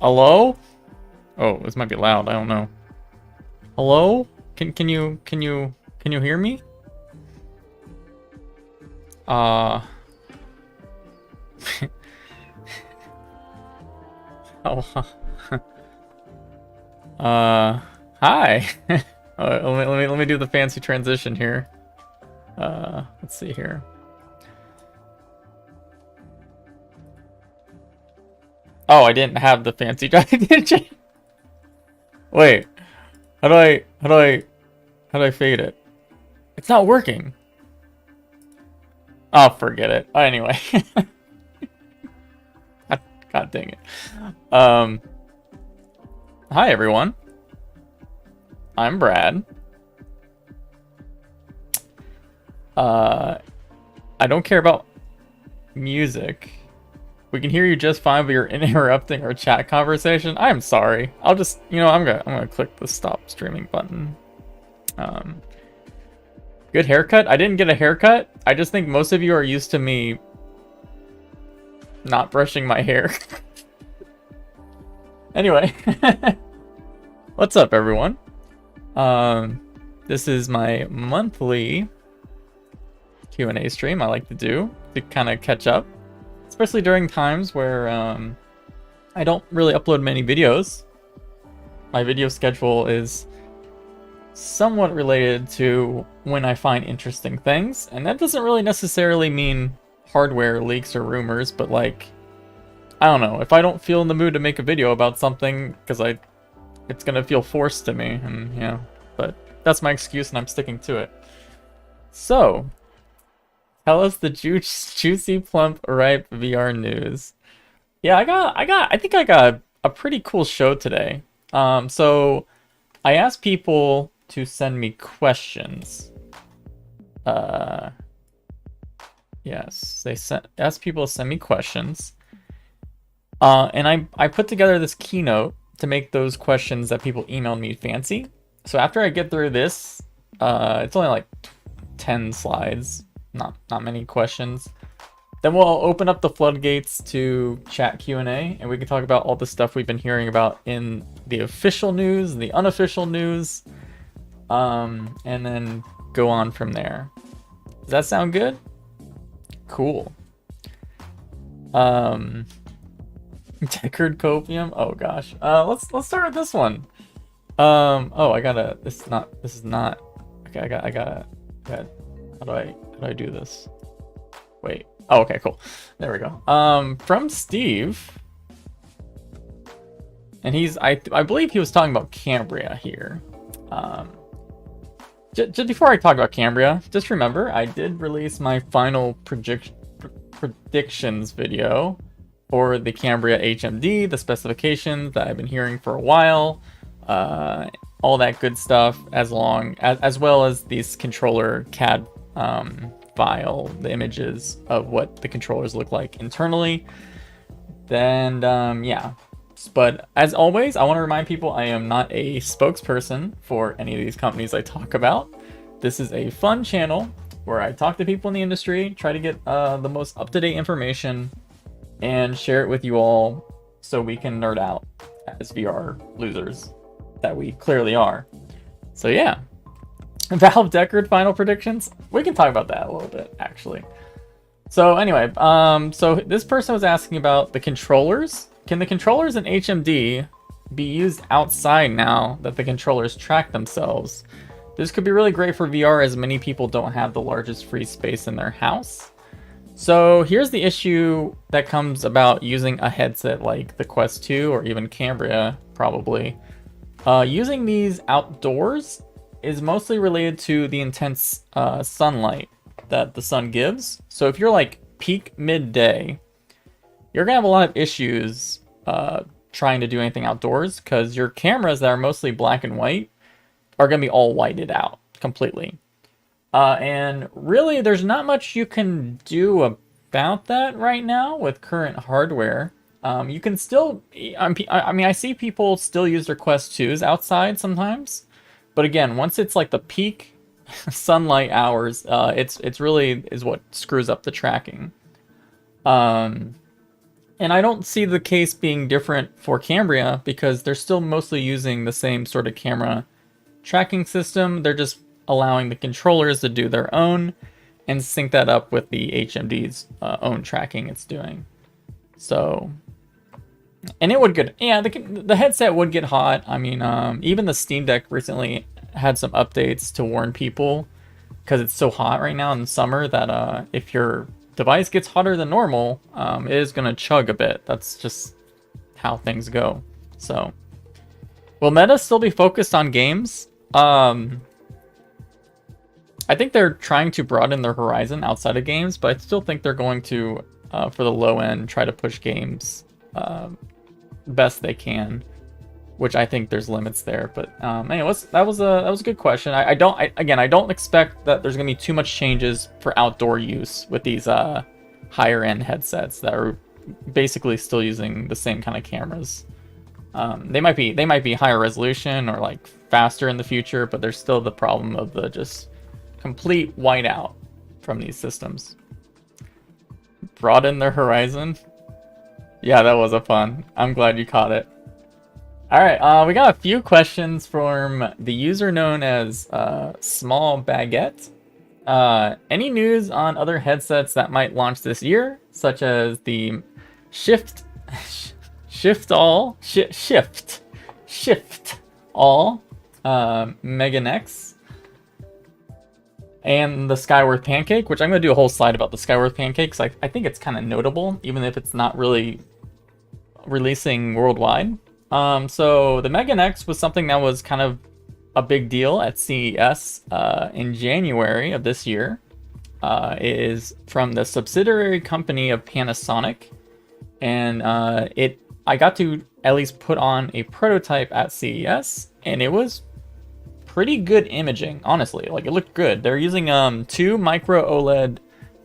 Hello? Oh, this might be loud. I don't know. Hello? Can you hear me? Uh. Oh. Hi. Let me do the fancy transition here. Let's see here. Oh, I didn't have the fancy transition. Wait. How do I fade it? It's not working. Oh, forget it. Anyway. God dang it. Hi everyone. I'm Brad. I don't care about music. We can hear you just fine, but you're interrupting our chat conversation. I'm sorry. I'll just, I'm gonna click the stop streaming button. Good haircut? I didn't get a haircut. I just think most of you are used to me not brushing my hair. Anyway. What's up, everyone? This is my monthly Q&A stream I like to do to kind of catch up, especially during times where I don't really upload many videos. My video schedule is somewhat related to when I find interesting things, and that doesn't really necessarily mean hardware leaks or rumors, but like, I don't know, if I don't feel in the mood to make a video about something because it's gonna feel forced to me, and but that's my excuse and I'm sticking to it. So tell us the juicy, plump, ripe VR news. Yeah, I think I got a pretty cool show today. So I asked people to send me questions. Yes, asked people to send me questions. And I put together this keynote to make those questions that people emailed me fancy. So after I get through this, it's only like 10 slides. Not many questions. Then we'll open up the floodgates to chat Q&A, and we can talk about all the stuff we've been hearing about in the official news, the unofficial news, and then go on from there. Does that sound good? Cool. Deckard copium. Oh gosh. Let's start with this one. Oh, this is not. Okay, I gotta. How do I do this? Wait. Oh, okay, cool. There we go. From Steve, and I believe he was talking about Cambria here. Just before I talk about Cambria, just remember I did release my final predictions video for the Cambria HMD, the specifications that I've been hearing for a while, all that good stuff, as well as these controller CAD file, the images of what the controllers look like internally. Then yeah, but as always, I want to remind people I am not a spokesperson for any of these companies I talk about. This is a fun channel where I talk to people in the industry, try to get the most up-to-date information, and share it with you all so we can nerd out as VR losers that we clearly are. So yeah. Valve Deckard final predictions? We can talk about that a little bit, actually. So anyway, so this person was asking about the controllers. Can the controllers in HMD be used outside now that the controllers track themselves? This could be really great for VR as many people don't have the largest free space in their house. So here's the issue that comes about using a headset like the Quest 2 or even Cambria, probably. Using these outdoors is mostly related to the intense sunlight that the sun gives. So if you're like peak midday, you're gonna have a lot of issues trying to do anything outdoors because your cameras that are mostly black and white are gonna be all whited out completely. And really, there's not much you can do about that right now with current hardware. You can still, I mean, I see people still use their Quest 2s outside sometimes. But again, once it's like the peak sunlight hours, it's really is what screws up the tracking. And I don't see the case being different for Cambria because they're still mostly using the same sort of camera tracking system. They're just allowing the controllers to do their own and sync that up with the HMD's own tracking it's doing. So, and it would get, yeah, the headset would get hot. I mean, even the Steam Deck recently had some updates to warn people because it's so hot right now in the summer that if your device gets hotter than normal, it is going to chug a bit. That's just how things go. So, will Meta still be focused on games? I think they're trying to broaden their horizon outside of games, but I still think they're going to, for the low end, try to push games best they can, which I think there's limits there. But anyways, that was a good question. I don't expect that there's gonna be too much changes for outdoor use with these higher end headsets that are basically still using the same kind of cameras. They might be higher resolution or like faster in the future, but there's still the problem of the just complete whiteout from these systems. Broaden their horizon. Yeah, that was a fun. I'm glad you caught it. All right, we got a few questions from the user known as Small Baguette. Any news on other headsets that might launch this year, such as the Shift All Mega Nex and the Skyworth Pancake, which I'm going to do a whole slide about the Skyworth Pancake because I think it's kind of notable, even if it's not really releasing worldwide. So the Mega Nex was something that was kind of a big deal at CES in January of this year. It is from the subsidiary company of Panasonic, and I got to at least put on a prototype at CES, and it was pretty good imaging, honestly. Like, it looked good. They're using 2 micro OLED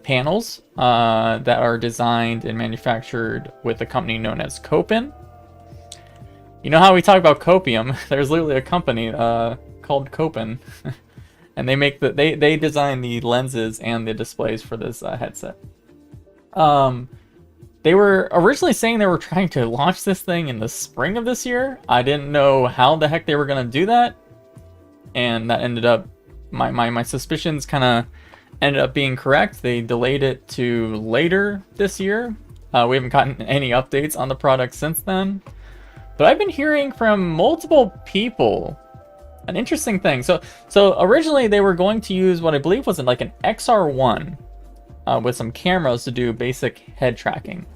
panels that are designed and manufactured with a company known as Kopin. You know how we talk about copium? There's literally a company called Kopin, and they design the lenses and the displays for this headset. They were originally saying they were trying to launch this thing in the spring of this year. I didn't know how the heck they were gonna do that, and that ended up my suspicions kind of ended up being correct. They delayed it to later this year. We haven't gotten any updates on the product since then. But I've been hearing from multiple people an interesting thing. So originally they were going to use what I believe was like an XR1 with some cameras to do basic head tracking.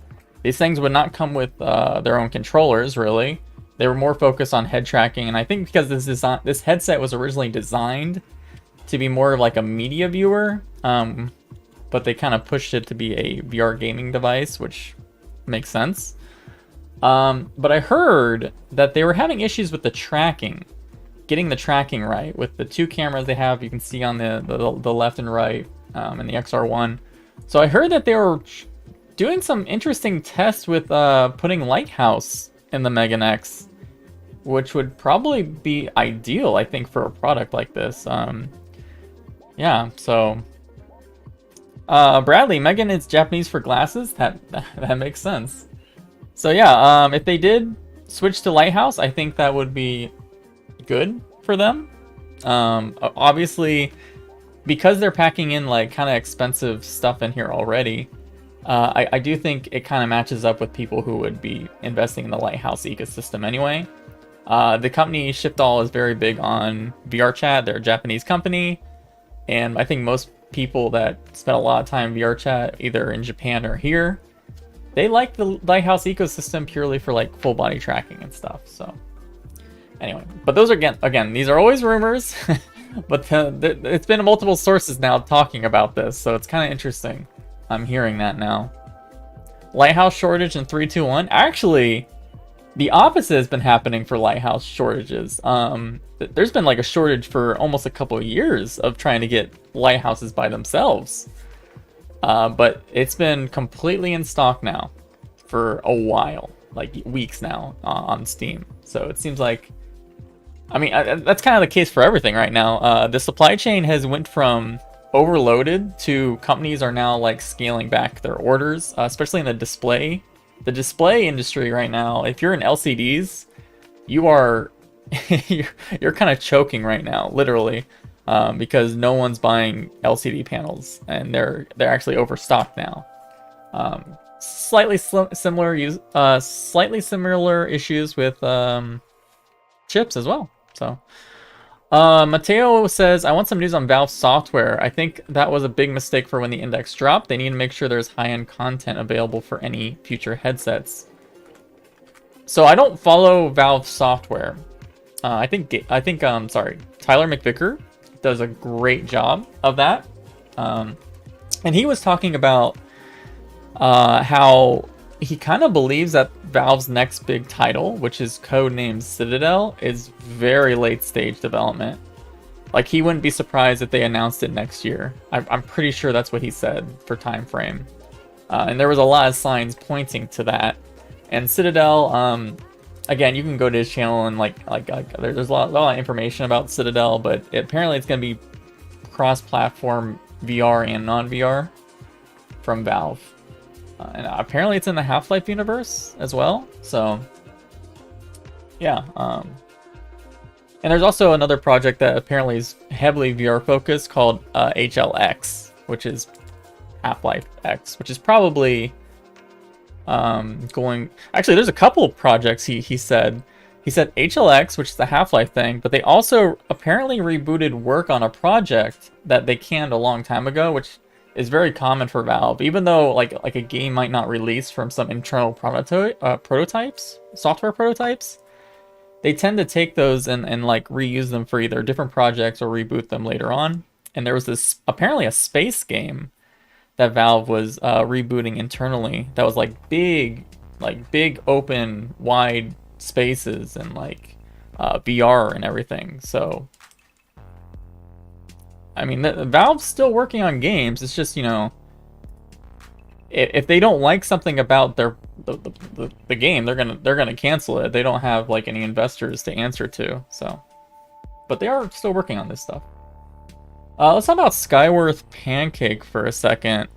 These things would not come with their own controllers, really. They were more focused on head tracking, and I think because this headset was originally designed to be more of like a media viewer, but they kind of pushed it to be a VR gaming device, which makes sense. But I heard that they were having issues with the tracking, getting the tracking right with the 2 cameras they have. You can see on the left and right in the XR1. So I heard that they were doing some interesting tests with putting Lighthouse in the Mega Nex, which would probably be ideal, I think, for a product like this. Yeah, so Bradley, Megan is Japanese for glasses. That makes sense. So yeah, if they did switch to Lighthouse, I think that would be good for them. Obviously, because they're packing in like kind of expensive stuff in here already, I do think it kind of matches up with people who would be investing in the Lighthouse ecosystem anyway. The company Shipdall is very big on VR chat. They're a Japanese company, and I think most people that spend a lot of time VR chat, either in Japan or here, they like the Lighthouse ecosystem purely for like full body tracking and stuff. So anyway, but those are again these are always rumors, but it's been multiple sources now talking about this, so it's kind of interesting. I'm hearing that now. Lighthouse shortage in 321. Actually, the opposite has been happening for Lighthouse shortages. There's been like a shortage for almost a couple of years of trying to get Lighthouses by themselves. But it's been completely in stock now for a while, like weeks now on Steam. So it seems like, I mean, that's kind of the case for everything right now. The supply chain has went from overloaded to companies are now like scaling back their orders, especially in the display the display industry right now, if you're in LCDs, you are you're kind of choking right now, literally, because no one's buying LCD panels, and they're actually overstocked now. Slightly similar issues with chips as well. So Mateo says, I want some news on Valve software. I think that was a big mistake for when the index dropped. They need to make sure there's high-end content available for any future headsets. So I don't follow Valve software. I think Tyler McVicker does a great job of that. And he was talking about how he kind of believes that Valve's next big title, which is codenamed Citadel, is very late stage development. Like, he wouldn't be surprised if they announced it next year. I'm pretty sure that's what he said for time frame. And there was a lot of signs pointing to that. And Citadel, again, you can go to his channel and like there's a lot of information about Citadel, but apparently it's going to be cross-platform VR and non-VR from Valve. And apparently it's in the Half-Life universe as well. So, yeah. And there's also another project that apparently is heavily VR focused called HLX, which is Half-Life X, which is probably going... Actually, there's a couple of projects he said. He said HLX, which is the Half-Life thing, but they also apparently rebooted work on a project that they canned a long time ago, which is very common for Valve. Even though like a game might not release from some internal prototypes, software prototypes, they tend to take those and like reuse them for either different projects or reboot them later on. And there was this apparently a space game that Valve was rebooting internally that was like big open wide spaces and like VR and everything. So I mean, Valve's still working on games. It's just, you know, if they don't like something about the game, they're gonna cancel it. They don't have like any investors to answer to. So, but they are still working on this stuff. Let's talk about Skyworth Pancake for a second.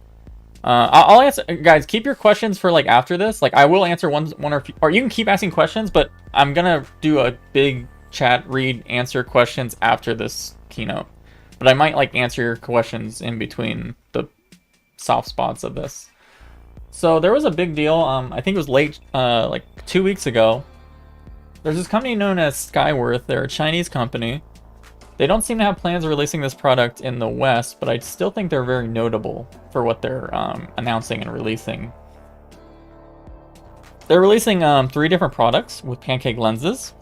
I'll answer, guys. Keep your questions for like after this. Like I will answer one or you can keep asking questions, but I'm gonna do a big chat read answer questions after this keynote. But I might like answer your questions in between the soft spots of this. So there was a big deal. I think it was late, like 2 weeks ago. There's this company known as Skyworth. They're a Chinese company. They don't seem to have plans of releasing this product in the West, but I still think they're very notable for what they're announcing and releasing. They're releasing 3 different products with Pancake lenses,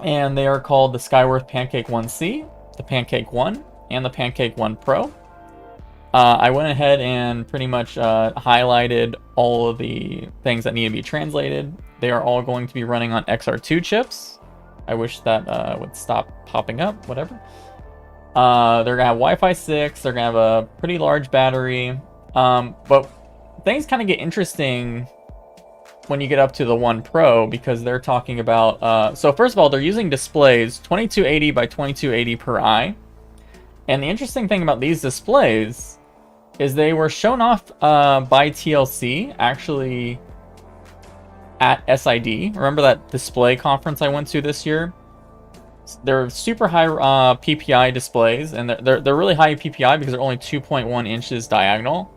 and they are called the Skyworth Pancake 1C, the Pancake 1, and the Pancake 1 Pro. I went ahead and pretty much highlighted all of the things that need to be translated. They are all going to be running on XR2 chips. I wish that would stop popping up, whatever. They're going to have Wi-Fi 6. They're going to have a pretty large battery. But things kind of get interesting when you get up to the 1 Pro, because they're talking about... so first of all, they're using displays 2280 by 2280 per eye. And the interesting thing about these displays is they were shown off by TLC, actually, at SID. Remember that display conference I went to this year? They're super high PPI displays, and they're really high PPI because they're only 2.1 inches diagonal.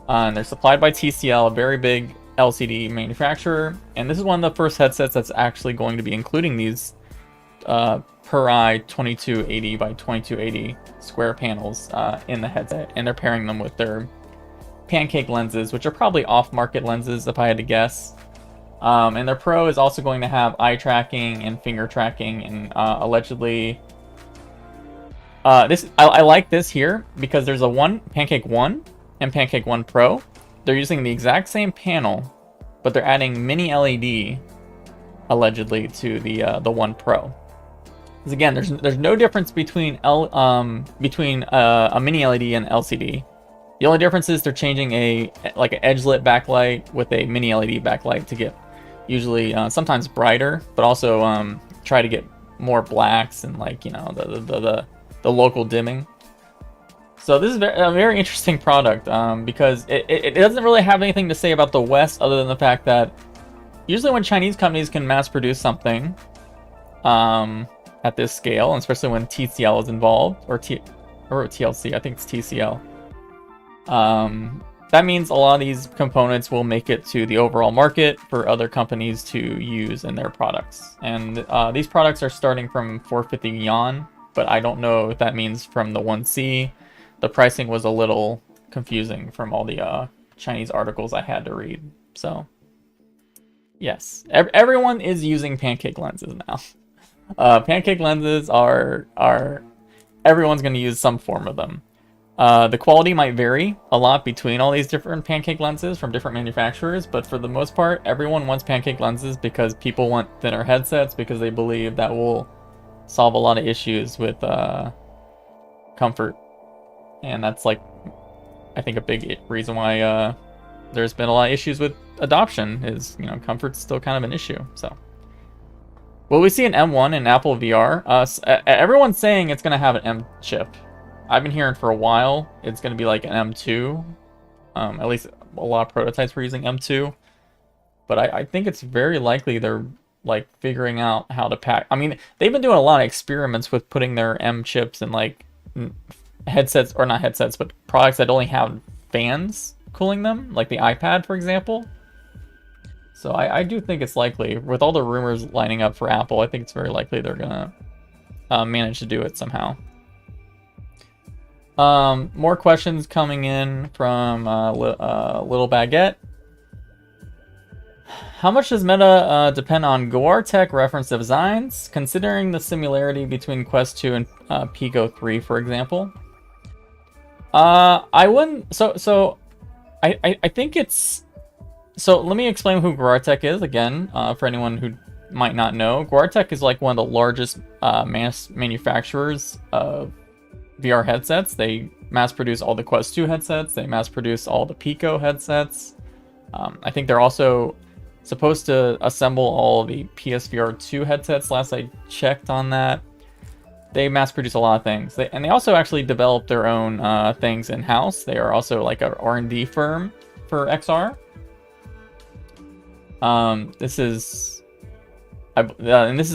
And they're supplied by TCL, a very big LCD manufacturer. And this is one of the first headsets that's actually going to be including these per eye 2280 by 2280 square panels in the headset, and they're pairing them with their Pancake lenses, which are probably off-market lenses if I had to guess. And their Pro is also going to have eye tracking and finger tracking, and allegedly I like this here because there's a Pancake 1 and Pancake 1 Pro. They're using the exact same panel, but they're adding mini LED allegedly to the 1 Pro. Because again, there's no difference between a mini LED and LCD. The only difference is they're changing an edge-lit backlight with a mini LED backlight to get usually sometimes brighter, but also try to get more blacks and, like, you know, the local dimming. So this is a very interesting product because it doesn't really have anything to say about the West other than the fact that usually when Chinese companies can mass produce something at this scale, and especially when TCL is involved, or TLC, I think it's TCL, that means a lot of these components will make it to the overall market for other companies to use in their products. And these products are starting from 450 yuan, but I don't know if that means from the 1C. The pricing was a little confusing from all the Chinese articles I had to read. So, yes, everyone is using Pancake lenses now. Pancake lenses are everyone's going to use some form of them. The quality might vary a lot between all these different Pancake lenses from different manufacturers, but for the most part, everyone wants Pancake lenses because people want thinner headsets because they believe that will solve a lot of issues with comfort. And that's like, I think a big reason why there's been a lot of issues with adoption is, you know, comfort's still kind of an issue. So, will we see an M1 in Apple VR? Everyone's saying it's going to have an M chip. I've been hearing for a while it's going to be like an M2. At least a lot of prototypes were using M2. But I think it's very likely they're like figuring out how to pack. I mean, they've been doing a lot of experiments with putting their M chips in like headsets, or not headsets, but products that only have fans cooling them, like the iPad, for example. So I do think it's likely, with all the rumors lining up for Apple, I think it's very likely they're gonna manage to do it somehow. More questions coming in from Little Baguette. How much does Meta depend on Goertek reference designs, considering the similarity between Quest 2 and Pico 3, for example? I wouldn't. So I think it's. So let me explain who Goertek is again, for anyone who might not know. Goertek is like one of the largest mass manufacturers of VR headsets. They mass produce all the Quest 2 headsets. They mass produce all the Pico headsets. I think they're also supposed to assemble all the PSVR 2 headsets. Last I checked on that. They mass produce a lot of things. And they also actually develop their own things in-house. They are also like an R&D firm for XR. This is a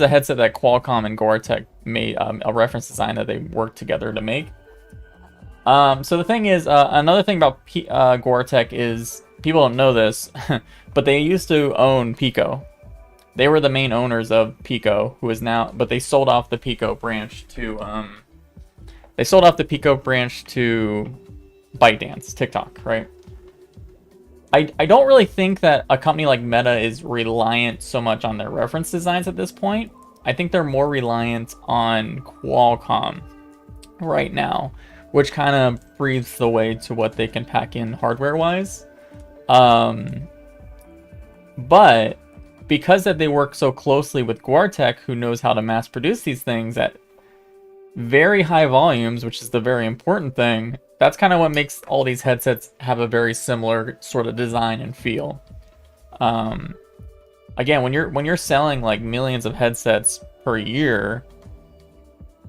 headset that Qualcomm and Goertek made a reference design that they worked together to make. So the thing is, another thing about Goertek is, people don't know this, but they used to own Pico. They were the main owners of Pico, who is now, but they sold off the Pico branch to ByteDance, TikTok, right? I don't really think that a company like Meta is reliant so much on their reference designs at this point. I think they're more reliant on Qualcomm right now, which kind of breathes the way to what they can pack in hardware-wise. But because that they work so closely with Goertek, who knows how to mass produce these things at very high volumes, which is the very important thing, that's kind of what makes all these headsets have a very similar sort of design and feel. Again, when you're selling like millions of headsets per year,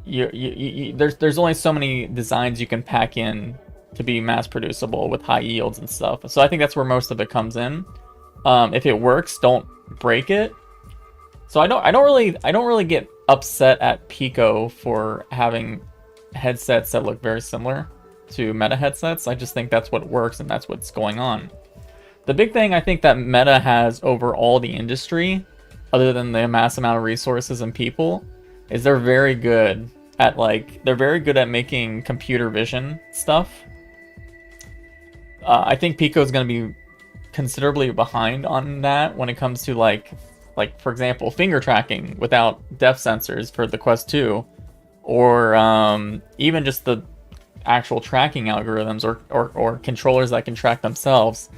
there's only so many designs you can pack in to be mass producible with high yields and stuff. So I think that's where most of it comes in. If it works, don't break it. So I don't really get upset at Pico for having headsets that look very similar to Meta headsets. I just think that's what works and that's what's going on. The big thing I think that Meta has over all the industry, other than the mass amount of resources and people, is they're very good at making computer vision stuff. I think Pico is going to be considerably behind on that when it comes to like for example, finger tracking without depth sensors for the Quest 2, or even just the actual tracking algorithms or controllers that can track themselves.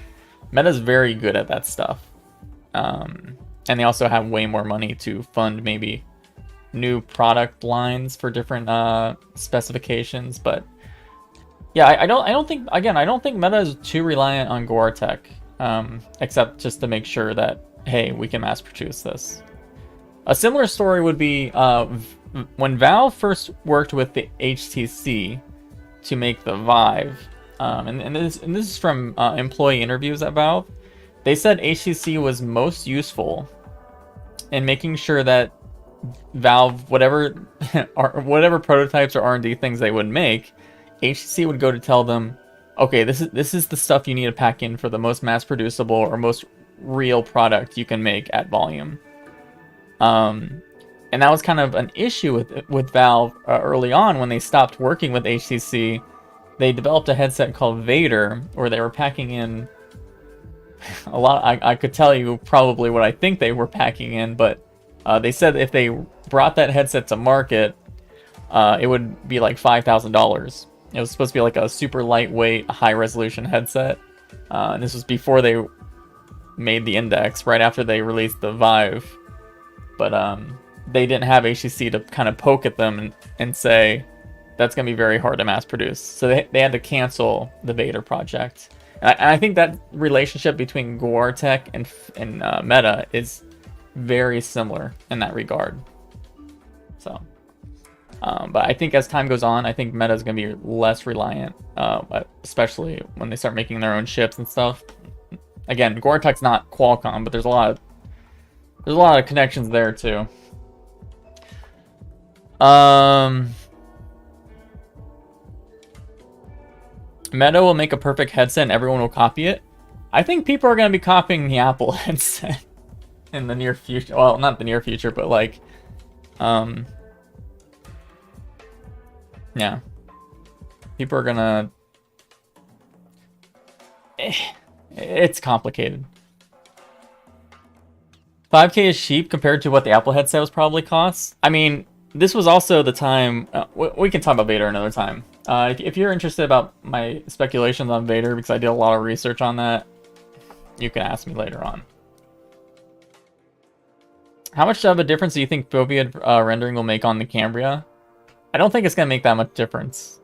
Meta's very good at that stuff. And they also have way more money to fund maybe new product lines for different specifications. But yeah, I don't think Meta is too reliant on Goertek, except just to make sure that, hey, we can mass produce this. A similar story would be when Valve first worked with the HTC, to make the Vive. And this is from employee interviews at Valve. They said HTC was most useful in making sure that Valve, whatever prototypes or R&D things they would make, HTC would go to tell them, okay, this is the stuff you need to pack in for the most mass producible or most real product you can make at volume. And that was kind of an issue with Valve early on when they stopped working with HTC. They developed a headset called Vader, where they were packing in a lot. I could tell you probably what I think they were packing in, but they said if they brought that headset to market, it would be like $5,000. It was supposed to be like a super lightweight, high-resolution headset. And this was before they made the Index, right after they released the Vive. But they didn't have HTC to kind of poke at them and say, that's going to be very hard to mass produce. So they had to cancel the Vader project. And I think that relationship between Goertek and Meta is very similar in that regard. So, but I think as time goes on, I think Meta is going to be less reliant, especially when they start making their own chips and stuff. Again, Goertek's not Qualcomm, but there's a lot of connections there too. Meta will make a perfect headset and everyone will copy it. I think people are going to be copying the Apple headset in the near future. Well, not the near future, but like, yeah. People are going to... It's complicated. 5K is cheap compared to what the Apple headset was probably costs. I mean, this was also the time... we can talk about Vader another time. If you're interested about my speculations on Vader, because I did a lot of research on that, you can ask me later on. How much of a difference do you think foveated rendering will make on the Cambria? I don't think it's going to make that much difference.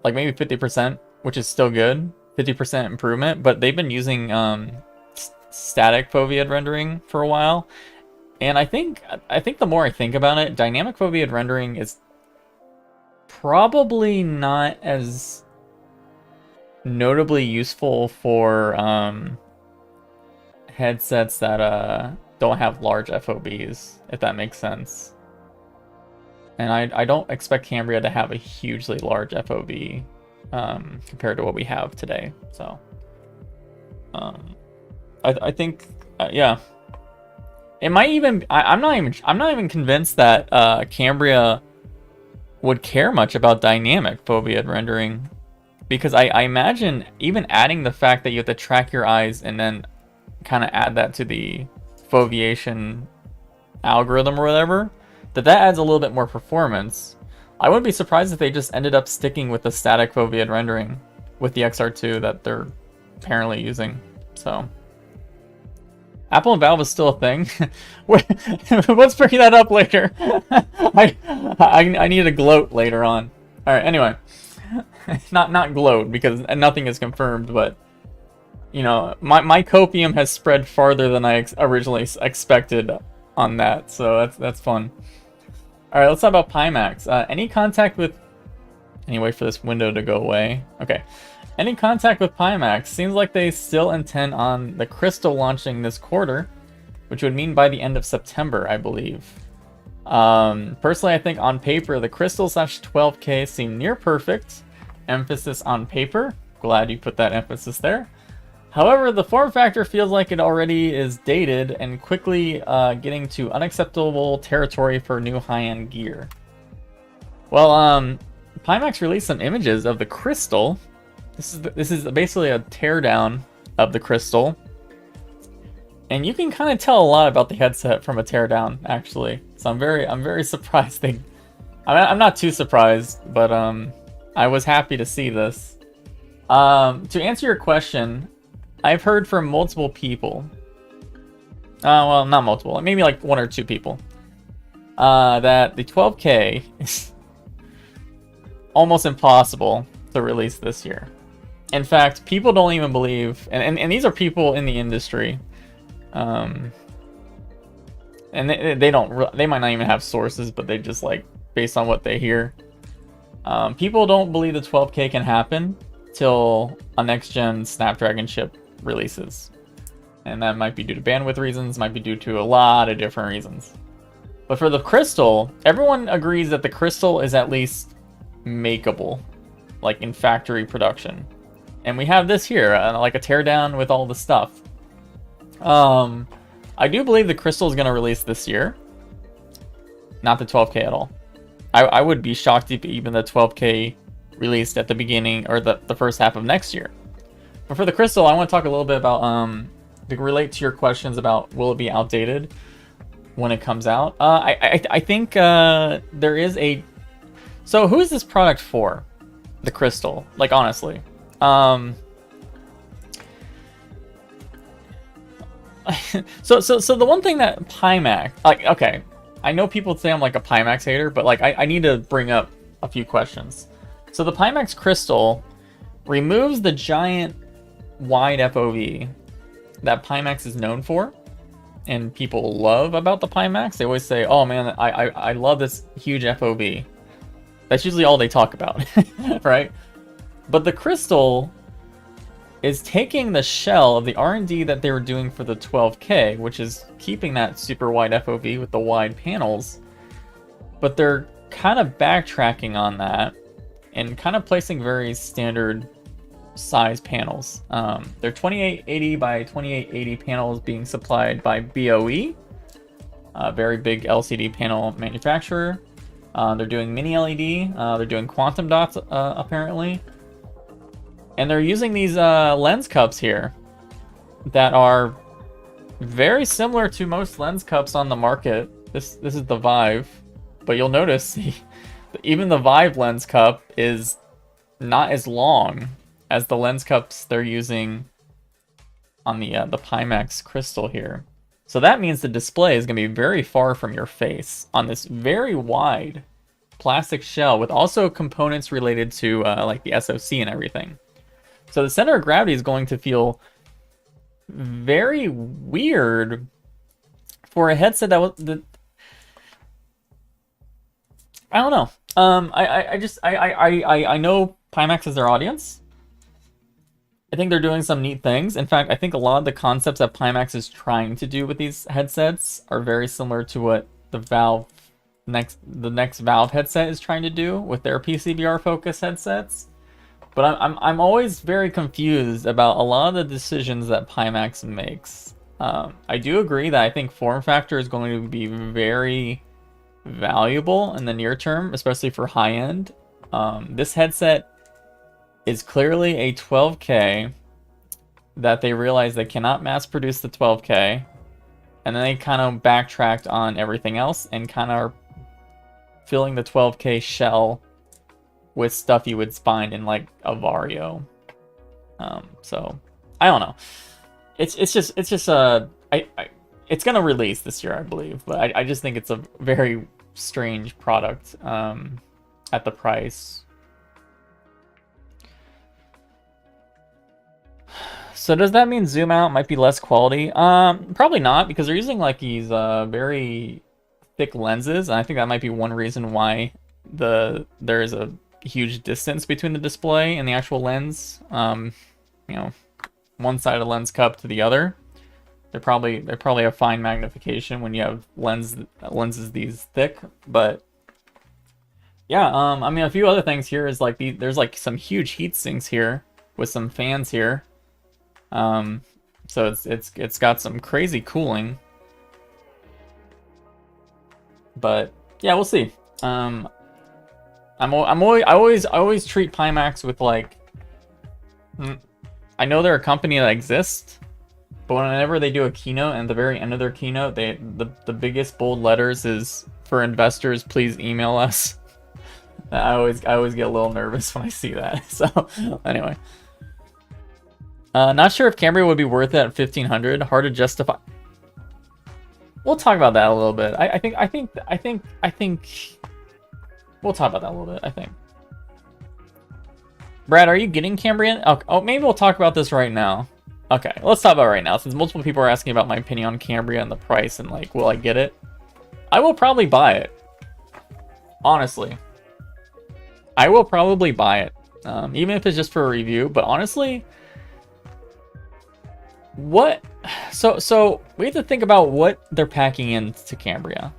Like maybe 50%, which is still good. 50% improvement, but they've been using static foveated rendering for a while. And I think the more I think about it, dynamic foveated rendering is probably not as notably useful for headsets that don't have large FOBs, if that makes sense. And I don't expect Cambria to have a hugely large FOB compared to what we have today. So I think yeah, it might even I'm not even convinced that Cambria would care much about dynamic foveated rendering, because I imagine even adding the fact that you have to track your eyes and then kind of add that to the foveation algorithm or whatever, that adds a little bit more performance. I wouldn't be surprised if they just ended up sticking with the static foveated rendering with the XR2 that they're apparently using. So Apple and Valve is still a thing. Let's bring that up later. I need to gloat later on. All right. Anyway, not gloat because nothing is confirmed, but you know, my copium has spread farther than I originally expected on that, so that's fun. All right, let's talk about Pimax. Any contact with... Anyway, for this window to go away. Okay. Any contact with Pimax? Seems like they still intend on the Crystal launching this quarter, which would mean by the end of September, I believe. Personally, I think on paper, the Crystal / 12K seem near perfect. Emphasis on paper. Glad you put that emphasis there. However, the form factor feels like it already is dated and quickly getting to unacceptable territory for new high-end gear. Well, Pimax released some images of the Crystal. This is basically a teardown of the Crystal, and you can kind of tell a lot about the headset from a teardown, actually. So I'm very surprised. I'm not too surprised, but I was happy to see this. To answer your question, I've heard from multiple people. Well, not multiple, maybe like 1 or 2 people. That the 12K is almost impossible to release this year. In fact, people don't even believe, and these are people in the industry, and they might not even have sources, but they just like based on what they hear. People don't believe the 12K can happen till a next-gen Snapdragon chip releases. And that might be due to bandwidth reasons, might be due to a lot of different reasons. But for the Crystal, everyone agrees that the Crystal is at least makeable, like in factory production. And we have this here, like a teardown with all the stuff. I do believe the Crystal is going to release this year. Not the 12K at all. I would be shocked if even the 12K released at the beginning or the first half of next year. But for the Crystal, I want to talk a little bit about, to relate to your questions about will it be outdated when it comes out. I think there is a... So who is this product for? The Crystal, like honestly. So the one thing that Pimax, like, okay, I know people say I'm like a Pimax hater, but like I need to bring up a few questions. So the Pimax Crystal removes the giant wide FOV that Pimax is known for, and people love about the Pimax. They always say, "Oh man, I love this huge FOV." That's usually all they talk about, right? But the Crystal is taking the shell of the R&D that they were doing for the 12K, which is keeping that super wide FOV with the wide panels, but they're kind of backtracking on that and kind of placing very standard size panels. They're 2880 by 2880 panels being supplied by BOE, a very big LCD panel manufacturer. They're doing mini LED, they're doing quantum dots apparently. And they're using these lens cups here that are very similar to most lens cups on the market. This is the Vive, but you'll notice even the Vive lens cup is not as long as the lens cups they're using on the Pimax Crystal here. So that means the display is going to be very far from your face on this very wide plastic shell with also components related to like the SoC and everything. So the center of gravity is going to feel very weird for a headset that was... I don't know. I know Pimax is their audience. I think they're doing some neat things. In fact, I think a lot of the concepts that Pimax is trying to do with these headsets are very similar to what the next Valve headset is trying to do with their PCVR focused headsets. But I'm always very confused about a lot of the decisions that Pimax makes. I do agree that I think form factor is going to be very valuable in the near term, especially for high end. This headset is clearly a 12K that they realize they cannot mass produce the 12K, and then they kind of backtracked on everything else and kind of are filling the 12K shell with stuff you would find in like a Vario. So I don't know. It's gonna release this year, I believe, but I just think it's a very strange product at the price. So does that mean zoom out might be less quality? Probably not, because they're using like these very thick lenses, and I think that might be one reason why there is a huge distance between the display and the actual lens. You know, one side of the lens cup to the other. They're probably a fine magnification when you have lenses these thick. But yeah, I mean, a few other things here is like there's like some huge heat sinks here with some fans here. So it's got some crazy cooling. But yeah, we'll see. I always treat Pimax with like, I know they're a company that exists, but whenever they do a keynote and at the very end of their keynote, the biggest bold letters is, "For investors, please email us." I always get a little nervous when I see that. So anyway, not sure if Cambria would be worth it at 1500. Hard to justify. We'll talk about that a little bit. I think we'll talk about that a little bit, I think. Brad, are you getting Cambria? Oh, maybe we'll talk about this right now. Okay, let's talk about it right now, since multiple people are asking about my opinion on Cambria and the price and like, will I get it? I will probably buy it. Honestly. I will probably buy it, even if it's just for a review. But honestly, what? So we have to think about what they're packing into Cambria.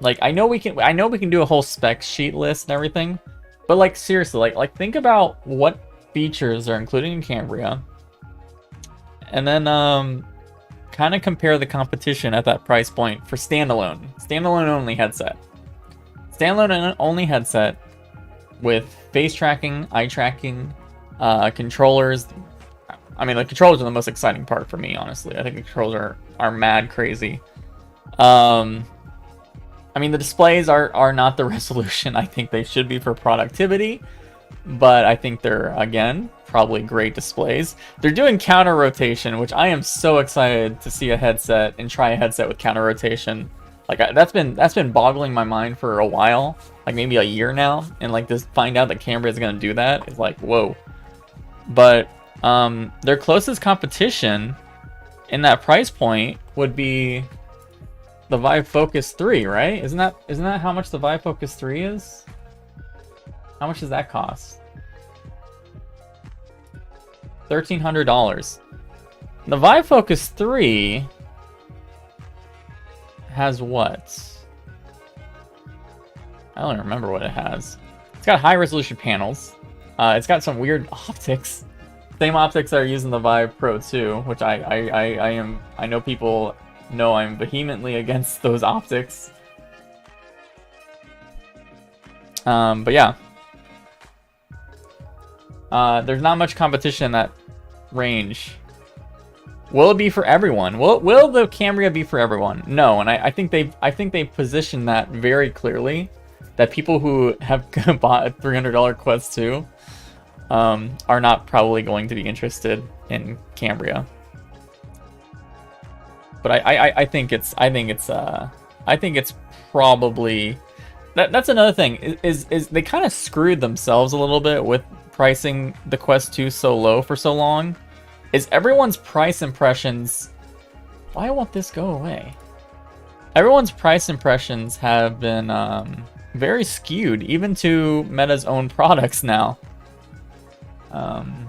Like, I know we can do a whole spec sheet list and everything, but like seriously, like think about what features are included in Cambria, and then kind of compare the competition at that price point for standalone only headset. Standalone only headset with face tracking, eye tracking, controllers. I mean, the controllers are the most exciting part for me, honestly. I think the controllers are mad crazy. I mean, the displays are not the resolution I think they should be for productivity, but I think they're, again, probably great displays. They're doing counter rotation, which I am so excited to see a headset and try a headset with counter rotation. Like, that's been boggling my mind for a while, like maybe a year now, and like to find out that Cambria is going to do that is like, whoa. But their closest competition in that price point would be the Vive Focus 3, right? Isn't that how much the Vive Focus 3 is? How much does that cost? $1,300. The Vive Focus 3 has what? I don't even remember what it has. It's got high resolution panels. It's got some weird optics. Same optics that are used in the Vive Pro 2, which I know people know I'm vehemently against those optics. But yeah. There's not much competition in that range. Will it be for everyone? Will the Cambria be for everyone? No, and I think they've positioned that very clearly. That people who have bought a $300 Quest 2 are not probably going to be interested in Cambria. But I think it's probably that's another thing is they kind of screwed themselves a little bit with pricing the Quest 2 so low for so long. Is everyone's price impressions? Why won't this go away? Everyone's price impressions have been very skewed, even to Meta's own products now. And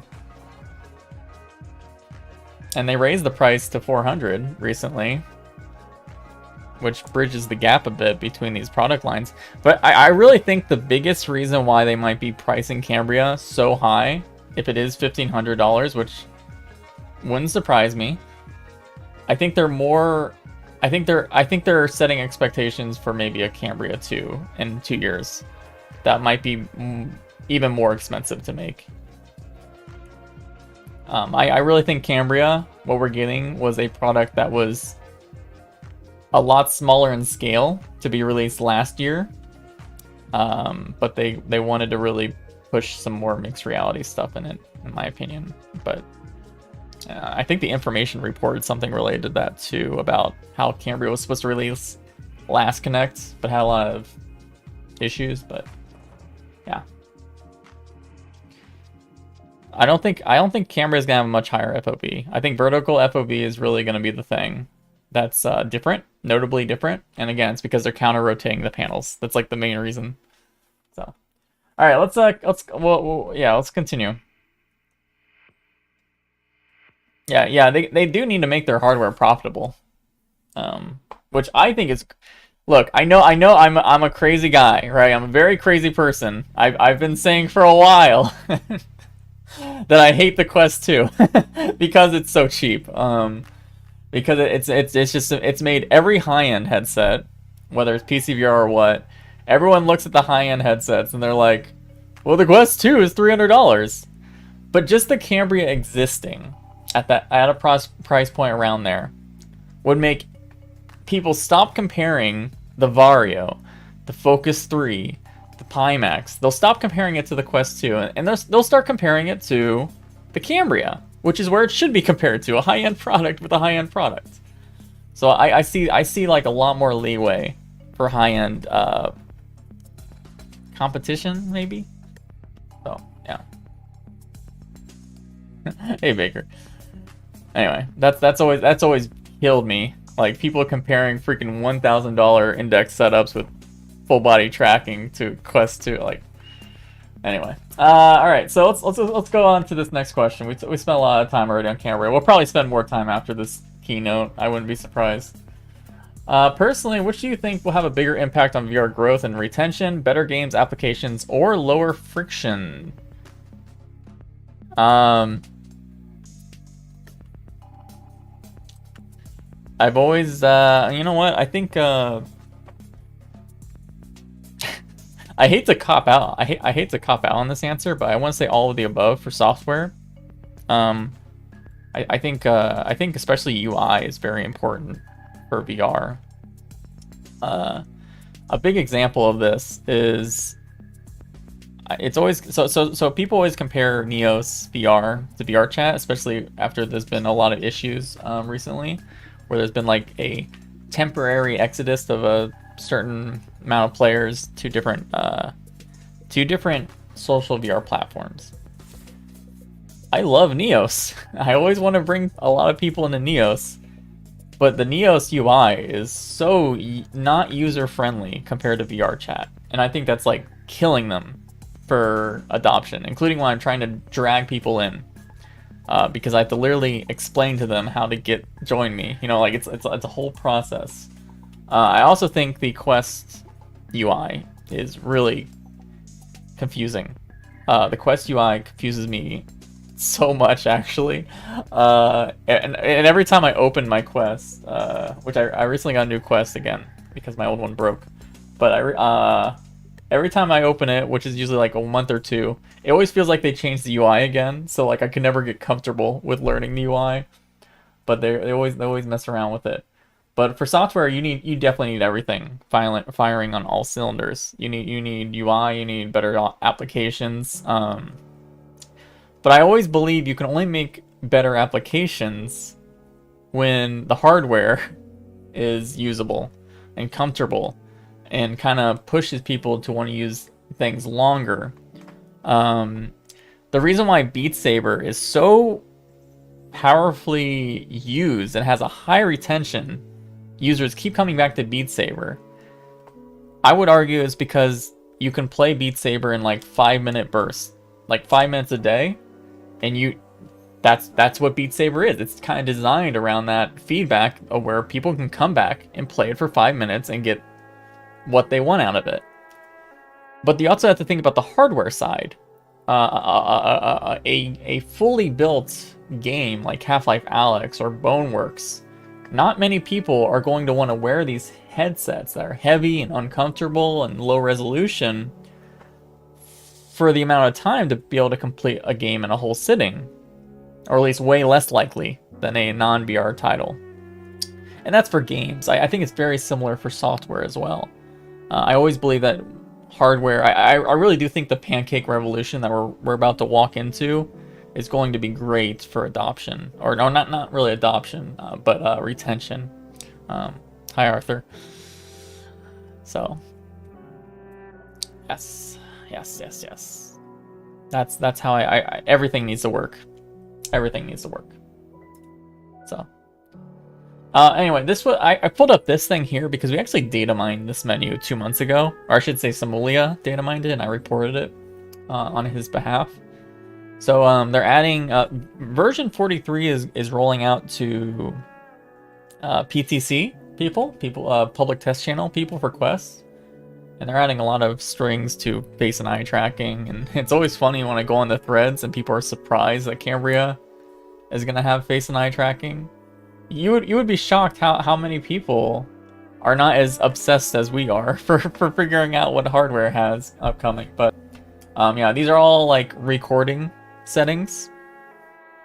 they raised the price to $400 recently, which bridges the gap a bit between these product lines. But I really think the biggest reason why they might be pricing Cambria so high, if it is $1,500, which wouldn't surprise me, I think they're setting expectations for maybe a Cambria 2 in 2 years. That might be even more expensive to make. I really think Cambria, what we're getting, was a product that was a lot smaller in scale to be released last year. But they wanted to really push some more mixed reality stuff in it, in my opinion. But I think the information reported something related to that too, about how Cambria was supposed to release last Connect, but had a lot of issues. But yeah, I don't think Cambria is gonna have a much higher FOV. I think vertical FOV is really gonna be the thing that's different, notably different. And again, it's because they're counter rotating the panels. That's like the main reason. So, all right, let's continue. Yeah, they do need to make their hardware profitable, which I think is. Look, I know I'm a crazy guy, right? I'm a very crazy person. I've been saying for a while that I hate the Quest 2 because it's so cheap. Because it's made every high-end headset, whether it's PCVR or what, everyone looks at the high-end headsets and they're like, well, the Quest 2 is $300. But just the Cambria existing at a price point around there would make people stop comparing the Vario, the Focus 3, the Pimax. They'll stop comparing it to the Quest 2, and they'll start comparing it to the Cambria, which is where it should be compared to, a high-end product with a high-end product. So I see like a lot more leeway for high-end competition, maybe. So yeah. Hey Baker. Anyway, that's always killed me. Like people comparing freaking $1,000 index setups with full body tracking to Quest 2. Like, Anyway, all right. So let's go on to this next question. We spent a lot of time already on Cambria. We'll probably spend more time after this keynote. I wouldn't be surprised. Personally, which do you think will have a bigger impact on VR growth and retention? Better games, applications, or lower friction? I've always, you know what? I think I hate to cop out. I hate to cop out on this answer, but I want to say all of the above for software. I think especially UI is very important for VR. A big example of this is it's always so people always compare Neos VR to VR chat, especially after there's been a lot of issues recently, where there's been like a temporary exodus of a certain amount of players to different social VR platforms. I love Neos. I always want to bring a lot of people into Neos, but the Neos UI is so not user-friendly compared to VR chat, and I think that's like killing them for adoption, including when I'm trying to drag people in, because I have to literally explain to them how to join me. You know, like it's a whole process. I also think the Quest UI is really confusing. The Quest UI confuses me so much, actually. And every time I open my Quest, which I recently got a new Quest again because my old one broke, but every time I open it, which is usually like a month or two, it always feels like they changed the UI again. So like I can never get comfortable with learning the UI, but they always mess around with it. But for software, you definitely need everything firing on all cylinders. You need UI, you need better applications. But I always believe you can only make better applications when the hardware is usable and comfortable and kind of pushes people to want to use things longer. The reason why Beat Saber is so powerfully used and has a high retention, users keep coming back to Beat Saber, I would argue is because you can play Beat Saber in like 5-minute bursts, like 5 minutes a day, and that's what Beat Saber is. It's kind of designed around that feedback of where people can come back and play it for 5 minutes and get what they want out of it. But you also have to think about the hardware side. A fully built game like Half-Life Alyx or Boneworks, not many people are going to want to wear these headsets that are heavy and uncomfortable and low resolution for the amount of time to be able to complete a game in a whole sitting, or at least way less likely than a non-VR title. And that's for games. I think it's very similar for software as well. I always believe that hardware, I really do think the Pancake revolution that we're about to walk into is going to be great for adoption, or no, not really adoption, but retention. Hi, Arthur. So, yes. That's how I everything needs to work. Everything needs to work. So, anyway, this was I pulled up this thing here because we actually data mined this menu 2 months ago, or I should say Samulia data mined it, and I reported it on his behalf. So they're adding version 43 is rolling out to PTC people, public test channel people for Quest, and they're adding a lot of strings to face and eye tracking. And it's always funny when I go on the threads and people are surprised that Cambria is gonna have face and eye tracking. You would be shocked how many people are not as obsessed as we are for figuring out what hardware has upcoming. But yeah, these are all like recording settings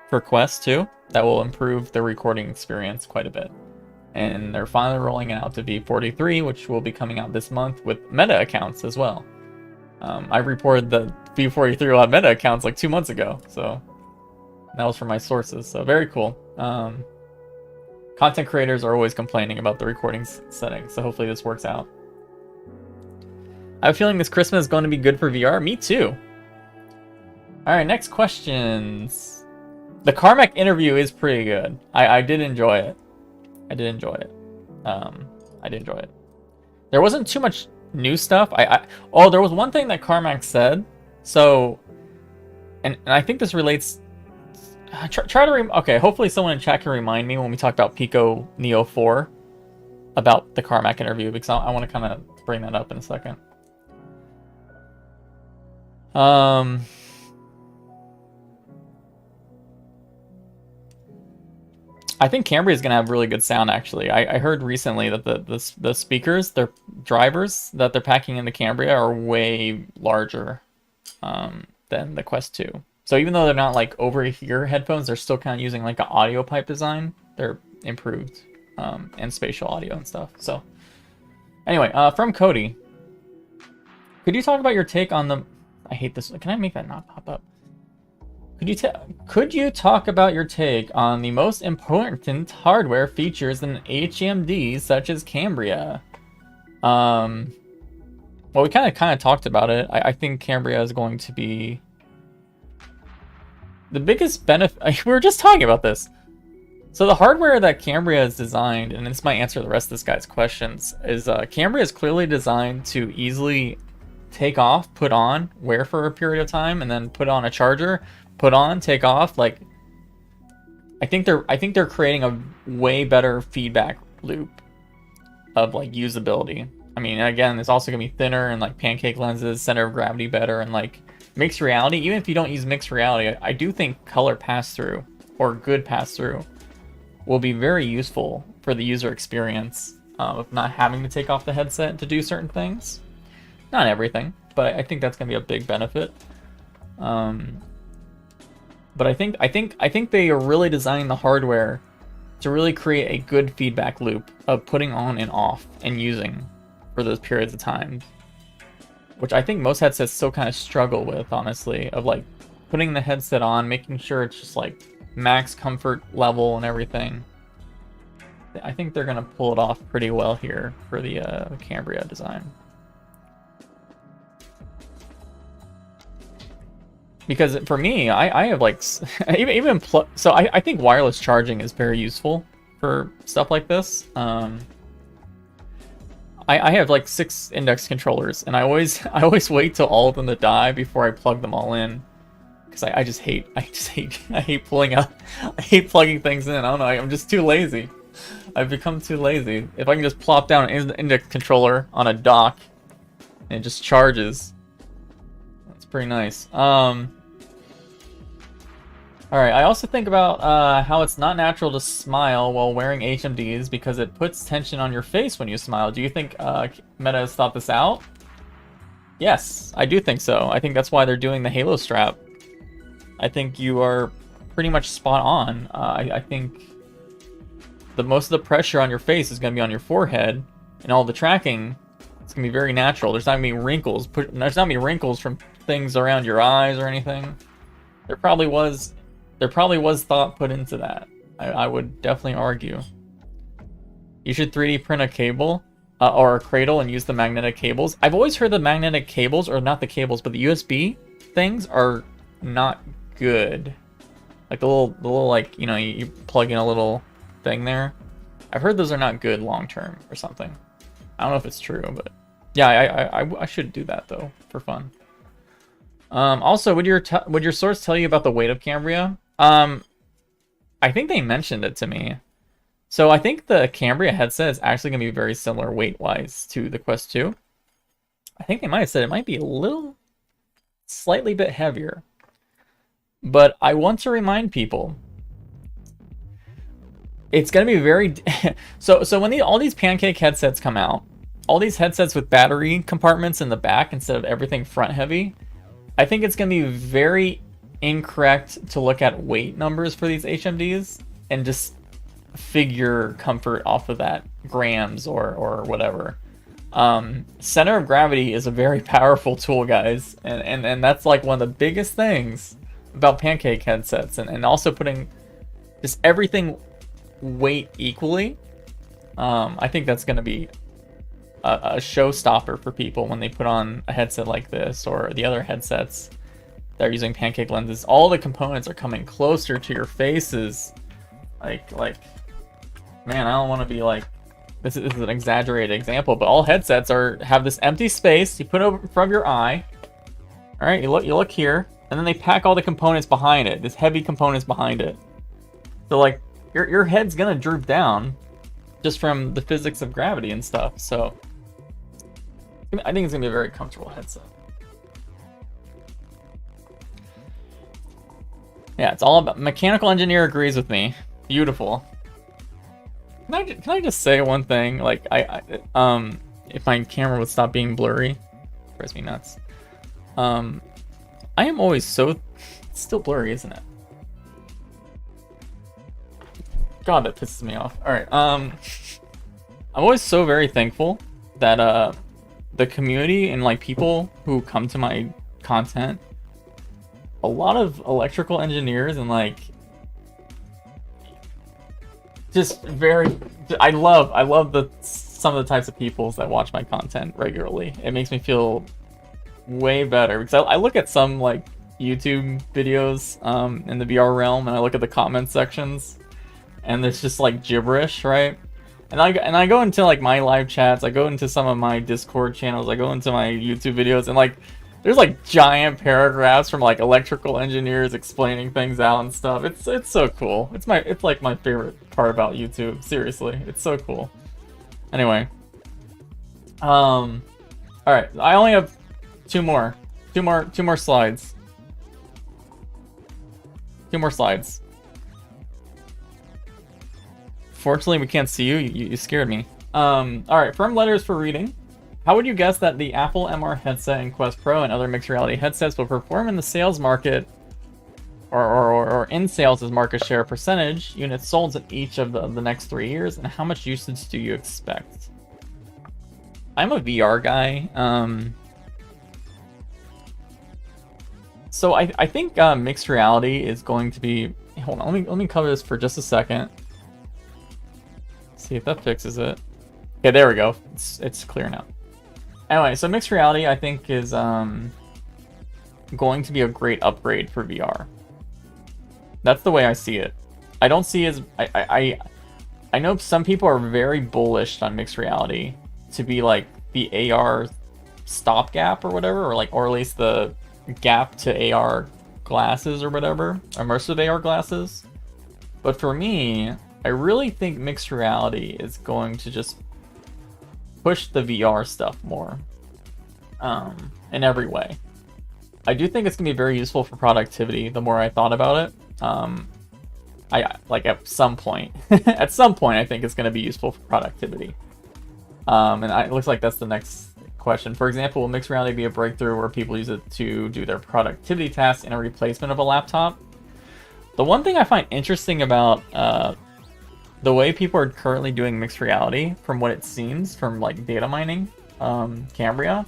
for Quest 2 that will improve the recording experience quite a bit. And they're finally rolling it out to V43, which will be coming out this month with Meta accounts as well. I reported the V43 will have Meta accounts like 2 months ago, so that was from my sources. So very cool. Content creators are always complaining about the recording settings, so hopefully this works out. I have a feeling this Christmas is going to be good for VR. Me too. Alright, next questions. The Carmack interview is pretty good. I did enjoy it. I did enjoy it. There wasn't too much new stuff. Oh, there was one thing that Carmack said So, and I think this relates. Try to okay. Hopefully, someone in chat can remind me when we talk about Pico Neo 4 about the Carmack interview, because I want to kind of bring that up in a second. I think Cambria is gonna have really good sound. Actually, I heard recently that the speakers, their drivers that they're packing into Cambria are way larger than the Quest 2. So even though they're not like over ear headphones, they're still kind of using like an audio pipe design. They're improved and spatial audio and stuff. So anyway, from Cody, could you talk about your take on the? I hate this. Can I make that not pop up? Could you talk about your take on the most important hardware features in HMDs such as Cambria? Well, we kind of talked about it. I think Cambria is going to be the biggest benefit. We were just talking about this. So the hardware that Cambria is designed, and this might answer the rest of this guy's questions, is Cambria is clearly designed to easily take off, put on, wear for a period of time, and then put on a charger. Put on, take off. Like, I think they're creating a way better feedback loop of like usability. I mean, again, it's also gonna be thinner and like Pancake lenses, center of gravity better, and like mixed reality. Even if you don't use mixed reality, I do think color pass through or good pass through will be very useful for the user experience of not having to take off the headset to do certain things. Not everything, but I think that's gonna be a big benefit. But I think they are really designing the hardware to really create a good feedback loop of putting on and off and using for those periods of time, which I think most headsets still kind of struggle with, honestly, of like putting the headset on, making sure it's just like max comfort level and everything. I think they're gonna pull it off pretty well here for the Cambria design. Because for me, I have like so I think wireless charging is very useful for stuff like this. I have like 6 index controllers, and I always wait till all of them to die before I plug them all in, because I hate plugging things in. I don't know, I'm just too lazy. I've become too lazy. If I can just plop down an index controller on a dock and it just charges, that's pretty nice. Alright, I also think about how it's not natural to smile while wearing HMDs because it puts tension on your face when you smile. Do you think Meta has thought this out? Yes, I do think so. I think that's why they're doing the Halo strap. I think you are pretty much spot on. I think most of the pressure on your face is going to be on your forehead, and all the tracking, it's going to be very natural. There's not going to be wrinkles. There's not going to be wrinkles from things around your eyes or anything. There probably was thought put into that. I would definitely argue. You should 3D print a cable or a cradle and use the magnetic cables. I've always heard the magnetic cables, or not the cables, but the USB things are not good. Like the little like, you know, you plug in a little thing there. I've heard those are not good long term or something. I don't know if it's true, but yeah, I should do that though for fun. Also, would your source tell you about the weight of Cambria? I think they mentioned it to me. So I think the Cambria headset is actually going to be very similar weight-wise to the Quest 2. I think they might have said it might be slightly bit heavier. But I want to remind people, it's going to be very... so when all these Pancake headsets come out, all these headsets with battery compartments in the back instead of everything front-heavy, I think it's going to be very incorrect to look at weight numbers for these HMDs and just figure comfort off of that, grams or whatever. Center of gravity is a very powerful tool, guys, and that's like one of the biggest things about Pancake headsets, and also putting just everything weight equally. I think that's going to be a showstopper for people when they put on a headset like this or the other headsets that are using Pancake lenses. All the components are coming closer to your faces. Like, man, I don't want to be like, this is an exaggerated example, but all headsets have this empty space you put over from your eye, All right, you look here, and then they pack all the components behind it. This heavy components behind it. So like your head's gonna droop down, just from the physics of gravity and stuff. So I think it's gonna be a very comfortable headset. Yeah, it's all about mechanical engineer agrees with me. Beautiful. Can I just say one thing? Like if my camera would stop being blurry, drives me nuts. I am always so... It's still blurry, isn't it? God, that pisses me off. Alright, I'm always so very thankful that, the community and, like, people who come to my content, a lot of electrical engineers and, like, just very... I love some of the types of people that watch my content regularly. It makes me feel way better because I look at some like YouTube videos in the VR realm, and I look at the comment sections, and it's just like gibberish, right? And I go into like my live chats, I go into some of my Discord channels, I go into my YouTube videos, and like there's like giant paragraphs from like electrical engineers explaining things out and stuff. It's so cool. It's like my favorite part about YouTube. Seriously, it's so cool. Anyway, all right, I only have two more slides. Two more slides. Fortunately, we can't see you. You scared me. All right, firm letters for reading. How would you guess that the Apple MR headset and Quest Pro and other mixed reality headsets will perform in the sales market, or in sales as market share percentage, units sold in each of the next 3 years, and how much usage do you expect? I'm a VR guy. So I think mixed reality is going to be... Hold on, let me cover this for just a second. See if that fixes it. Okay, there we go. It's clear now. Anyway, so mixed reality I think is going to be a great upgrade for VR. That's the way I see it. I don't see as... I know some people are very bullish on mixed reality to be like the AR stopgap or whatever, or at least the gap to AR glasses or whatever, immersive AR glasses. But for me, I really think mixed reality is going to just push the VR stuff more in every way. I do think it's gonna be very useful for productivity the more I thought about it. I like at some point I think it's gonna be useful for productivity. And it looks like that's the next question. For example, will mixed reality be a breakthrough where people use it to do their productivity tasks in a replacement of a laptop? The one thing I find interesting about the way people are currently doing mixed reality, from what it seems from like data mining, Cambria,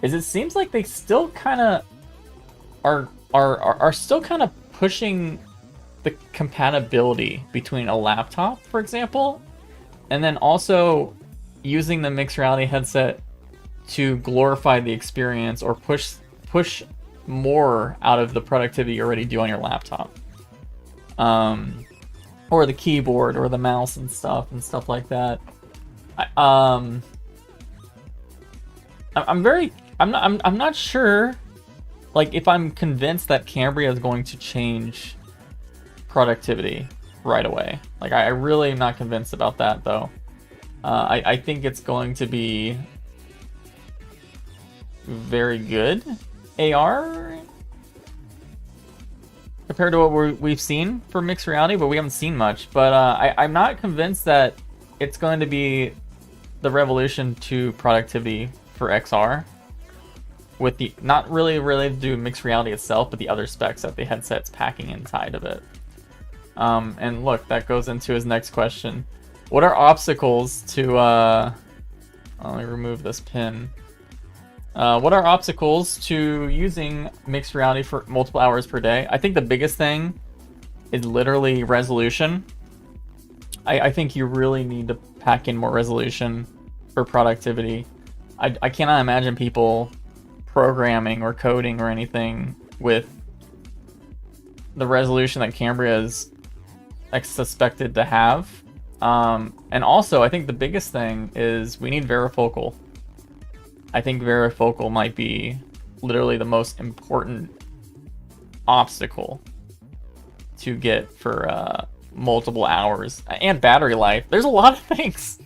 is it seems like they still kind of are still kind of pushing the compatibility between a laptop, for example, and then also using the mixed reality headset to glorify the experience or push more out of the productivity you already do on your laptop, or the keyboard or the mouse and stuff like that. I'm not sure, like, if I'm convinced that Cambria is going to change productivity right away. Like, I really am not convinced about that, though. I think it's going to be very good AR compared to what we've seen for mixed reality, but we haven't seen much. But I'm not convinced that it's going to be the revolution to productivity for XR, with the not really related to mixed reality itself, but the other specs that the headset's packing inside of it. And look, that goes into his next question. What are obstacles to let me remove this pin. What are obstacles to using mixed reality for multiple hours per day? I think the biggest thing is literally resolution. I think you really need to pack in more resolution for productivity. I cannot imagine people programming or coding or anything with the resolution that Cambria is suspected to have. And also, I think the biggest thing is we need varifocal. I think varifocal might be literally the most important obstacle to get for multiple hours. And battery life. There's a lot of things.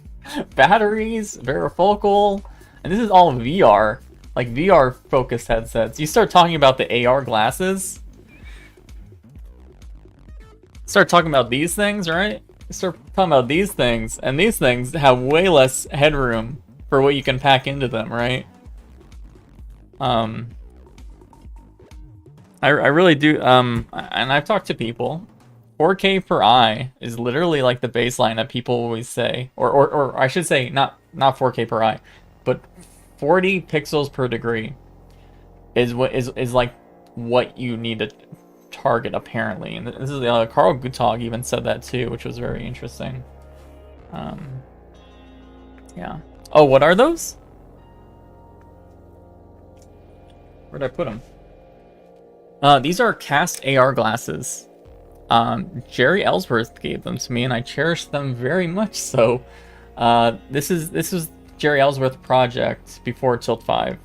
Batteries, varifocal, and this is all VR. Like VR focused headsets. You start talking about the AR glasses. Start talking about these things, right? Start talking about these things, and these things have way less headroom for what you can pack into them, right? I really do, and I've talked to people. 4K per eye is literally like the baseline that people always say, or I should say not 4K per eye, but 40 pixels per degree is what is like what you need to target apparently. And this is Carl Guttag even said that too, which was very interesting. Yeah. Oh, what are those? Where'd I put them? These are cast AR glasses. Jerry Ellsworth gave them to me, and I cherish them very much so. This was Jerry Ellsworth's project before Tilt 5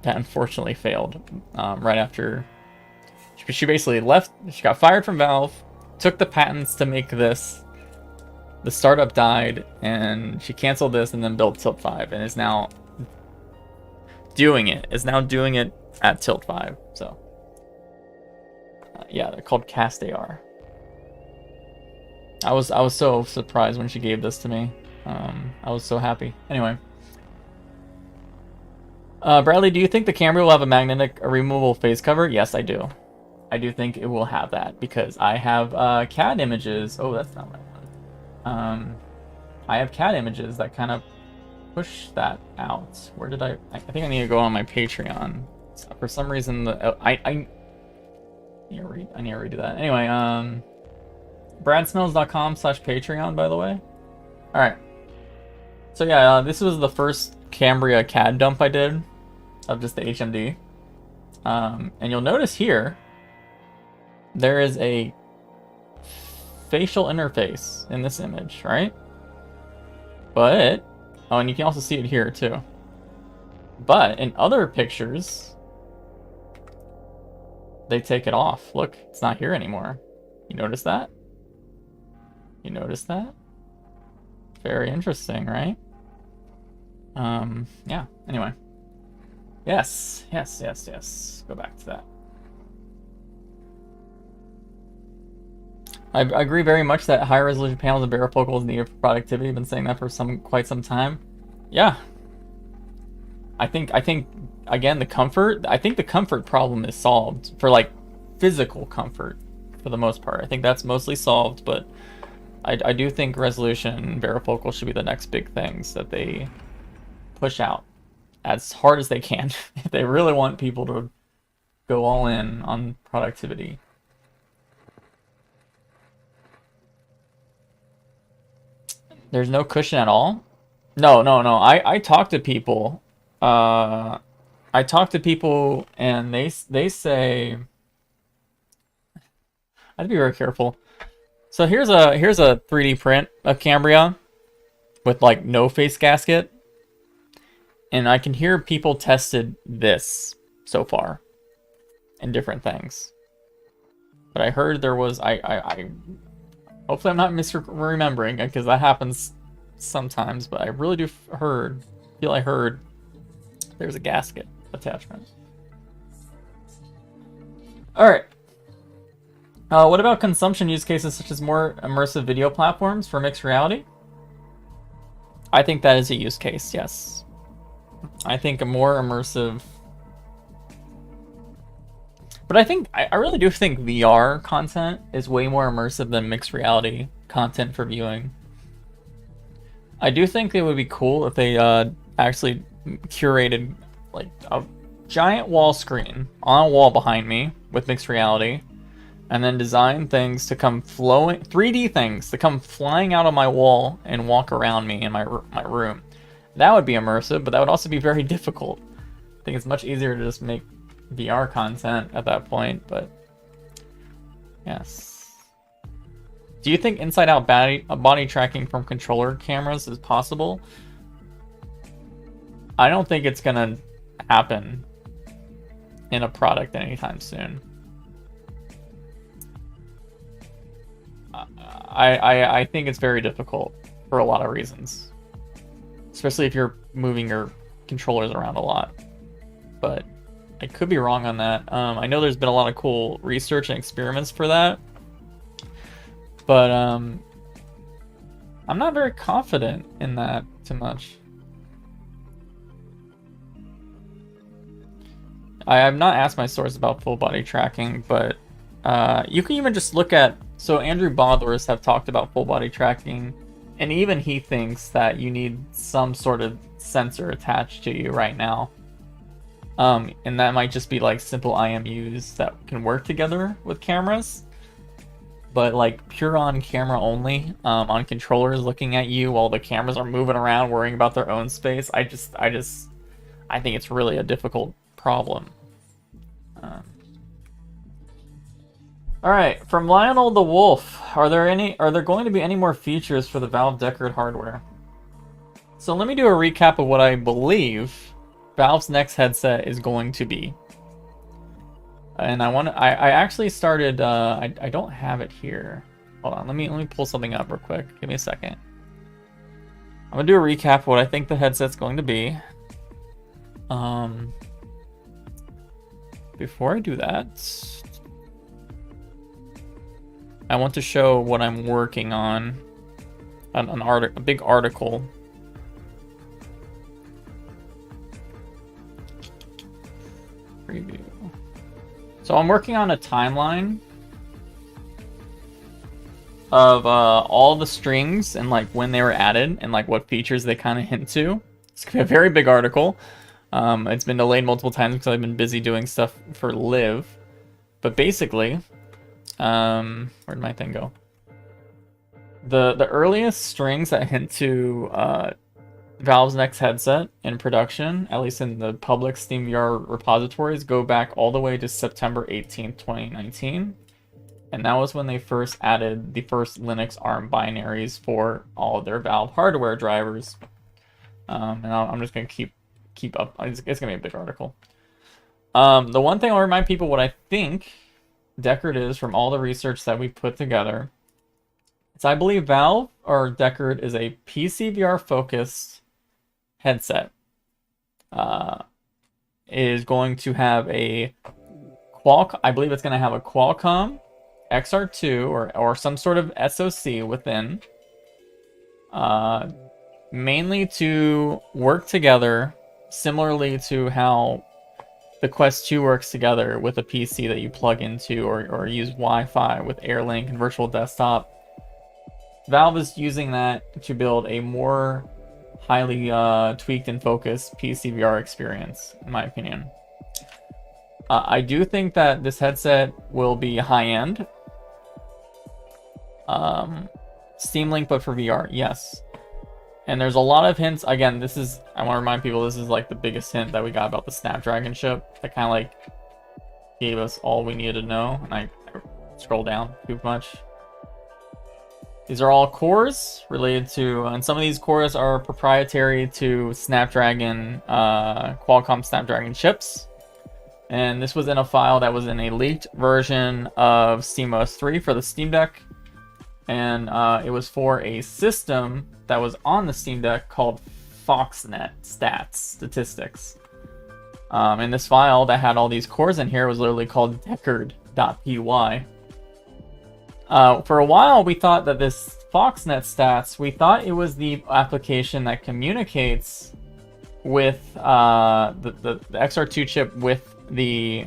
that unfortunately failed. Right after she basically left, she got fired from Valve, took the patents to make this. The startup died, and she canceled this and then built Tilt 5, and is now doing it. At Tilt 5. So yeah, they're called Cast AR. I was so surprised when she gave this to me. I was so happy. Anyway. Bradley, do you think the Cambria will have a removable face cover? Yes, I do. I do think it will have that because I have CAD images. Oh, that's not right one. I have CAD images that kind of push that out. Where did I think I need to go on my Patreon. For some reason, I need to redo that. Anyway, bradsmells.com/Patreon, by the way. Alright. So yeah, this was the first Cambria CAD dump I did of just the HMD. And you'll notice here, there is a facial interface in this image, right? But, oh, and you can also see it here too. But in other pictures, they take it off. Look, it's not here anymore. You notice that? You notice that? Very interesting, right? Yeah, anyway. Yes. Go back to that. I agree very much that higher resolution panels and varifocal is needed for productivity. I've been saying that for quite some time. Yeah. I think again the comfort. I think the comfort problem is solved for like physical comfort for the most part. I think that's mostly solved, but I do think resolution and varifocal should be the next big things that they push out as hard as they can if they really want people to go all in on productivity. There's no cushion at all? No. I talk to people. I talk to people and they say, I have to be very careful. So here's a 3D print of Cambria with like no face gasket. And I can hear people tested this so far in different things. But I heard there was I hopefully I'm not misremembering because that happens sometimes, but I really do feel I heard there's a gasket attachment. Alright. What about consumption use cases such as more immersive video platforms for mixed reality? I think that is a use case, yes. I think a more immersive... But I really do think VR content is way more immersive than mixed reality content for viewing. I do think it would be cool if they actually curated like a giant wall screen on a wall behind me with mixed reality, and then design things to come flowing, 3D things to come flying out of my wall and walk around me in my room. That would be immersive, but that would also be very difficult. I think it's much easier to just make VR content at that point, but yes. Do you think inside-out body tracking from controller cameras is possible? I don't think it's gonna happen. in a product anytime soon. I think it's very difficult for a lot of reasons, especially if you're moving your controllers around a lot. But I could be wrong on that. I know there's been a lot of cool research and experiments for that, but I'm not very confident in that too much. I have not asked my source about full body tracking, but you can even just look at, so Andrew Botherus have talked about full body tracking, and even he thinks that you need some sort of sensor attached to you right now. And that might just be like simple IMUs that can work together with cameras. But like pure on camera only, on controllers looking at you while the cameras are moving around worrying about their own space, I think it's really a difficult problem. All right, from Lionel the Wolf, are there going to be any more features for the Valve Deckard hardware? So let me do a recap of what I believe Valve's next headset is going to be. And I actually started, I don't have it here. Hold on, let me pull something up real quick. Give me a second. I'm gonna do a recap of what I think the headset's going to be. Before I do that, I want to show what I'm working on. A big article. Preview. So I'm working on a timeline of all the strings and like when they were added and like what features they kind of hint to. It's gonna be a very big article. It's been delayed multiple times because I've been busy doing stuff for Live. But basically, where'd my thing go? The earliest strings that hint to Valve's next headset in production, at least in the public SteamVR repositories, go back all the way to September 18th, 2019. And that was when they first added the first Linux ARM binaries for all of their Valve hardware drivers. And I'm just going to keep up. It's going to be a big article. The one thing I'll remind people what I think Deckard is from all the research that we put together. It's I believe Valve or Deckard is a PCVR focused headset. Is going to have a I believe it's going to have a Qualcomm XR2 or some sort of SoC within. Mainly to work together similarly to how the Quest 2 works together with a PC that you plug into or use Wi-Fi with AirLink and Virtual Desktop. Valve is using that to build a more highly tweaked and focused PCVR experience, in my opinion. I do think that this headset will be high-end. Steam Link, but for VR, yes. And there's a lot of hints. Again, I want to remind people, this is like the biggest hint that we got about the Snapdragon chip that kind of like gave us all we needed to know. And I scroll down too much. These are all cores related to, and some of these cores are proprietary to Snapdragon, Qualcomm Snapdragon chips. And this was in a file that was in a leaked version of SteamOS 3 for the Steam Deck. And it was for a system that was on the Steam Deck called FoxNet Stats Statistics. And this file that had all these cores in here was literally called Deckard.py. For a while, we thought that this FoxNet Stats, we thought it was the application that communicates with the XR2 chip with the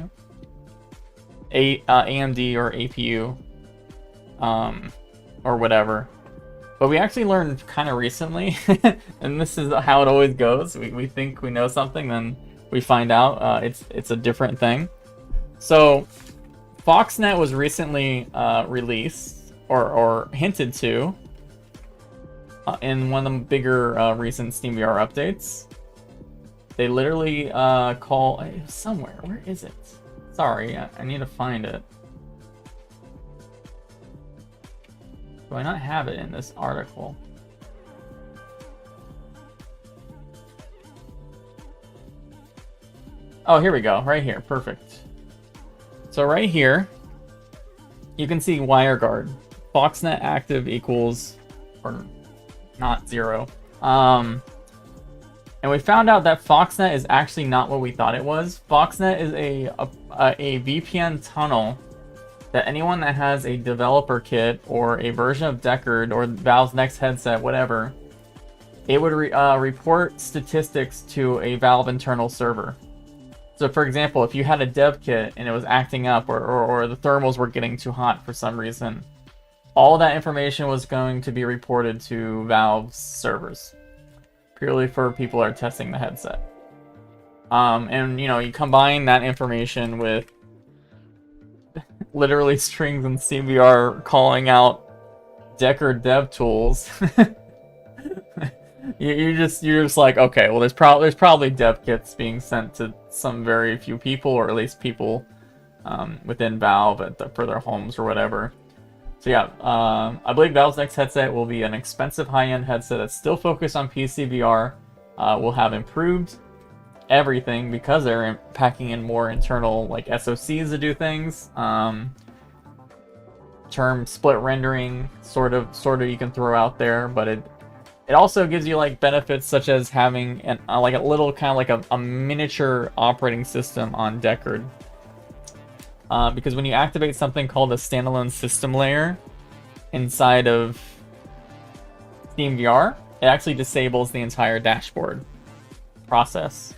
AMD or APU or whatever. But we actually learned kind of recently, and this is how it always goes. We think we know something, then we find out it's a different thing. So FoxNet was recently released or hinted to in one of the bigger recent SteamVR updates. They literally call somewhere. Where is it? Sorry, I need to find it. Do I not have it in this article? Oh, here we go. Right here. Perfect. So right here, you can see WireGuard. FoxNet active equals, or not 0. And we found out that FoxNet is actually not what we thought it was. FoxNet is a VPN tunnel that anyone that has a developer kit or a version of Deckard or Valve's next headset, whatever, it would report statistics to a Valve internal server. So for example, if you had a dev kit and it was acting up or the thermals were getting too hot for some reason, all that information was going to be reported to Valve's servers, purely for people that are testing the headset. And you know, you combine that information with literally strings and CVR calling out Deckard dev tools. You're just like, okay, well, there's probably dev kits being sent to some very few people, or at least people within Valve for their homes or whatever. So yeah, I believe Valve's next headset will be an expensive high-end headset that's still focused on PC VR. Will have improved everything because they're packing in more internal like SoCs to do things. Term split rendering sort of you can throw out there, but it also gives you like benefits such as having like a little kind of like a miniature operating system on Deckard. Because when you activate something called a standalone system layer inside of SteamVR, it actually disables the entire dashboard process.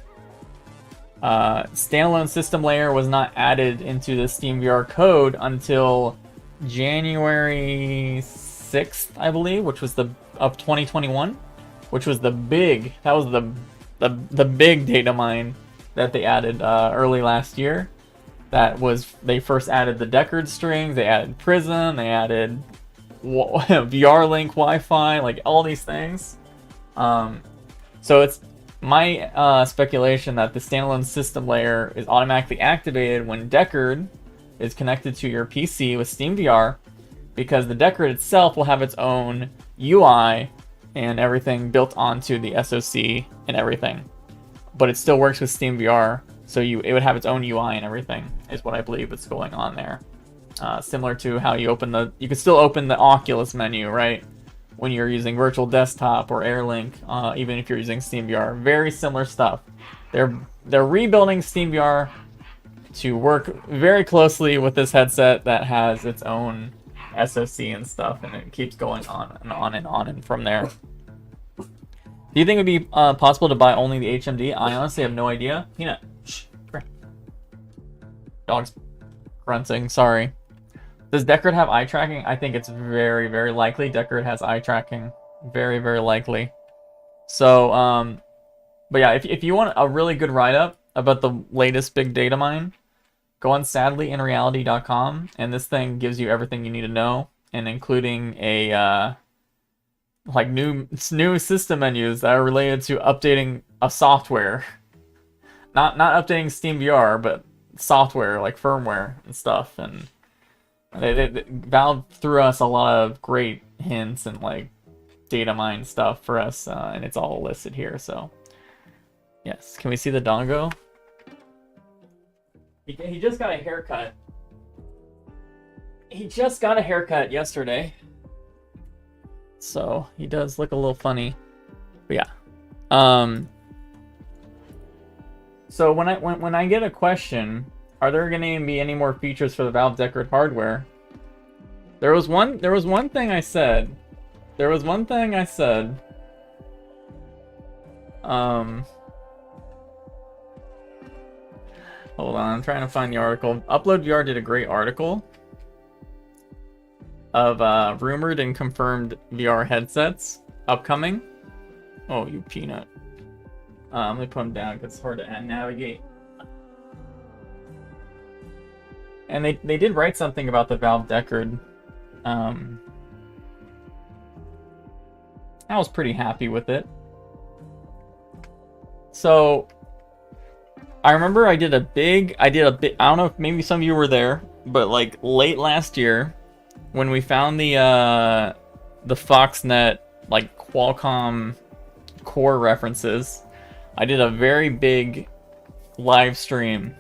Standalone system layer was not added into the SteamVR code until January 6th, I believe, which was of 2021, which was the big big data mine that they added early last year. They first added the Deckard strings, they added Prism, they added VR Link Wi-Fi, like all these things. So it's my speculation that the standalone system layer is automatically activated when Deckard is connected to your PC with SteamVR, because the Deckard itself will have its own UI and everything built onto the SoC and everything. But it still works with SteamVR, so it would have its own UI and everything, is what I believe is going on there. Similar to how you can still open the Oculus menu, right? When you're using Virtual Desktop or AirLink, even if you're using SteamVR. Very similar stuff. They're rebuilding SteamVR to work very closely with this headset that has its own SoC and stuff, and it keeps going on and on and on and from there. Do you think it would be possible to buy only the HMD? I honestly have no idea. Peanut, shh, dog's grunting, sorry. Does Deckard have eye tracking? I think it's very, very likely Deckard has eye tracking. Very, very likely. So, but yeah, if you want a really good write-up about the latest big data mine, go on sadlyinreality.com, and this thing gives you everything you need to know, and including a like new system menus that are related to updating a software. Not updating SteamVR, but software like firmware and stuff. And Valve threw us a lot of great hints and like data mine stuff for us, and it's all listed here. So yes, can we see the dongo? He just got a haircut. He just got a haircut yesterday, so he does look a little funny. But yeah. So when I get a question, are there going to be any more features for the Valve Deckard hardware? There was one thing I said. Hold on, I'm trying to find the article. Upload VR did a great article of rumored and confirmed VR headsets upcoming. Oh, you peanut. Let me put them down because it's hard to navigate. And they did write something about the Valve Deckard. I was pretty happy with it. So I remember I did a bit, I don't know if maybe some of you were there, but like late last year when we found the FoxNet like Qualcomm core references, I did a very big Livestream.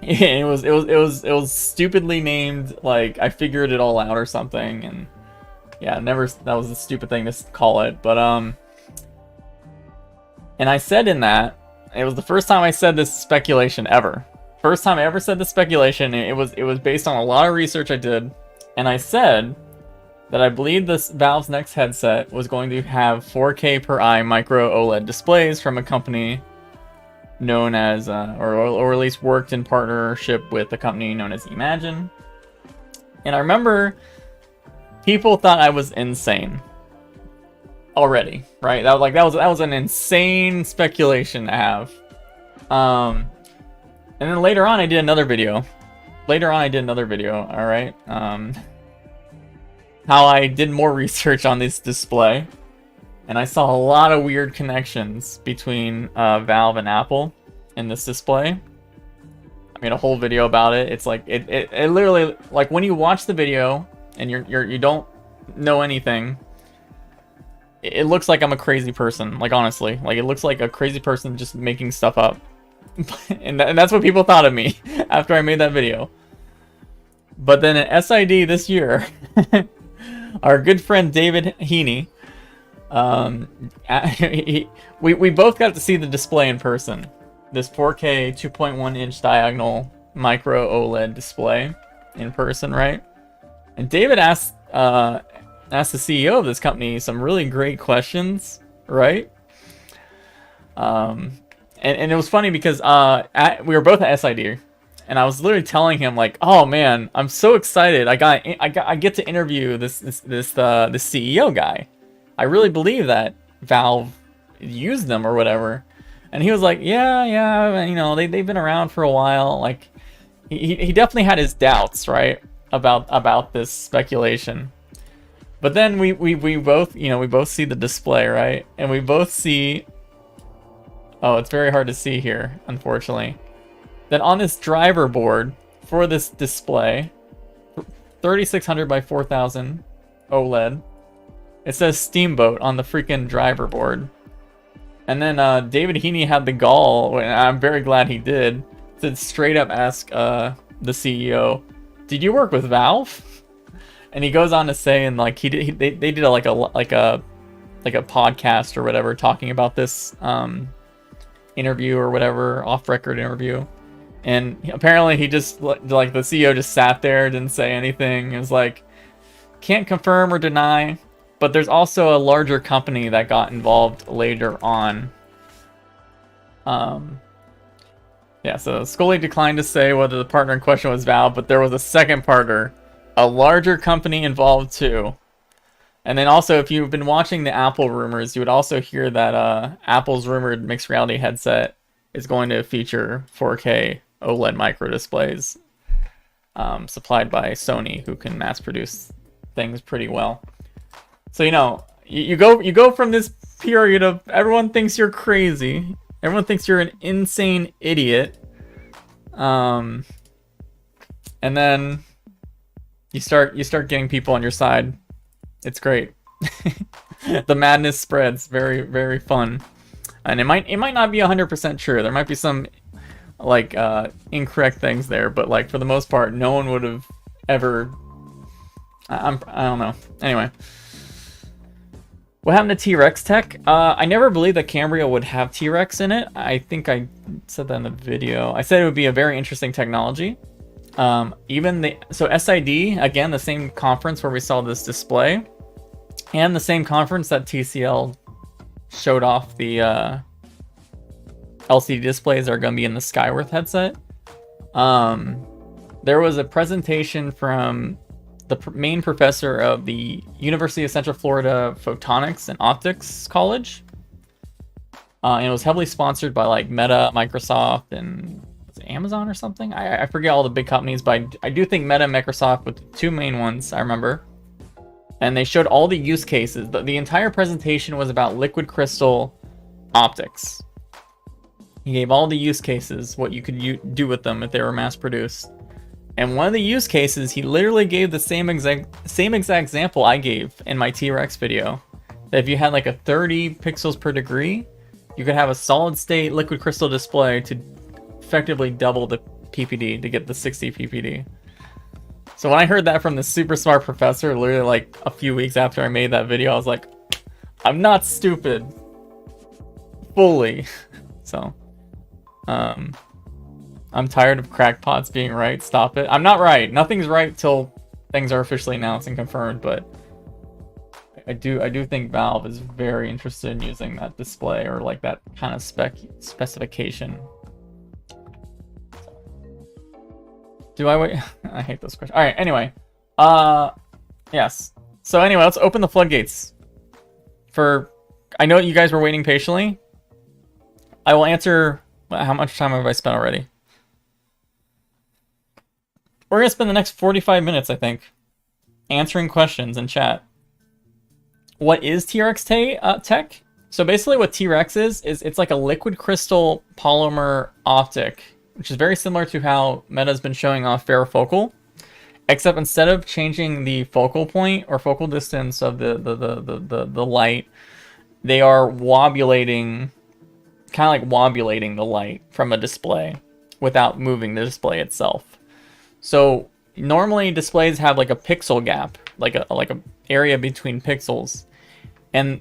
It was stupidly named, like I figured it all out or something, and yeah, never, that was a stupid thing to call it, but and I said in that, it was the first time I said this speculation ever. First time I ever said this speculation. It was based on a lot of research I did, and I said that I believe this Valve's next headset was going to have 4K per eye micro OLED displays from a company known as, or at least worked in partnership with a company known as Imagine. And I remember people thought I was insane already, right? That was an insane speculation to have. And then later on I did another video. All right. How I did more research on this display, and I saw a lot of weird connections between Valve and Apple in this display. I made a whole video about it. It's like it literally, like when you watch the video and you don't know anything, it looks like I'm a crazy person. Like honestly, like it looks like a crazy person just making stuff up, and that's what people thought of me after I made that video. But then at SID this year, our good friend David Heaney, we both got to see the display in person. This 4K 2.1 inch diagonal micro OLED display in person, right? And David asked the CEO of this company some really great questions, right? And it was funny because we were both at SID, and I was literally telling him like, "Oh man, I'm so excited! I get to interview this CEO guy. I really believe that Valve used them or whatever." And he was like, "Yeah, you know, they've been around for a while." Like, he definitely had his doubts, right, about this speculation. But then we both, you know, we both see the display, right, and we both see. Oh, it's very hard to see here, unfortunately. That on this driver board for this display, 3600 by 4000 OLED, it says Steamboat on the freaking driver board. And then David Heaney had the gall, and I'm very glad he did, to straight up ask the CEO, "Did you work with Valve?" And he goes on to say, and like they did like a podcast or whatever talking about this interview or whatever, off-record interview. And apparently he just, like, the CEO just sat there, didn't say anything. It was like, can't confirm or deny, but there's also a larger company that got involved later on. Yeah, so Scully declined to say whether the partner in question was Valve, but there was a second partner, a larger company involved too. And then also, if you've been watching the Apple rumors, you would also hear that Apple's rumored mixed reality headset is going to feature 4K OLED micro displays, supplied by Sony, who can mass produce things pretty well. So you know, you go from this period of everyone thinks you're crazy, everyone thinks you're an insane idiot, and then you start getting people on your side. It's great. The madness spreads. Very, very fun. And it might not be 100% true. There might be some like incorrect things there, but like for the most part, no one would have ever. I don't know. Anyway, what happened to T-Rex tech? I never believed that Cambria would have T-Rex in it. I think I said that in the video. I said it would be a very interesting technology. So SID, again, the same conference where we saw this display, and the same conference that TCL showed off the LCD displays that are going to be in the Skyworth headset. There was a presentation from the main professor of the University of Central Florida Photonics and Optics College. And it was heavily sponsored by like Meta, Microsoft, and Amazon or something. I forget all the big companies, but I do think Meta and Microsoft were the two main ones I remember. And they showed all the use cases. The entire presentation was about liquid crystal optics. He gave all the use cases, what you could do with them if they were mass produced. And one of the use cases, he literally gave the same exact example I gave in my T-Rex video. That if you had like a 30 pixels per degree, you could have a solid state liquid crystal display to effectively double the PPD to get the 60 PPD. So when I heard that from the super smart professor, literally like a few weeks after I made that video, I was like, I'm not stupid. Fully. So, I'm tired of crackpots being right. Stop it. I'm not right. Nothing's right till things are officially announced and confirmed, but I do think Valve is very interested in using that display or like that kind of specification. Do I wait? I hate those questions. All right, anyway. Yes. So anyway, let's open the floodgates. I know you guys were waiting patiently. I will answer. How much time have I spent already? We're gonna spend the next 45 minutes, I think, answering questions in chat. What is TRX tech? So basically what TRX is it's like a liquid crystal polymer optic, which is very similar to how Meta's been showing off varifocal, except instead of changing the focal point or focal distance of the light, they are wobulating, kind of like wobulating the light from a display without moving the display itself. So normally displays have like a pixel gap, like a area between pixels, and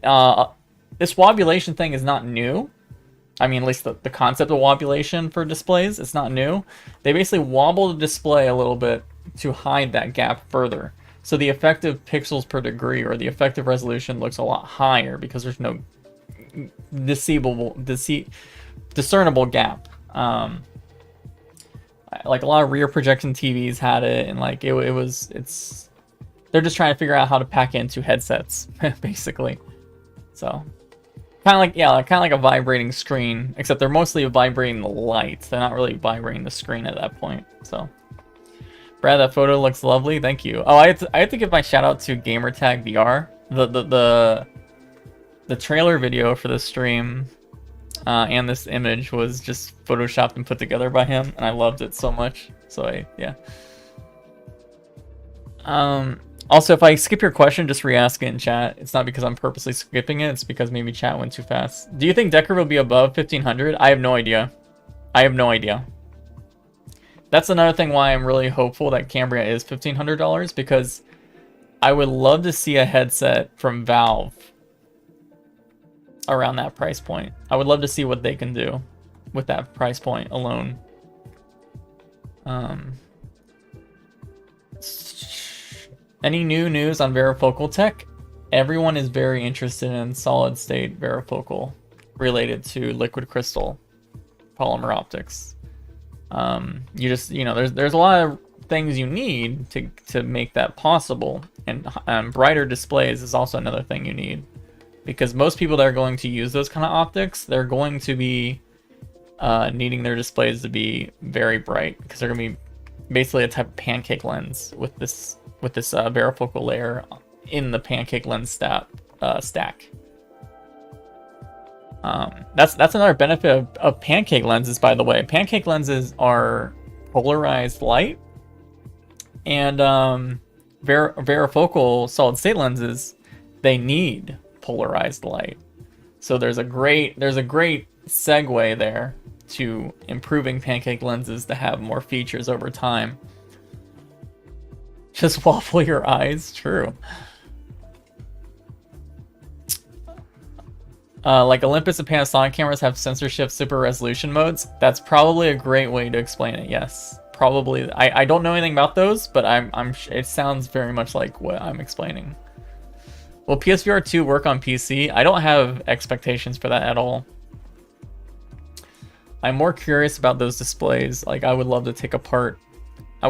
this wobulation thing is not new. I mean, at least the concept of wobulation for displays, it's not new. They basically wobble the display a little bit to hide that gap further. So the effective pixels per degree or the effective resolution looks a lot higher because there's no discernible gap. Like a lot of rear projection TVs had it, and like they're just trying to figure out how to pack it into headsets, basically. So kind of like, yeah, kind of like a vibrating screen, except they're mostly vibrating the lights. They're not really vibrating the screen at that point. So, Brad, that photo looks lovely. Thank you. Oh, I have to give my shout out to Gamertag VR. The trailer video for this stream and this image was just photoshopped and put together by him, and I loved it so much. So yeah. Also, if I skip your question, just re-ask it in chat. It's not because I'm purposely skipping it. It's because maybe chat went too fast. Do you think Deckard will be above 1500? I have no idea. I have no idea. That's another thing why I'm really hopeful that Cambria is $1,500, because I would love to see a headset from Valve around that price point. I would love to see what they can do with that price point alone. Any new news on varifocal tech? Everyone is very interested in solid state varifocal related to liquid crystal polymer optics. There's a lot of things you need to make that possible, and brighter displays is also another thing you need, because most people that are going to use those kind of optics, they're going to be needing their displays to be very bright, because they're going to be basically a type of pancake lens with this varifocal layer in the pancake lens stack. That's another benefit of pancake lenses, by the way. Pancake lenses are polarized light, and varifocal solid state lenses, they need polarized light. So there's a great segue there to improving pancake lenses to have more features over time. Just waffle your eyes, true. Like Olympus and Panasonic cameras have sensor shift super resolution modes. That's probably a great way to explain it. Yes, probably. I don't know anything about those, but it sounds very much like what I'm explaining. Will PSVR 2 work on PC? I don't have expectations for that at all. I'm more curious about those displays. Like, I would love to take apart a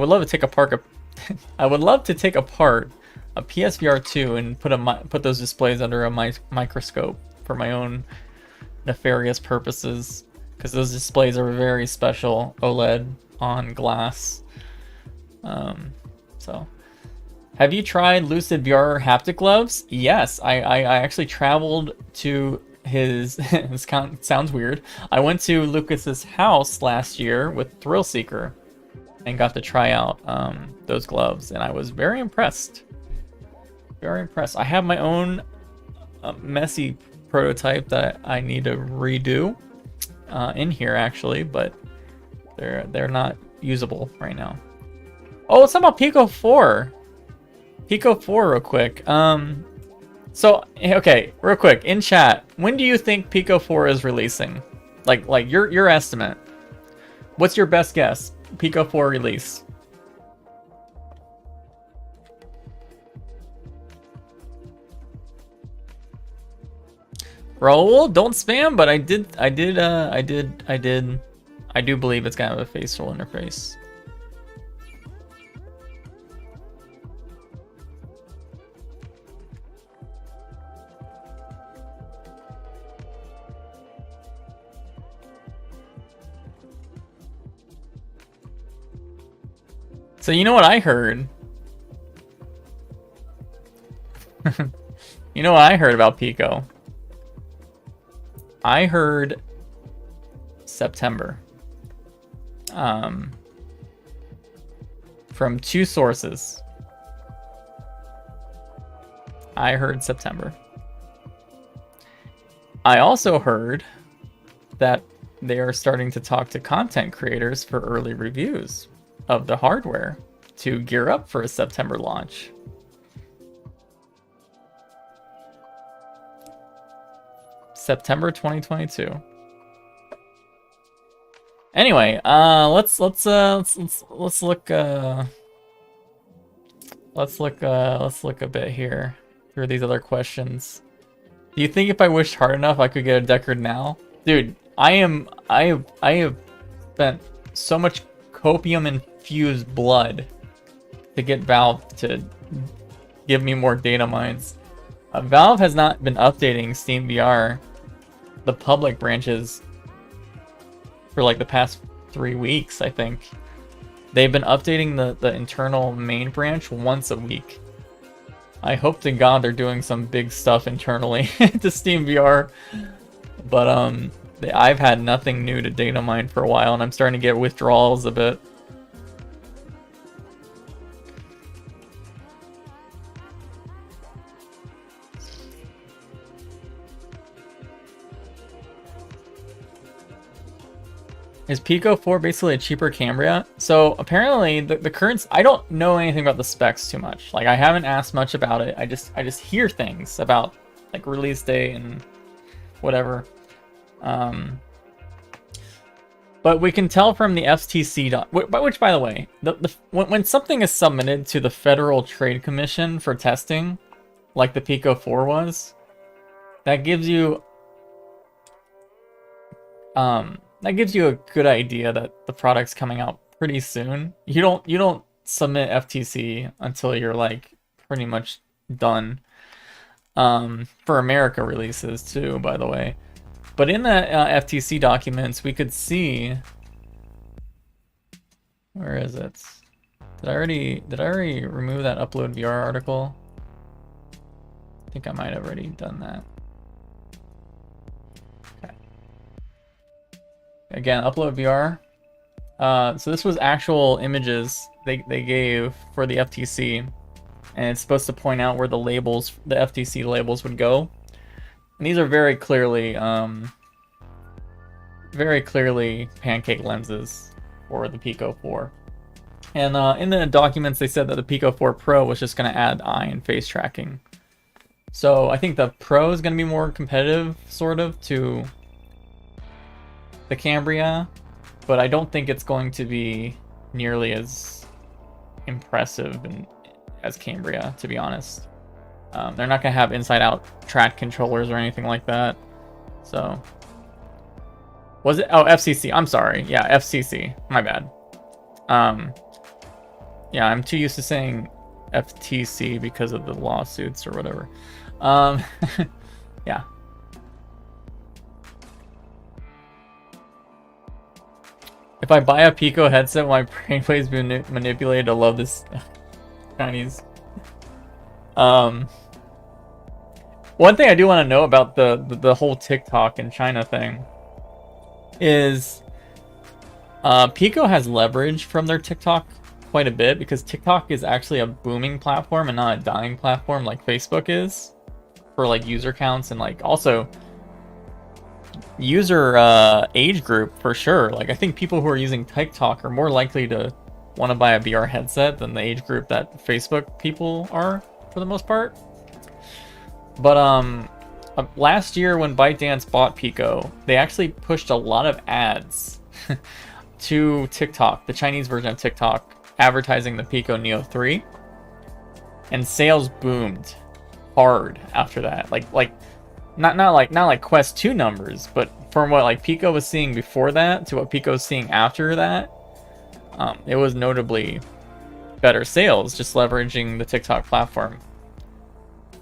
PSVR 2 and put those displays under a microscope for my own nefarious purposes, because those displays are very special OLED on glass. So, have you tried Lucid VR haptic gloves? Yes, I actually traveled to his. This sounds weird. I went to Lucas's house last year with Thrill Seeker and got to try out those gloves, and I was very impressed. Very impressed. I have my own messy prototype that I need to redo in here, actually, but They're not usable right now. Oh, let's talk about Pico 4. Pico 4 real quick. So okay, real quick in chat, when do you think Pico 4 is releasing? Like your estimate. What's your best guess? Pico 4 release. Raul, don't spam, but I do believe it's kind of a facial interface. So you know what I heard? You know what I heard about Pico? I heard September. From two sources. I heard September. I also heard that they are starting to talk to content creators for early reviews of the hardware to gear up for a September launch. September 2022. Anyway, let's look a bit here through these other questions. Do you think if I wished hard enough I could get a Deckard now? Dude, I have spent so much copium infused blood to get Valve to give me more data mines. Valve has not been updating Steam VR, the public branches, for like the past 3 weeks, I think. They've been updating the internal main branch once a week. I hope to God they're doing some big stuff internally to Steam VR. But I've had nothing new to data mine for a while, and I'm starting to get withdrawals a bit. Is Pico 4 basically a cheaper Cambria? So apparently the current, I don't know anything about the specs too much. Like I haven't asked much about it. I just hear things about like release date and whatever. But we can tell from the FTC which by the way, when something is submitted to the Federal Trade Commission for testing, like the Pico 4 was, that gives you a good idea that the product's coming out pretty soon. You don't submit FTC until you're like pretty much done. For America releases too, by the way. But in the FTC documents, we could see, where is it? Did I already remove that Upload VR article? I think I might have already done that. Again, Upload VR. So this was actual images they gave for the FTC, and it's supposed to point out where the labels, the FTC labels, would go. And these are very clearly Pancake lenses for the Pico 4. And in the documents, they said that the Pico 4 Pro was just going to add eye and face tracking. So I think the Pro is going to be more competitive, sort of, to the Cambria, but I don't think it's going to be nearly as impressive as Cambria, to be honest. They're not going to have inside-out track controllers or anything like that. So, was it? Oh, FCC. I'm sorry. Yeah, FCC. My bad. Yeah, I'm too used to saying FTC because of the lawsuits or whatever. Yeah. If I buy a Pico headset, my brainwaves be manipulated to love this Chinese. One thing I do want to know about the whole TikTok and China thing is Pico has leverage from their TikTok quite a bit, because TikTok is actually a booming platform and not a dying platform like Facebook is for like user counts, and like also user age group for sure. Like, I think people who are using TikTok are more likely to want to buy a VR headset than the age group that Facebook people are, for the most part. But last year when ByteDance bought Pico, they actually pushed a lot of ads to TikTok, the Chinese version of TikTok, advertising the Pico Neo 3, and sales boomed hard after that. Not like Quest 2 numbers, but from what like Pico was seeing before that to what Pico was seeing after that, it was notably better sales, just leveraging the TikTok platform.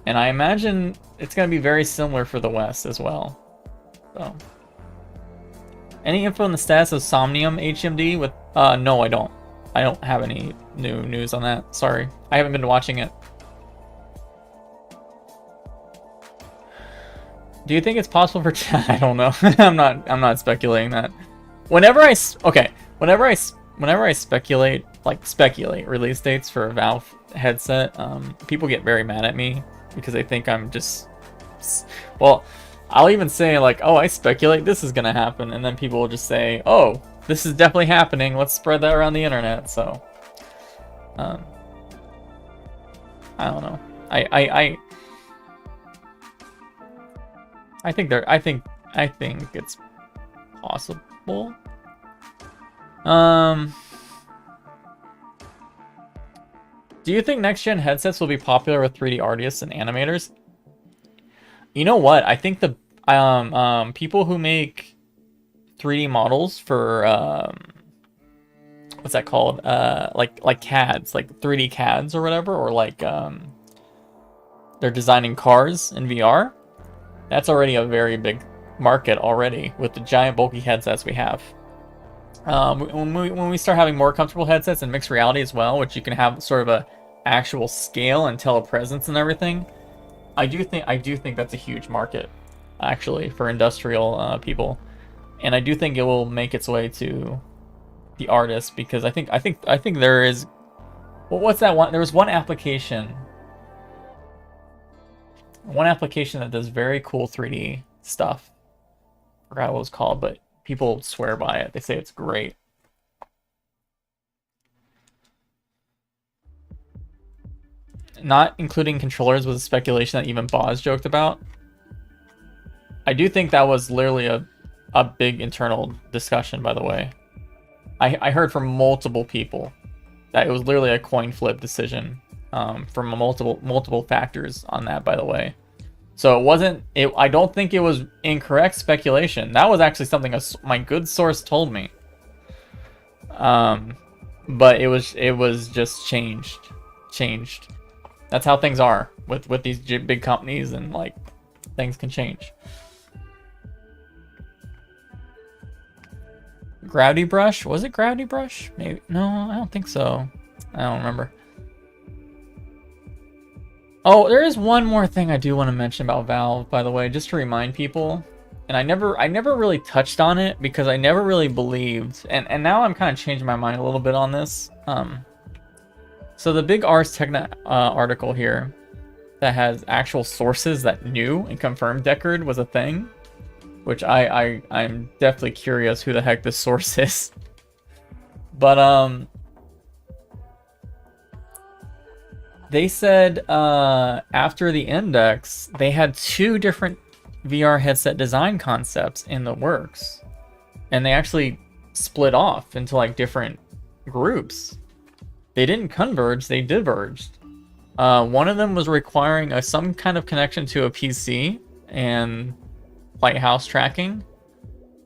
And I imagine it's going to be very similar for the West as well. So, any info on the status of Somnium HMD with? No, I don't. I don't have any new news on that. Sorry, I haven't been watching it. Do you think it's possible for? I don't know. I'm not speculating that. Whenever I speculate release dates for a Valve headset, people get very mad at me because they think I'm just, well, I'll even say like, oh, I speculate this is gonna happen, and then people will just say, oh, this is definitely happening, let's spread that around the internet. So I don't know. I think it's possible. Do you think next gen headsets will be popular with 3D artists and animators? You know what? I think the people who make 3D models for what's that called? Like CADs, like 3D CADs or whatever, or like they're designing cars in VR. That's already a very big market already with the giant bulky headsets we have. When we start having more comfortable headsets and mixed reality as well, which you can have sort of a actual scale and telepresence and everything, I do think that's a huge market actually for industrial people, and I do think it will make its way to the artists, because I think there is, well, what's that one? There was one application that does very cool 3D stuff. I forgot what it was called, but people swear by it. They say it's great. Not including controllers was a speculation that even Boz joked about. I do think that was literally a big internal discussion, by the way. I heard from multiple people that it was literally a coin flip decision from multiple factors on that, by the way. So it wasn't. I don't think it was incorrect speculation. That was actually something my good source told me. But it was just changed. That's how things are with these big companies, and like things can change. Gravity Brush? Was it Gravity Brush? Maybe. No, I don't think so. I don't remember. Oh, there is one more thing I do want to mention about Valve, by the way, just to remind people. And I never really touched on it because I never really believed, and now I'm kind of changing my mind a little bit on this. So the big Ars Technica article here that has actual sources that knew and confirmed Deckard was a thing, which I'm definitely curious who the heck this source is. But they said after the Index, they had 2 different VR headset design concepts in the works, and they actually split off into like different groups. They didn't converge, they diverged. One of them was requiring some kind of connection to a PC and lighthouse tracking,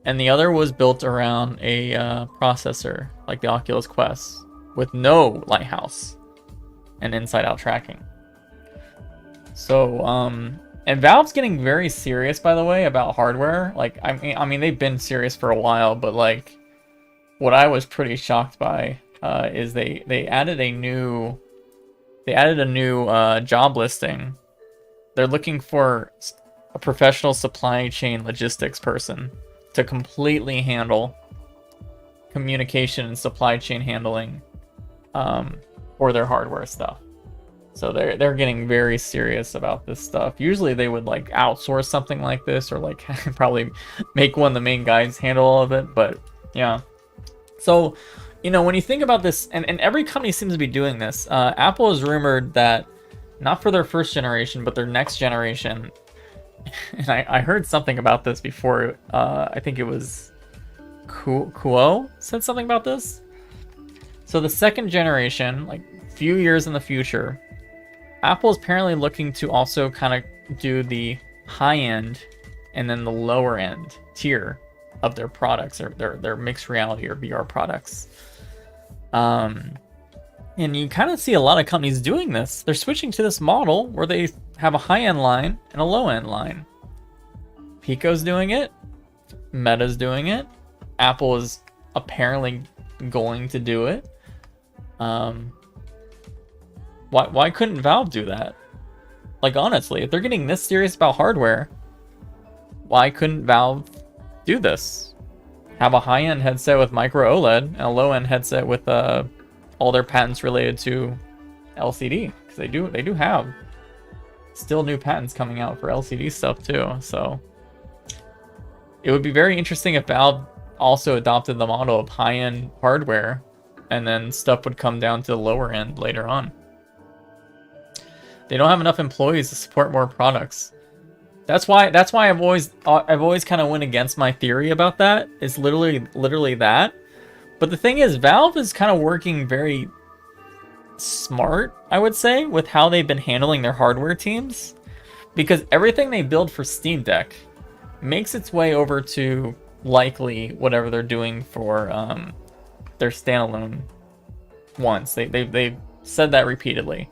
and the other was built around a processor like the Oculus Quest with no lighthouse and inside-out tracking. So, and Valve's getting very serious, by the way, about hardware. Like, I mean, they've been serious for a while, but like, what I was pretty shocked by is they added a new job listing. They're looking for a professional supply chain logistics person to completely handle communication and supply chain handling for their hardware stuff. So they're getting very serious about this stuff. Usually they would like outsource something like this, or like probably make one of the main guys handle all of it. But yeah. So, you know, when you think about this, and every company seems to be doing this. Apple is rumored that not for their first generation, but their next generation. And I heard something about this before. I think it was Kuo said something about this. So the second generation, like few years in the future, Apple is apparently looking to also kind of do the high end and then the lower end tier of their products, or their mixed reality or VR products. And you kind of see a lot of companies doing this. They're switching to this model where they have a high end line and a low end line. Pico's doing it. Meta's doing it. Apple is apparently going to do it. Why couldn't Valve do that? Like, honestly, if they're getting this serious about hardware, why couldn't Valve do this? Have a high-end headset with micro OLED and a low-end headset with all their patents related to LCD, because they do have still new patents coming out for LCD stuff too. So it would be very interesting if Valve also adopted the model of high-end hardware, and then stuff would come down to the lower end later on. They don't have enough employees to support more products. That's why I've always kind of went against my theory about that. It's literally that. But the thing is, Valve is kind of working very smart, I would say, with how they've been handling their hardware teams, because everything they build for Steam Deck makes its way over to likely whatever they're doing for their standalone ones. They've said that repeatedly.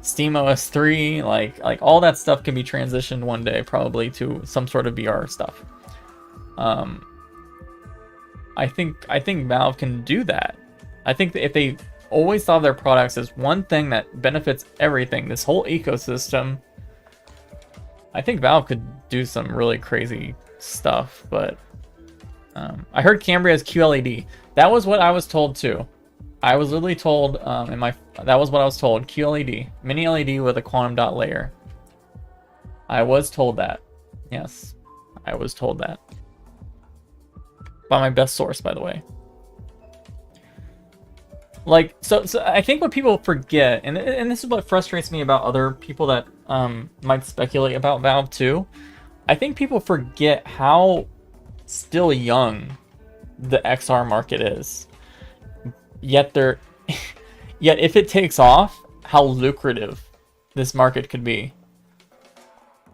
SteamOS 3, like all that stuff can be transitioned one day probably to some sort of VR stuff. I think Valve can do that. I think that if they always thought of their products as one thing that benefits everything, this whole ecosystem, I think Valve could do some really crazy stuff. But I heard Cambria has QLED. That was what I was told too. I was literally told that was what I was told. QLED, mini LED with a quantum dot layer. I was told that. Yes, I was told that. By my best source, by the way. Like, so I think what people forget, and this is what frustrates me about other people that might speculate about Valve too. I think people forget how still young the XR market is. Yet if it takes off, how lucrative this market could be.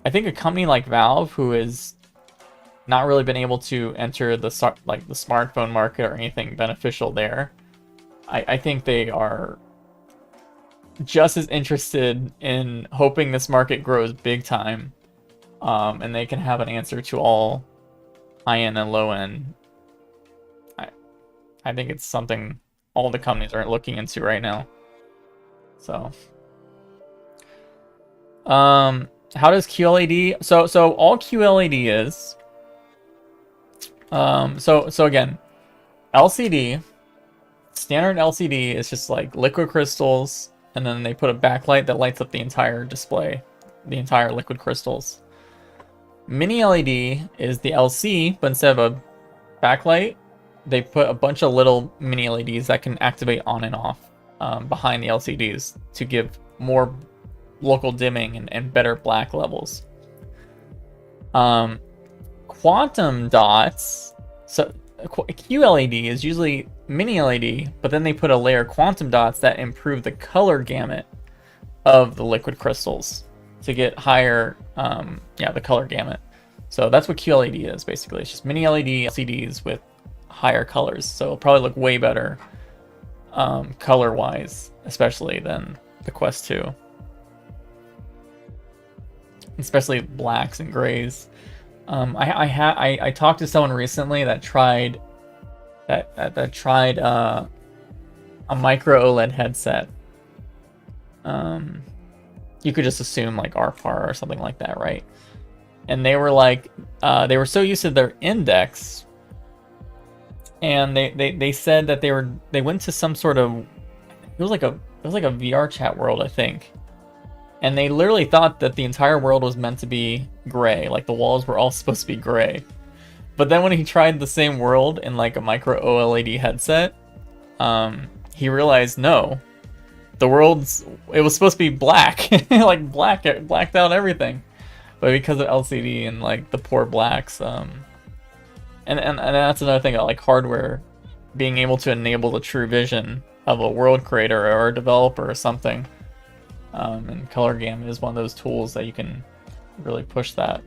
I think a company like Valve, who has not really been able to enter the smartphone market or anything beneficial there, I think they are just as interested in hoping this market grows big time, and they can have an answer to all high end and low end. I think it's something all the companies are looking into right now. So, how does QLED? So all QLED is. So again, LCD, standard LCD is just like liquid crystals, and then they put a backlight that lights up the entire display, the entire liquid crystals. Mini LED is the LC, but instead of a backlight, they put a bunch of little mini LEDs that can activate on and off behind the LCDs to give more local dimming and better black levels. Quantum dots, so QLED is usually mini LED, but then they put a layer of quantum dots that improve the color gamut of the liquid crystals to get higher, the color gamut. So that's what QLED is basically. It's just mini LED LCDs with higher colors, so it'll probably look way better color wise, especially than the Quest 2, especially blacks and grays. I talked to someone recently that tried a micro OLED headset. You could just assume like RPAR or something like that, right? And they were like, they were so used to their index. And they said that they went to some sort of, it was like a VR chat world, I think, And they literally thought that the entire world was meant to be gray, like the walls were all supposed to be gray. But then when he tried the same world in like a micro OLED headset, he realized no, it was supposed to be black, like blacked out everything. But because of LCD and like the poor blacks, and that's another thing, like hardware being able to enable the true vision of a world creator or a developer or something. And color gamut is one of those tools that you can really push that.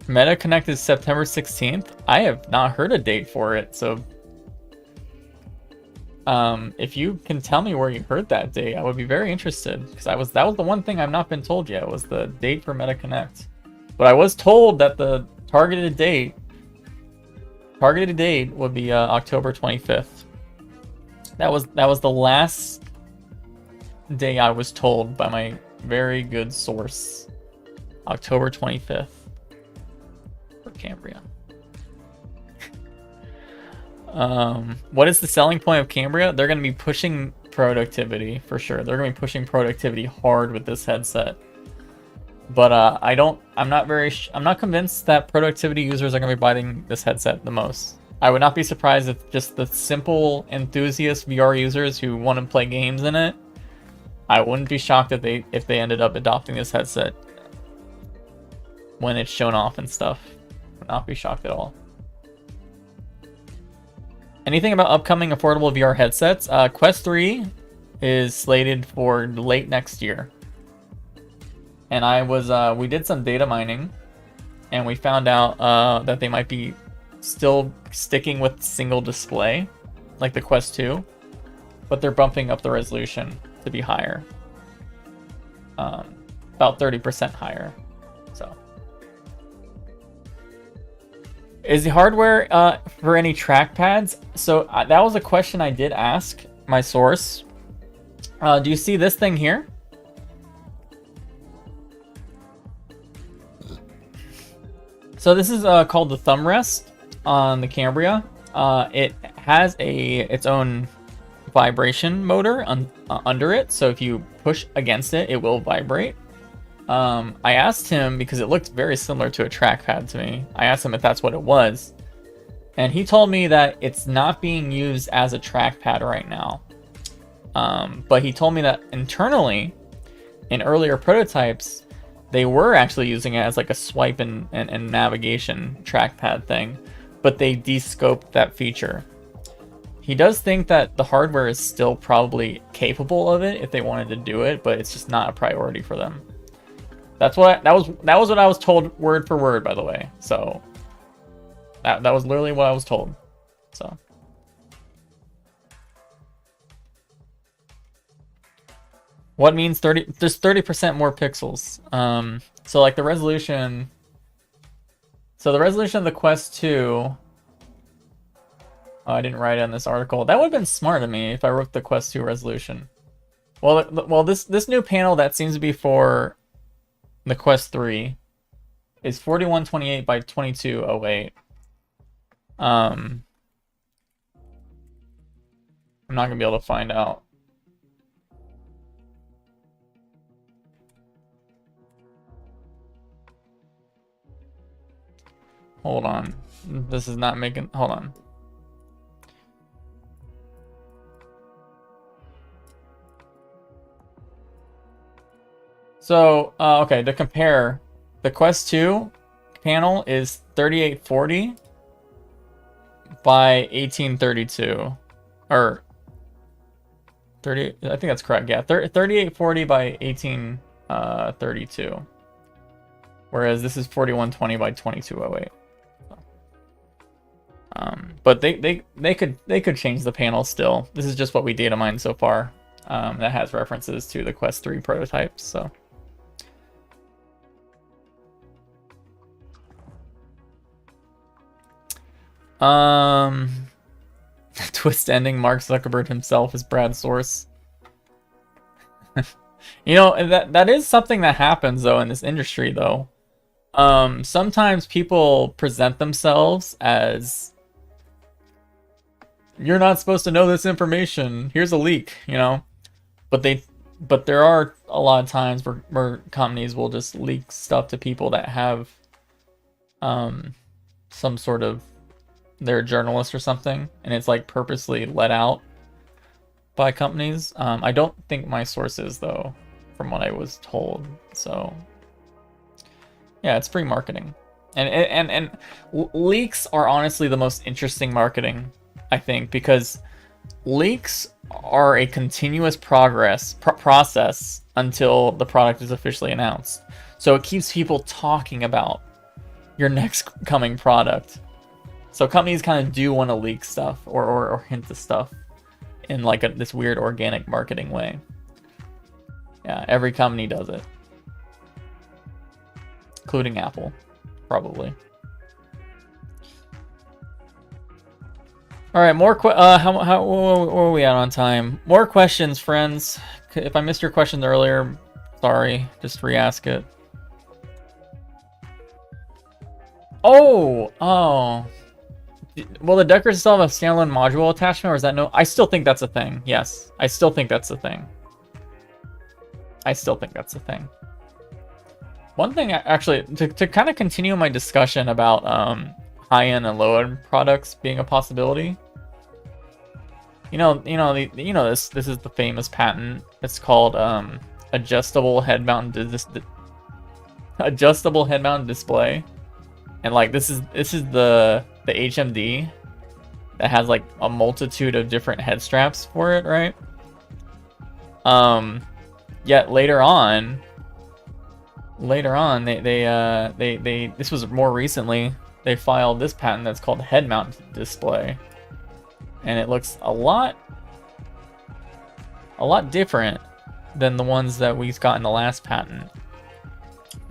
Meta Connect is September 16th. I have not heard a date for it, so if you can tell me where you heard that date, I would be very interested, because that was the one thing I've not been told yet, was the date for Meta Connect. But I was told that the targeted date would be October 25th. That was the last day I was told by my very good source. October 25th for Cambria. What is the selling point of Cambria? They're going to be pushing productivity for sure. They're going to be pushing productivity hard with this headset. But I'm not convinced that productivity users are going to be buying this headset the most. I would not be surprised if just the simple enthusiast VR users who want to play games in it, I wouldn't be shocked if they ended up adopting this headset when it's shown off and stuff. Would not be shocked at all. Anything about upcoming affordable VR headsets? Quest 3 is slated for late next year. And we did some data mining, and we found out that they might be still sticking with single display, like the Quest 2, but they're bumping up the resolution to be higher, about 30% higher. So, is the hardware for any trackpads? So that was a question I did ask my source. Do you see this thing here? So this is called the thumb rest on the Cambria. It has its own vibration motor under it, so if you push against it, it will vibrate. I asked him, because it looked very similar to a trackpad to me, I asked him if that's what it was, and he told me that it's not being used as a trackpad right now. But he told me that internally, in earlier prototypes, they were actually using it as like a swipe and navigation trackpad thing, but they de-scoped that feature. He does think that the hardware is still probably capable of it if they wanted to do it, but it's just not a priority for them. That was what I was told word for word, by the way. So that was literally what I was told. So what means 30? There's 30% more pixels. So like the resolution. So the resolution of the Quest 2. Oh, I didn't write it in this article. That would have been smart of me if I wrote the Quest 2 resolution. Well, this new panel that seems to be for the Quest 3 is 4128 by 2208. I'm not gonna be able to find out. Hold on. This is not making... Hold on. So, okay, to compare, the Quest 2 panel is 3840 by 1832. Or 30... I think that's correct, yeah. 3840 by 1832. Whereas this is 4120 by 2208. But they could change the panel still. This is just what we data mined so far. That has references to the Quest 3 prototypes. So, twist ending. Mark Zuckerberg himself is Brad's source. You know, that is something that happens though in this industry though. Sometimes people present themselves as you're not supposed to know this information. Here's a leak, you know. But there are a lot of times where companies will just leak stuff to people that have some sort of, they're a journalist or something, and it's like purposely let out by companies. I don't think my source is, though, from what I was told. So yeah, it's free marketing. And leaks are honestly the most interesting marketing, I think, because leaks are a continuous process until the product is officially announced. So it keeps people talking about your next coming product. So companies kind of do want to leak stuff or hint to stuff in like this weird organic marketing way. Yeah, every company does it, including Apple, probably. All right, more where are we at on time? More questions, friends. If I missed your question earlier, sorry. Just re-ask it. Oh. Will the Deckard still have a standalone module attachment, or is that no? I still think that's a thing. Yes, I still think that's a thing. One thing, actually, to kind of continue my discussion about high-end and low-end products being a possibility. You know this is the famous patent. It's called adjustable head mounted display, and like this is the HMD that has like a multitude of different head straps for it, right? Yet later on they this was more recently, they filed this patent that's called head mounted display, and it looks a lot different than the ones that we got in the last patent.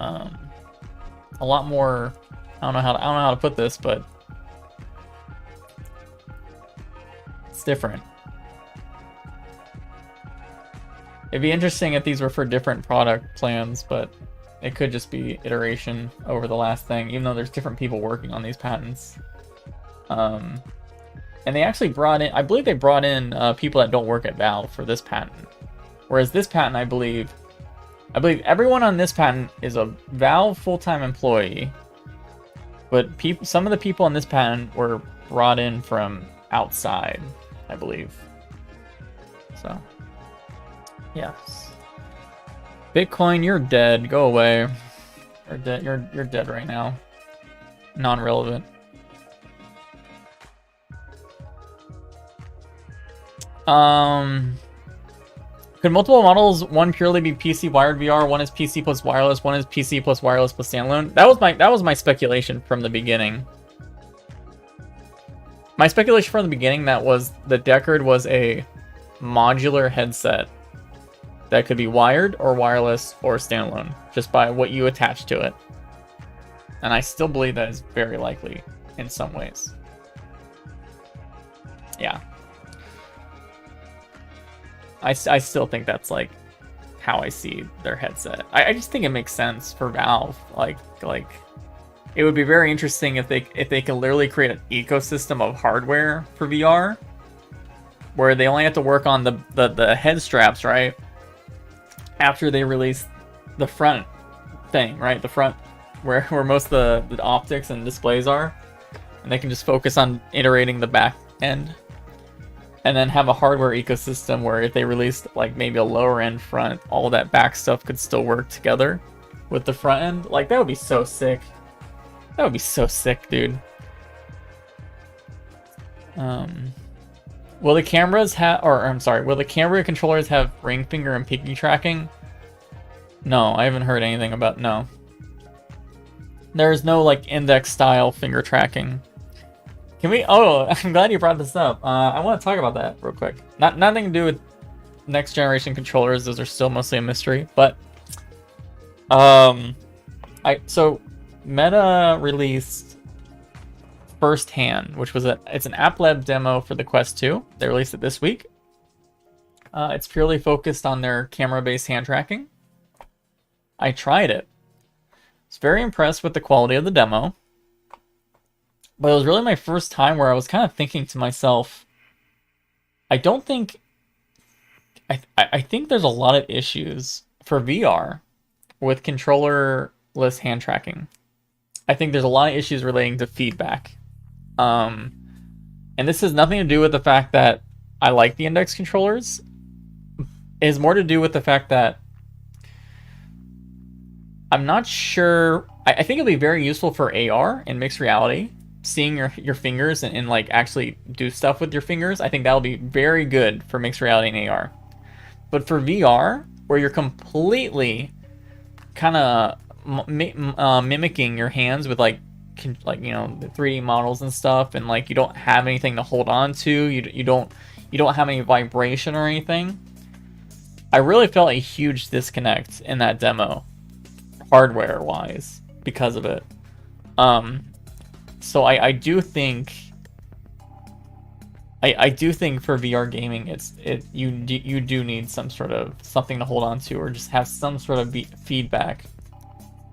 A lot more, I don't know how to put this, but it's different. It'd be interesting if these were for different product plans, but it could just be iteration over the last thing, even though there's different people working on these patents. And they actually brought in, I believe they brought in people that don't work at Valve for this patent. Whereas this patent, I believe everyone on this patent is a Valve full-time employee, but some of the people on this patent were brought in from outside, I believe. So, yes. Bitcoin, you're dead. Go away. You're dead. You're dead right now. Non-relevant. Could multiple models, one purely be PC wired VR, one is PC plus wireless, one is PC plus wireless plus standalone? That was my speculation from the beginning. My speculation from the beginning that was the Deckard was a modular headset that could be wired or wireless or standalone, just by what you attach to it. And I still believe that is very likely in some ways. Yeah. I still think that's like how I see their headset. I just think it makes sense for Valve. Like it would be very interesting if they can literally create an ecosystem of hardware for VR, where they only have to work on the head straps, right? After they release the front thing, right? The front where most of the optics and displays are, and they can just focus on iterating the back end, and then have a hardware ecosystem where if they released like maybe a lower end front, all that back stuff could still work together with the front end. Like that would be so sick. That would be so sick, dude. Will the cameras have, will the Cambria controllers have ring finger and pinky tracking? No, I haven't heard anything about, no. There's no like index style finger tracking. Can we, I'm glad you brought this up. I want to talk about that real quick. Nothing to do with next generation controllers, those are still mostly a mystery, but so Meta released Firsthand, which was it's an app lab demo for the Quest 2. They released it this week. It's purely focused on their camera-based hand tracking. I tried it. I was very impressed with the quality of the demo, but it was really my first time where I was kind of thinking to myself, I don't think I think there's a lot of issues for VR with controllerless hand tracking. I think there's a lot of issues relating to feedback. Um, and this has nothing to do with the fact that I like the index controllers. It has more to do with the fact that I'm not sure. I think it'll be very useful for AR and mixed reality. Seeing your fingers and like actually do stuff with your fingers, I think that'll be very good for mixed reality and AR. But for VR, where you're completely kind of mimicking your hands with like you know, the 3D models and stuff, and like you don't have anything to hold on to, you don't have any vibration or anything. I really felt a huge disconnect in that demo, hardware wise, because of it. So I do think I do think for VR gaming, you do need some sort of something to hold on to, or just have some sort of feedback.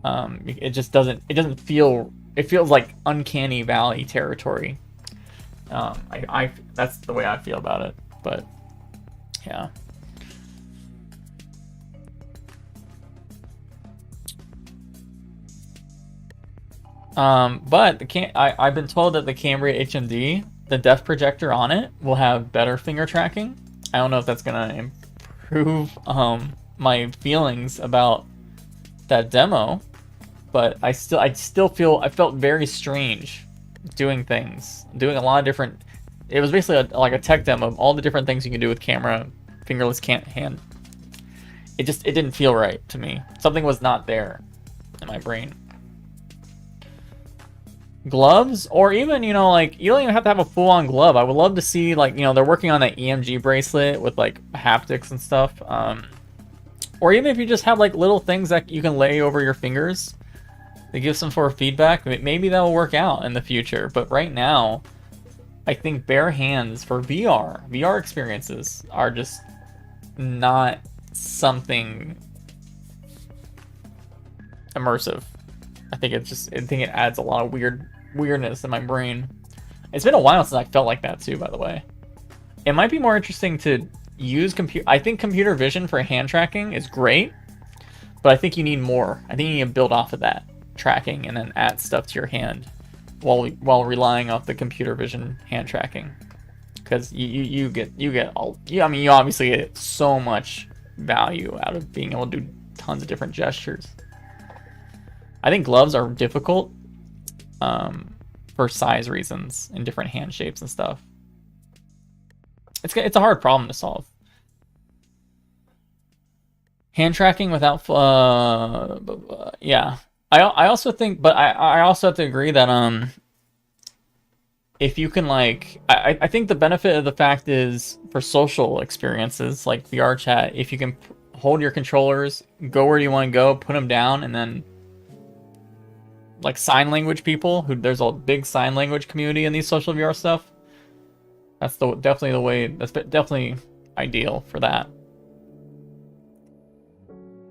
It just doesn't feel, it feels like uncanny valley territory. I that's the way I feel about it, but yeah. But I've been told that the Cambria HMD, the depth projector on it, will have better finger tracking. I don't know if that's gonna improve my feelings about that demo, but I felt very strange doing a lot of different. It was basically like a tech demo of all the different things you can do with camera, fingerless hand. It didn't feel right to me. Something was not there in my brain. Gloves, or even, you know, like, you don't even have to have a full-on glove. I would love to see, like, you know, they're working on that EMG bracelet with like haptics and stuff. Or even if you just have like little things that you can lay over your fingers that give some sort of feedback, maybe that will work out in the future. But right now, I think bare hands for VR experiences are just not something immersive. I think it adds a lot of weirdness in my brain. It's been a while since I felt like that too, by the way. It might be more interesting to use I think computer vision for hand tracking is great, but I think you need more. I think you need to build off of that tracking and then add stuff to your hand while relying off the computer vision hand tracking, because you obviously get so much value out of being able to do tons of different gestures. I think gloves are difficult for size reasons and different hand shapes and stuff. It's a hard problem to solve. Hand tracking without yeah. I also think, but I also have to agree that if you can, like, I think the benefit of the fact is for social experiences like VR chat, if you can hold your controllers, go where you want to go, put them down, and then like sign language people, there's a big sign language community in these social VR stuff. That's definitely the way. That's definitely ideal for that.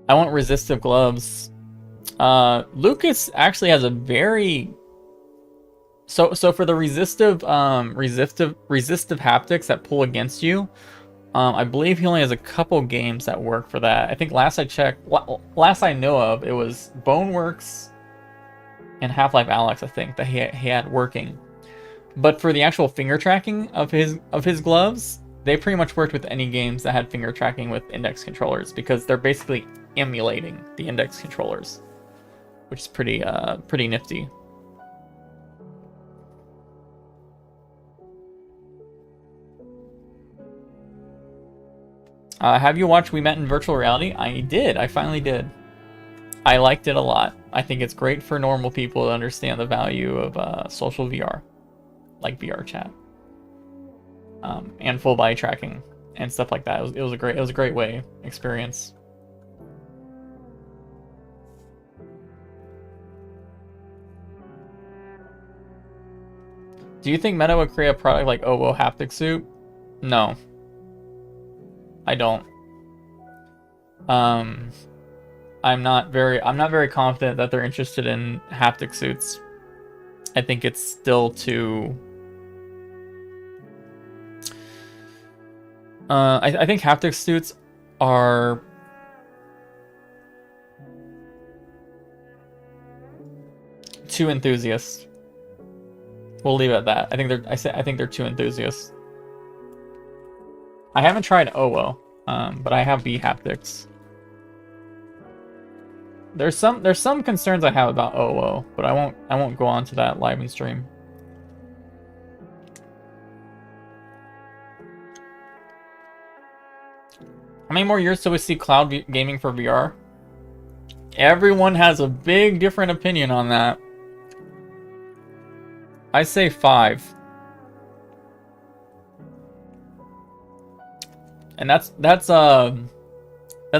I want resistive gloves. Lucas actually has a very so for the resistive haptics that pull against you. I believe he only has a couple games that work for that. I think last I checked, last I know of, it was Boneworks and Half-Life Alyx, I think, that he had working. But for the actual finger tracking of his gloves, they pretty much worked with any games that had finger tracking with index controllers, because they're basically emulating the index controllers, which is pretty nifty. Have you watched We Met in Virtual Reality? I did. I finally did. I liked it a lot. I think it's great for normal people to understand the value of social VR, like VR chat, and full body tracking and stuff like that. It was a great way experience. Do you think Meta would create a product like OVO Haptic Suit? No, I don't. I'm not very confident that they're interested in haptic suits. I think it's still too I think haptic suits are too enthusiasts. We'll leave it at that. I think they're too enthusiasts. I haven't tried OWO, but I have B haptics. There's some concerns I have about OWO, but I won't go on to that live in stream. How many more years till we see cloud gaming for VR? Everyone has a big different opinion on that. I say 5. And that's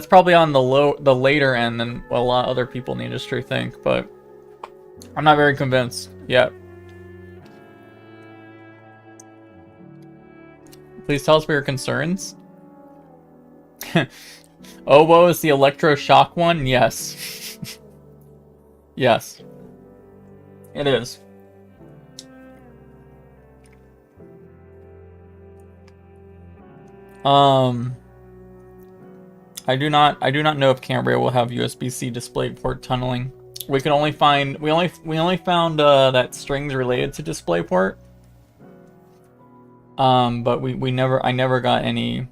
probably on the later end than what a lot of other people in the industry think, but I'm not very convinced yet. Please tell us what your concerns. OWO is the electroshock one? Yes. Yes. It is. I do not know if Cambria will have USB-C display port tunneling. We only found that strings related to DisplayPort. But I never got any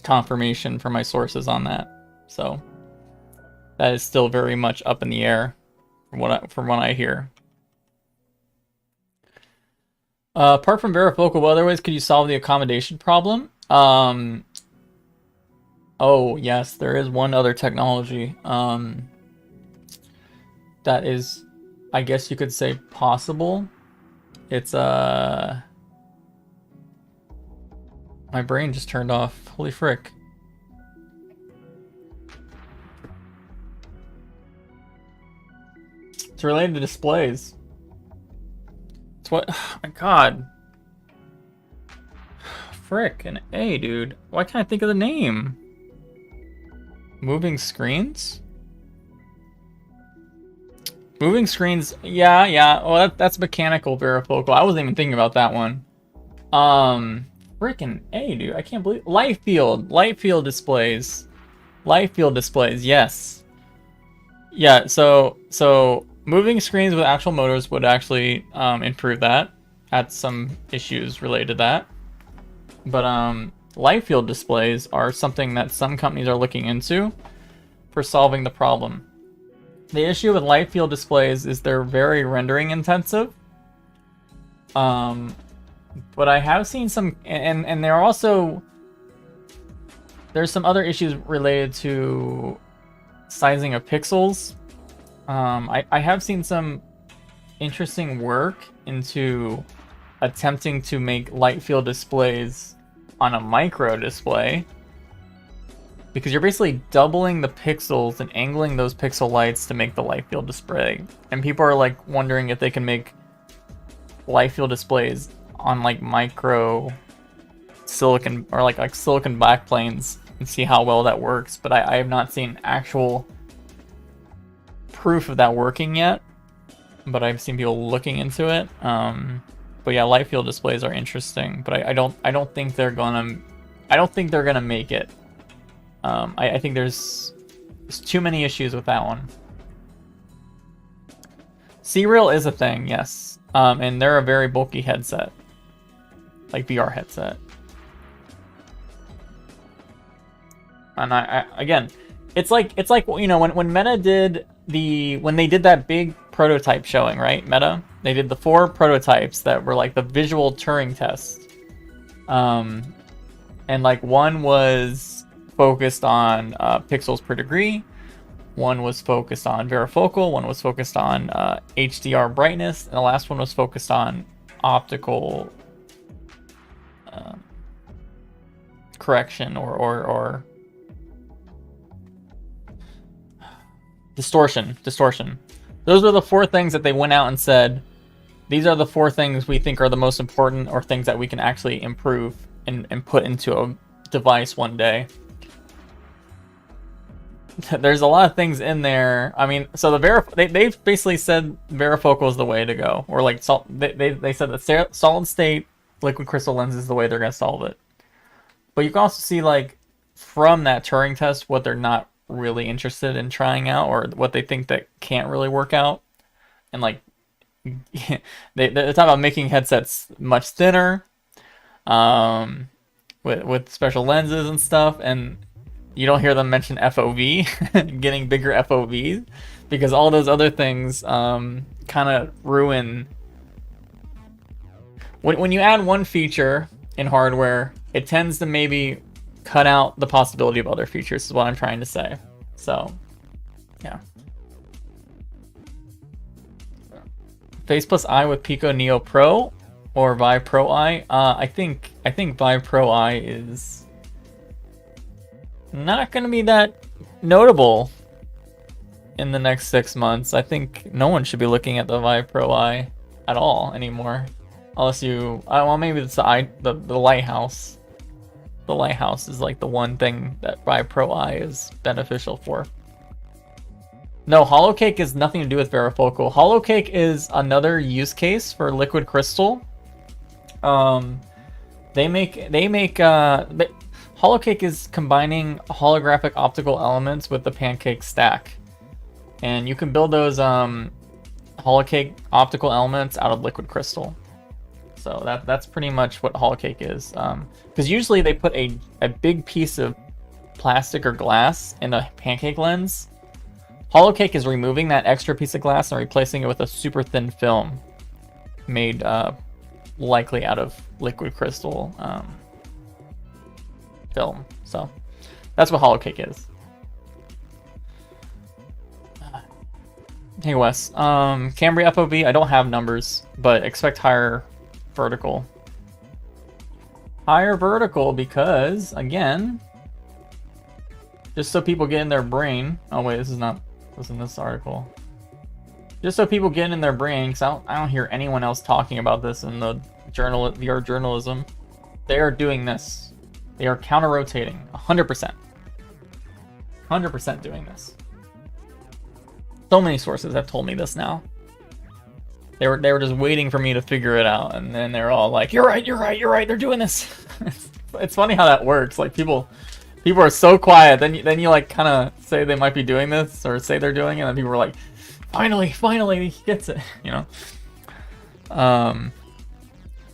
confirmation from my sources on that. So that is still very much up in the air from what I hear. Apart from varifocal, what other ways could you solve the accommodation problem? Oh yes, there is one other technology that is, I guess you could say, possible. It's my brain just turned off. Holy frick. It's related to displays. It's what? Oh my god. Frick, an A, dude. Why can't I think of the name? Moving screens? Moving screens, yeah. Well, that's mechanical varifocal. I wasn't even thinking about that one. Frickin' A, dude. I can't believe light field displays. Light field displays, yes. Yeah, so moving screens with actual motors would actually improve that. Had some issues related to that. But light field displays are something that some companies are looking into for solving the problem. The issue with light field displays is they're very rendering intensive. But I have seen some, and there are also, there's some other issues related to sizing of pixels. I have seen some interesting work into attempting to make light field displays on a micro display, because you're basically doubling the pixels and angling those pixel lights to make the light field display. And people are like wondering if they can make light field displays on like micro silicon or like silicon backplanes and see how well that works. But I have not seen actual proof of that working yet, but I've seen people looking into it. But yeah, light field displays are interesting, but I don't think they're gonna make it. I think there's too many issues with that one. C-Rail is a thing, yes. And they're a very bulky headset. Like VR headset. And I again, it's like you know, when Meta did when they did that big prototype showing, right? Meta, they did the 4 prototypes that were like the visual Turing test. And like one was focused on pixels per degree, one was focused on varifocal, one was focused on HDR brightness, and the last one was focused on optical correction or distortion. Those were the 4 things that they went out and said, these are the 4 things we think are the most important, or things that we can actually improve and put into a device one day. There's a lot of things in there. I mean, so they've basically said varifocal is the way to go, or like they said that solid state liquid crystal lens is the way they're gonna solve it. But you can also see, like, from that Turing test what they're not really interested in trying out, or what they think that can't really work out. And like they talk about making headsets much thinner, with special lenses and stuff, and you don't hear them mention FOV, getting bigger FOVs, because all those other things kind of ruin. When you add one feature in hardware, it tends to maybe cut out the possibility of other features, is what I'm trying to say. So, yeah. Face plus Eye with Pico Neo Pro or Vive Pro Eye. I think Vive Pro Eye is not going to be that notable in the next 6 months. I think no one should be looking at the Vive Pro Eye at all anymore, unless you. Well, maybe it's the Lighthouse. The Lighthouse is like the one thing that Vive Pro Eye is beneficial for. No, HoloCake is nothing to do with varifocal. HoloCake is another use case for liquid crystal. HoloCake is combining holographic optical elements with the Pancake stack, and you can build those HoloCake optical elements out of liquid crystal. So that's pretty much what HoloCake is. Because usually they put a big piece of plastic or glass in a Pancake lens. HoloCake is removing that extra piece of glass and replacing it with a super thin film made likely out of liquid crystal film. So that's what HoloCake is. Hey Wes, Cambria FOV, I don't have numbers, but expect higher vertical. Higher vertical because, again, just so people get in their brain. Oh wait, this in this article. Just so people get in their brain, because I don't hear anyone else talking about this in the VR journalism. They are doing this. They are counter-rotating 100%. 100% doing this. So many sources have told me this now. They were just waiting for me to figure it out, and then they're all like, "You're right, you're right, you're right. They're doing this." It's funny how that works. Like people are so quiet. Then you like kind of say they might be doing this, or say they're doing it, and then people are like, "Finally, he gets it." You know.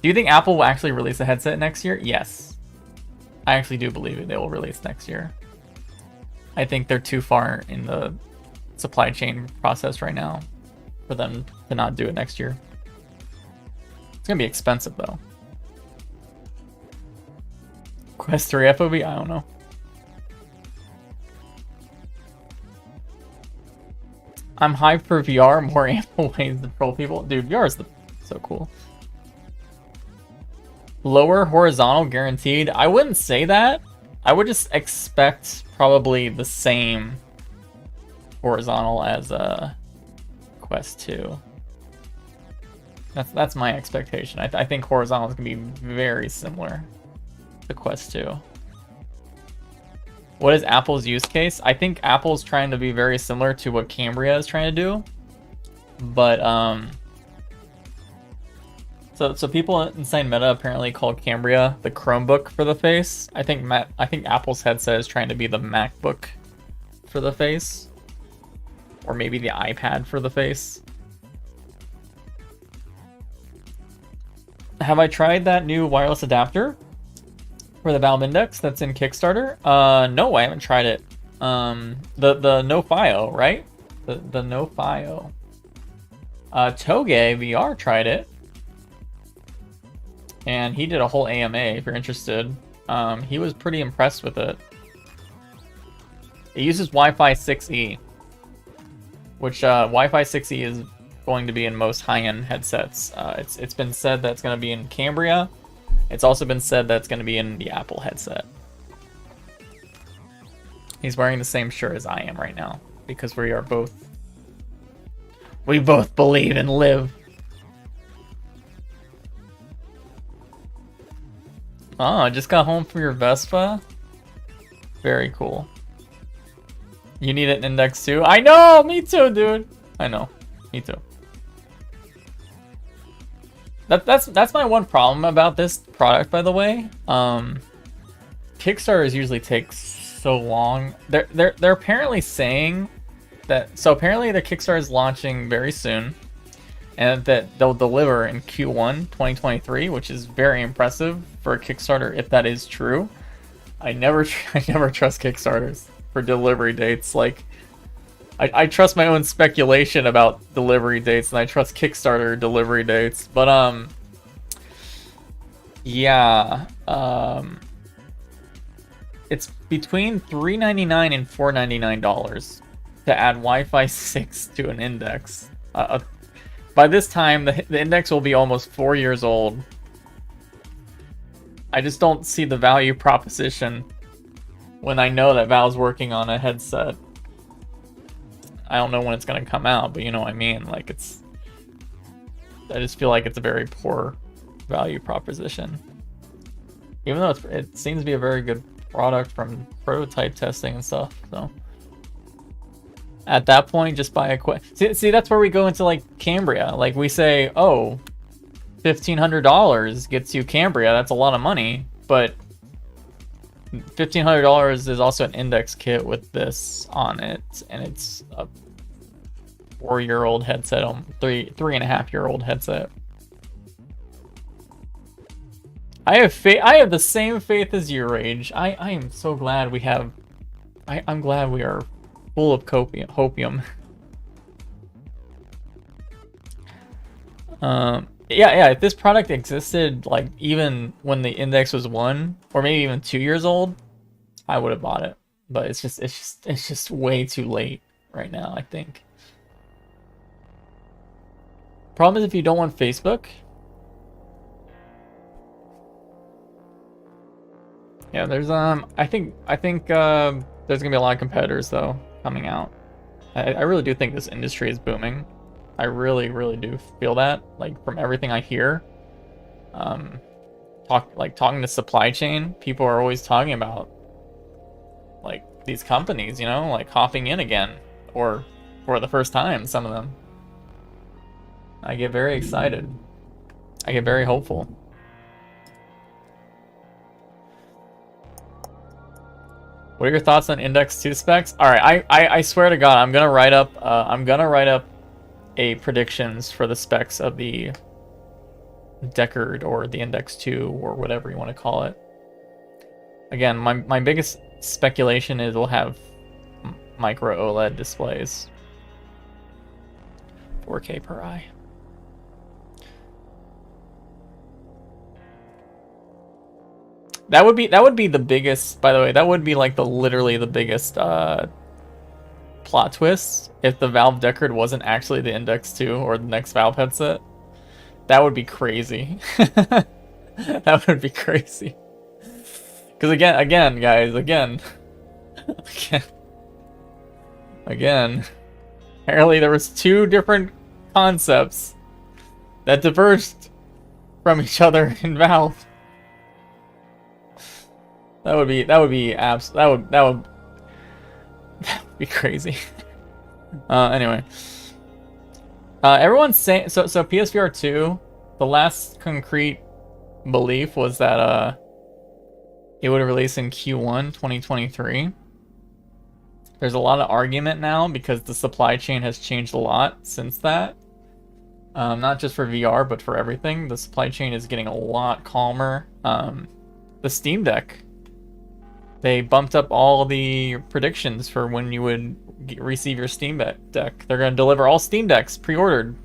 Do you think Apple will actually release a headset next year? Yes, I actually do believe it. They will release next year. I think they're too far in the supply chain process right now for them to not do it next year. It's gonna be expensive though. Quest 3 FOV? I don't know. I'm hyped for VR, more ample ways to troll people. Dude, VR is so cool. Lower horizontal guaranteed? I wouldn't say that. I would just expect probably the same horizontal as Quest 2. That's my expectation. I think horizontal is gonna be very similar to Quest 2. What is Apple's use case? I think Apple's trying to be very similar to what Cambria is trying to do, but so people inside Meta apparently call Cambria the Chromebook for the face. I think Apple's headset is trying to be the MacBook for the face, or maybe the iPad for the face. Have I tried that new wireless adapter for the Valve Index that's in Kickstarter? No, I haven't tried it. The No Fio, right? The No Fio. Toge VR tried it, and he did a whole AMA. If you're interested, he was pretty impressed with it. It uses Wi-Fi 6E, which Wi-Fi 6E is going to be in most high-end headsets. It's been said that it's going to be in Cambria. It's also been said that it's going to be in the Apple headset. He's wearing the same shirt as I am right now, because we both believe and live. Oh, I just got home from your Vespa? Very cool. You need an Index too? I know! Me too, dude! I know. Me too. That's my one problem about this product, by the way. Kickstarters usually take so long. They're apparently saying that, so apparently the Kickstarter is launching very soon, and that they'll deliver in Q1 2023, which is very impressive for a Kickstarter if that is true. I never trust Kickstarters for delivery dates. Like, I trust my own speculation about delivery dates, and I trust Kickstarter delivery dates. But yeah, it's between $3.99 and $4.99 to add Wi-Fi 6 to an index. By this time, the index will be almost 4 years old. I just don't see the value proposition when I know that Valve's working on a headset. I don't know when it's going to come out, but you know what I mean. Like, I just feel like it's a very poor value proposition. Even though it seems to be a very good product from prototype testing and stuff, so... At that point, just buy a see, that's where we go into, like, Cambria. Like, we say, oh, $1,500 gets you Cambria. That's a lot of money. But $1,500 is also an index kit with this on it. And it's a 4-year-old headset, 3.5-year-old headset. I have the same faith as you, Rage. I am so glad we have... I'm glad we are... full of hopium. Yeah, if this product existed, like, even when the index was 1 or maybe even 2 years old, I would have bought it. But it's just way too late right now, I think. Problem is, if you don't want Facebook, yeah, there's I think there's gonna be a lot of competitors though coming out. I really do think this industry is booming. I really do feel that, like, from everything I hear. Talking to supply chain, people are always talking about, like, these companies, you know, like, hopping in again, or for the first time, some of them. I get very excited. I get very hopeful. What are your thoughts on Index 2 specs? All right, I swear to God, I'm gonna write up a predictions for the specs of the Deckard or the Index 2 or whatever you want to call it. Again, my biggest speculation is it'll have micro OLED displays, 4K per eye. That would be the biggest, by the way, that would be like literally the biggest plot twist if the Valve Deckard wasn't actually the Index 2 or the next Valve headset. That would be crazy. That would be crazy. Because again, guys, again, apparently there was 2 different concepts that diverged from each other in Valve. That would be crazy. Anyway, everyone's saying so PSVR 2, the last concrete belief was that it would release in Q1 2023. There's a lot of argument now because the supply chain has changed a lot since that. Not just for VR, but for everything. The supply chain is getting a lot calmer. The Steam Deck, they bumped up all the predictions for when you would receive your Steam Deck. They're going to deliver all Steam Decks pre-ordered,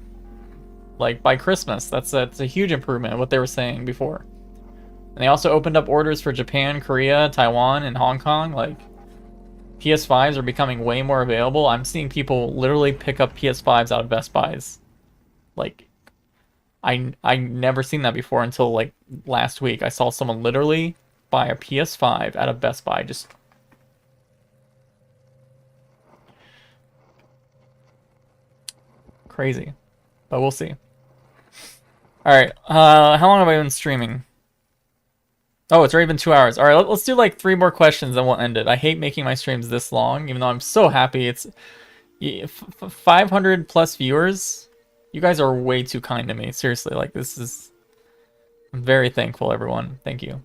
like, by Christmas. That's a huge improvement of what they were saying before. And they also opened up orders for Japan, Korea, Taiwan, and Hong Kong. Like, PS5s are becoming way more available. I'm seeing people literally pick up PS5s out of Best Buys. Like, I never seen that before until, like, last week. I saw someone literally buy a PS5 out of Best Buy. Just crazy, but we'll see. All right, how long have I been streaming? Oh, it's already been 2 hours. All right, let's do like 3 more questions and we'll end it. I hate making my streams this long, even though I'm so happy. It's 500 plus viewers. You guys are way too kind to me. Seriously, like, this is... I'm very thankful, everyone. Thank you.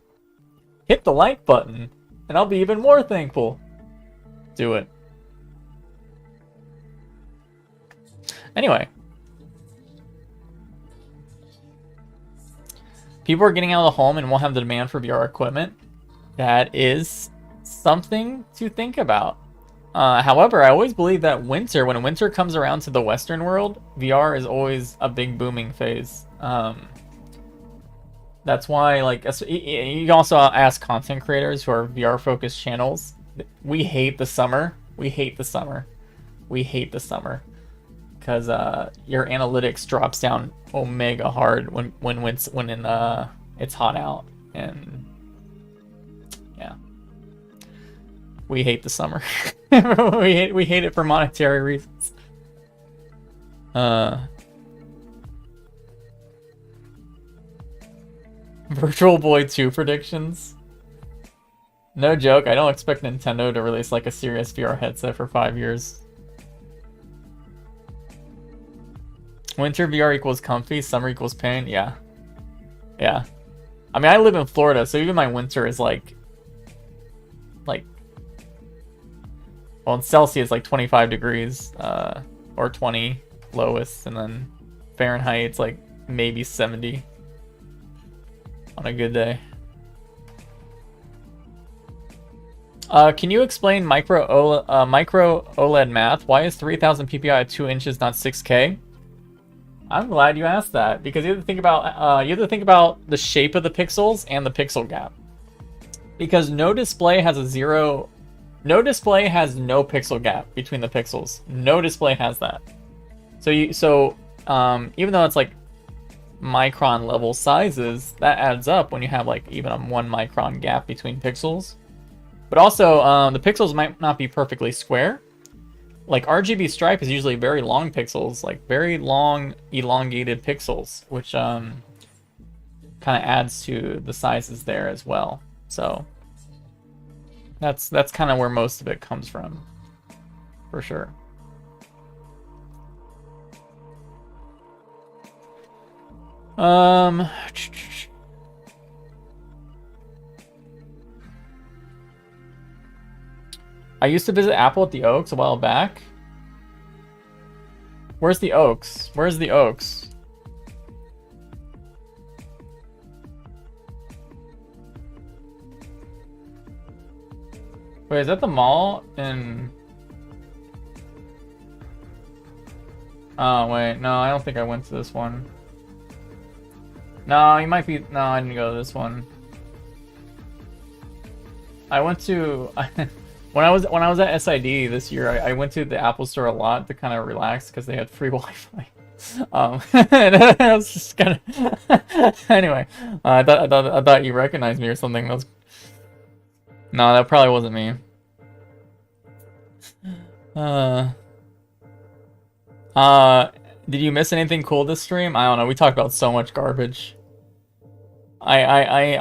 Hit the like button. And I'll be even more thankful. Do it. Anyway. People are getting out of the home and won't have the demand for VR equipment. That is something to think about. However, I always believe that when winter comes around to the Western world, VR is always a big booming phase. That's why, like, you can also ask content creators who are VR-focused channels. We hate the summer. We hate the summer. We hate the summer. Because your analytics drops down omega hard when it's hot out, and yeah, we hate the summer. we hate it for monetary reasons. Virtual Boy 2 predictions. No joke, I don't expect Nintendo to release like a serious VR headset for 5 years. Winter VR equals comfy, summer equals pain. Yeah. Yeah. I mean, I live in Florida, so even my winter is like, well, in Celsius, like 25 degrees, or 20 lowest, and then Fahrenheit, it's like maybe 70 on a good day. Can you explain micro OLED math? Why is 3000 ppi at 2 inches, not 6K? I'm glad you asked that, because you have to think about the shape of the pixels and the pixel gap. Because no display has no pixel gap between the pixels. No display has that. So even though it's like micron level sizes, that adds up when you have like even a 1 micron gap between pixels. But also the pixels might not be perfectly square. Like RGB stripe is usually very long pixels, like very long elongated pixels, which kind of adds to the sizes there as well. So that's kind of where most of it comes from, for sure. I used to visit Apple at the Oaks a while back. Where's the Oaks? Where's the Oaks? Wait, is that the mall in... Oh, wait. No, I don't think I went to this one. No, you might be... No, I didn't go to this one. I went to... When I was at SID this year, I went to the Apple Store a lot to kind of relax because they had free Wi-Fi. And I was just kind of anyway. I thought you recognized me or something. No, that probably wasn't me. Did you miss anything cool this stream? I don't know. We talked about so much garbage. I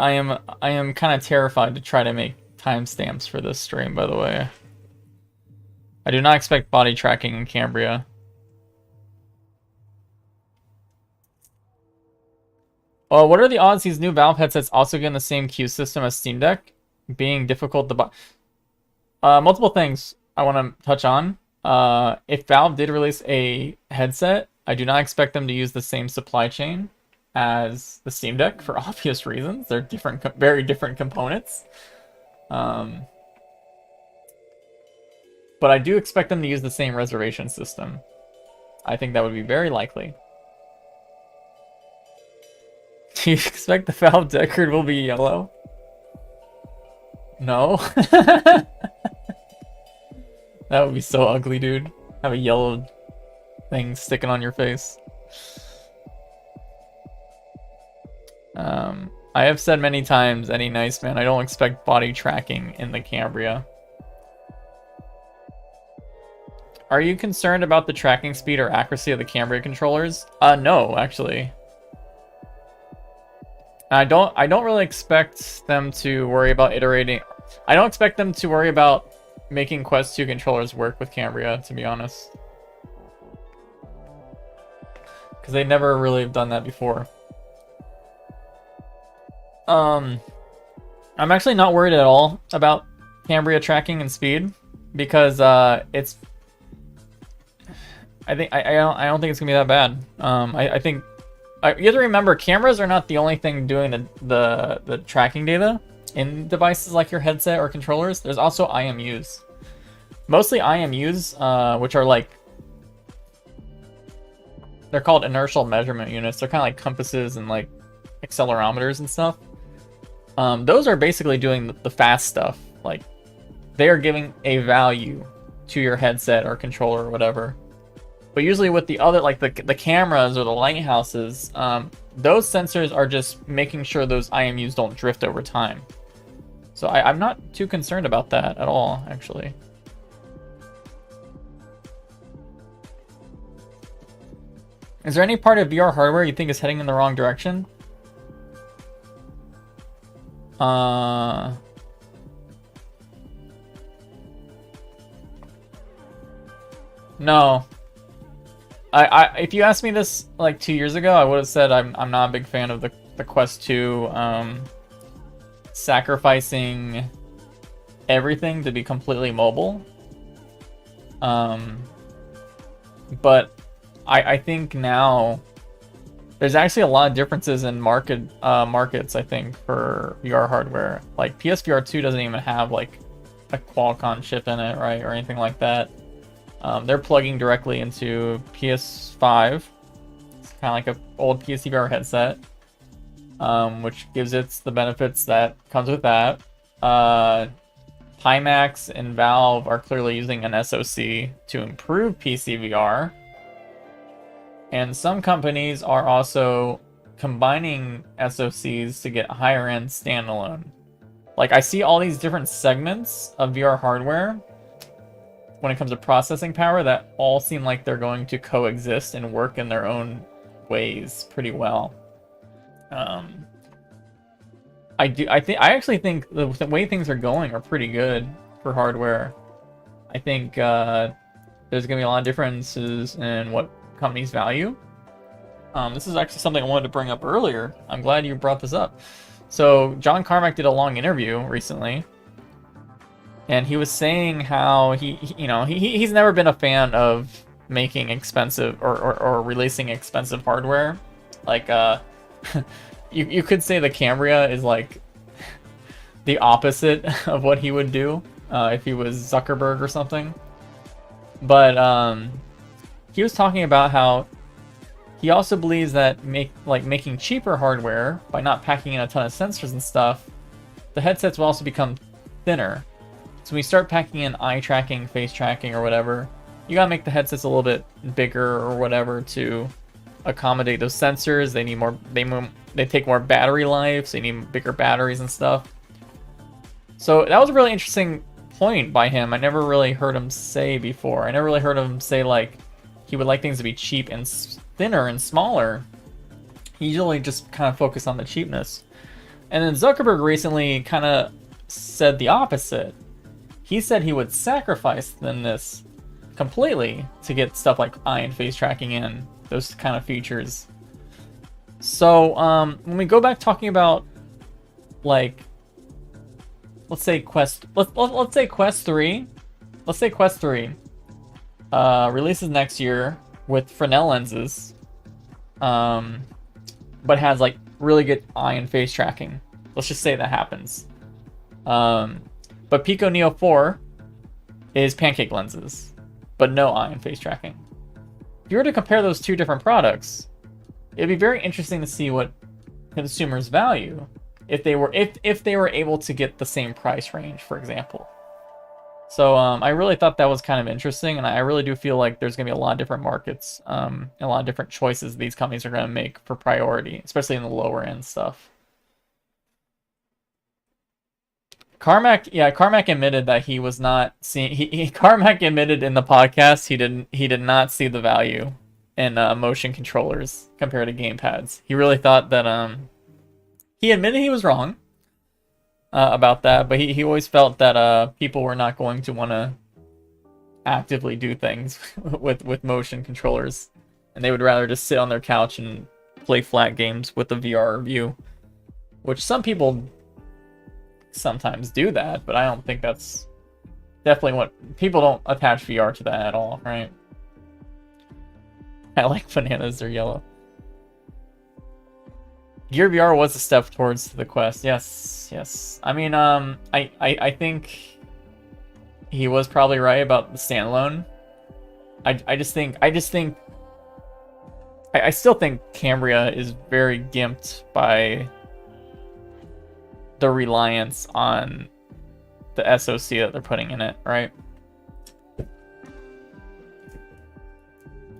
am kind of terrified to try to make timestamps for this stream, by the way. I do not expect body tracking in Cambria. Oh, what are the odds these new Valve headsets also get in the same queue system as Steam Deck? Being difficult to buy. Multiple things I want to touch on. If Valve did release a headset, I do not expect them to use the same supply chain as the Steam Deck for obvious reasons. They're different, very different components. But I do expect them to use the same reservation system. I think that would be very likely. Do you expect the Valve Deckard will be yellow? No. That would be so ugly, dude. Have a yellow thing sticking on your face. I have said many times, any nice man, I don't expect body tracking in the Cambria. Are you concerned about the tracking speed or accuracy of the Cambria controllers? No, actually. I don't really expect them to worry about iterating. I don't expect them to worry about making Quest 2 controllers work with Cambria, to be honest. Because they never really have done that before. I'm actually not worried at all about Cambria tracking and speed, because it's. I don't think it's gonna be that bad. I think you have to remember, cameras are not the only thing doing the tracking data in devices like your headset or controllers. There's also IMUs. Mostly IMUs, which are like, they're called inertial measurement units. They're kind of like compasses and like accelerometers and stuff. Those are basically doing the fast stuff. Like, they are giving a value to your headset or controller or whatever. But usually with the other, like the cameras or the lighthouses, those sensors are just making sure those IMUs don't drift over time. So I'm not too concerned about that at all, actually. Is there any part of VR hardware you think is heading in the wrong direction? No. If you asked me this like 2 years ago, I would have said I'm not a big fan of the Quest 2 sacrificing everything to be completely mobile. But I think now there's actually a lot of differences in markets, I think, for VR hardware. Like PSVR 2 doesn't even have like a Qualcomm chip in it, right, or anything like that. They're plugging directly into PS5. It's kind of like an old PSVR headset, which gives it the benefits that comes with that. Pimax and Valve are clearly using an SoC to improve PCVR. And some companies are also combining SoCs to get higher end standalone. Like, I see all these different segments of VR hardware when it comes to processing power that all seem like they're going to coexist and work in their own ways pretty well. I actually think the way things are going are pretty good for hardware. I think there's gonna be a lot of differences in what companies value. This is actually something I wanted to bring up earlier. I'm glad you brought this up. So John Carmack did a long interview recently, and he was saying how he's never been a fan of making expensive or releasing expensive hardware. Like you could say the Cambria is like the opposite of what he would do if he was Zuckerberg or something. But he was talking about how he also believes that making cheaper hardware by not packing in a ton of sensors and stuff, the headsets will also become thinner. So when you start packing in eye tracking, face tracking, or whatever, you gotta make the headsets a little bit bigger or whatever to accommodate those sensors. They need more. They take more battery life, so you need bigger batteries and stuff. So that was a really interesting point by him. I never really heard him say before. I never really heard him say like he would like things to be cheap and thinner and smaller. He usually just kind of focused on the cheapness. And then Zuckerberg recently kind of said the opposite. He said he would sacrifice thinness completely to get stuff like eye and face tracking in, those kind of features. So when we go back talking about, like, let's say Quest 3 releases next year with Fresnel lenses, but has like really good eye and face tracking. Let's just say that happens. But Pico Neo 4 is Pancake lenses, but no eye and face tracking. If you were to compare those two different products, it'd be very interesting to see what consumers value if they were able to get the same price range, for example. So I really thought that was kind of interesting, and I really do feel like there's going to be a lot of different markets, and a lot of different choices these companies are going to make for priority, especially in the lower end stuff. Carmack admitted that he was not seeing. Carmack admitted in the podcast he did not see the value in motion controllers compared to gamepads. He really thought that he admitted he was wrong about that, but he always felt that people were not going to want to actively do things with motion controllers, and they would rather just sit on their couch and play flat games with the VR view, which some people sometimes do that, but I don't think that's definitely what people don't attach VR to that at all, right? I like bananas, they're yellow. Gear VR was a step towards the Quest. Yes, yes. I mean, I think he was probably right about the standalone. I still think Cambria is very gimped by the reliance on the SoC that they're putting in it, right?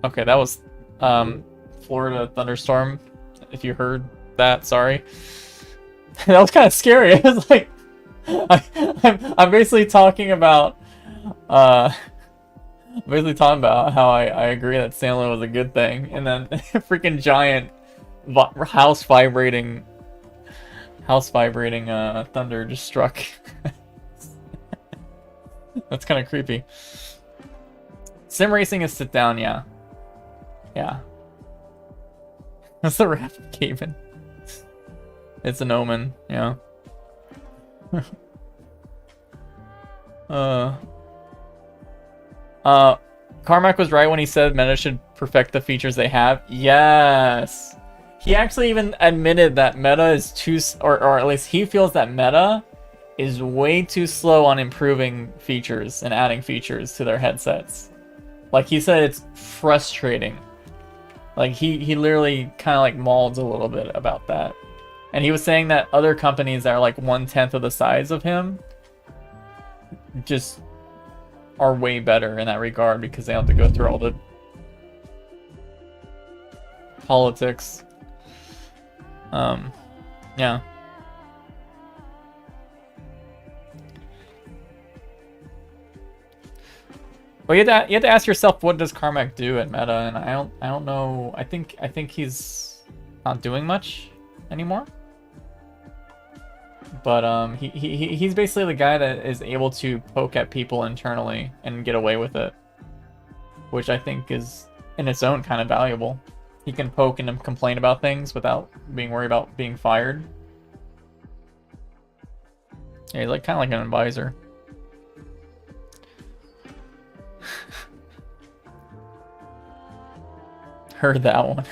Okay, that was Florida thunderstorm. If you heard that, sorry. That was kind of scary. It was like I'm basically talking about how I agree that standalone was a good thing, and then freaking giant house vibrating thunder just struck. That's kind of creepy. Sim racing is sit down, yeah. Yeah. That's the rap Caven. It's an omen, yeah. Carmack was right when he said Meta should perfect the features they have. Yes. He actually even admitted that Meta is too, or at least he feels that Meta is way too slow on improving features and adding features to their headsets. Like he said, it's frustrating. Like he literally kind of like mauled a little bit about that. And he was saying that other companies that are like 1/10 of the size of him just are way better in that regard because they don't have to go through all the politics. Yeah. Well, you have to ask yourself, what does Carmack do at Meta? And I don't know. I think he's not doing much anymore. But he's basically the guy that is able to poke at people internally and get away with it, which I think is in its own kind of valuable. He can poke and complain about things without being worried about being fired. Yeah, he's like kind of like an advisor. Heard that one.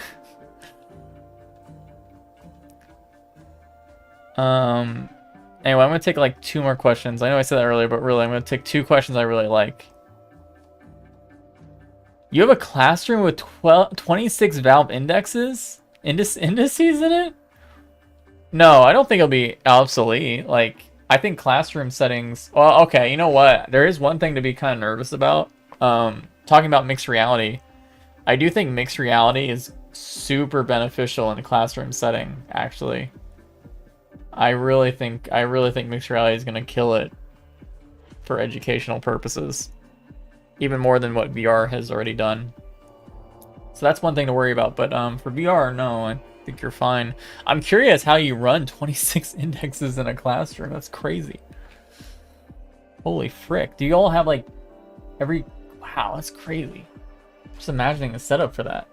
Anyway, I'm gonna take like 2 more questions. I know I said that earlier, but really, I'm gonna take 2 questions I really like. You have a classroom with 26 valve indices in it? No, I don't think it'll be obsolete. Like, I think classroom settings. Well, okay, you know what? There is one thing to be kind of nervous about. Talking about mixed reality. I do think mixed reality is super beneficial in a classroom setting, actually. I really think mixed reality is going to kill it for educational purposes. Even more than what VR has already done. So that's one thing to worry about, but for VR, no, I think you're fine. I'm curious how you run 26 indexes in a classroom. That's crazy. Holy frick. Do you all have like wow, that's crazy. Just imagining the setup for that.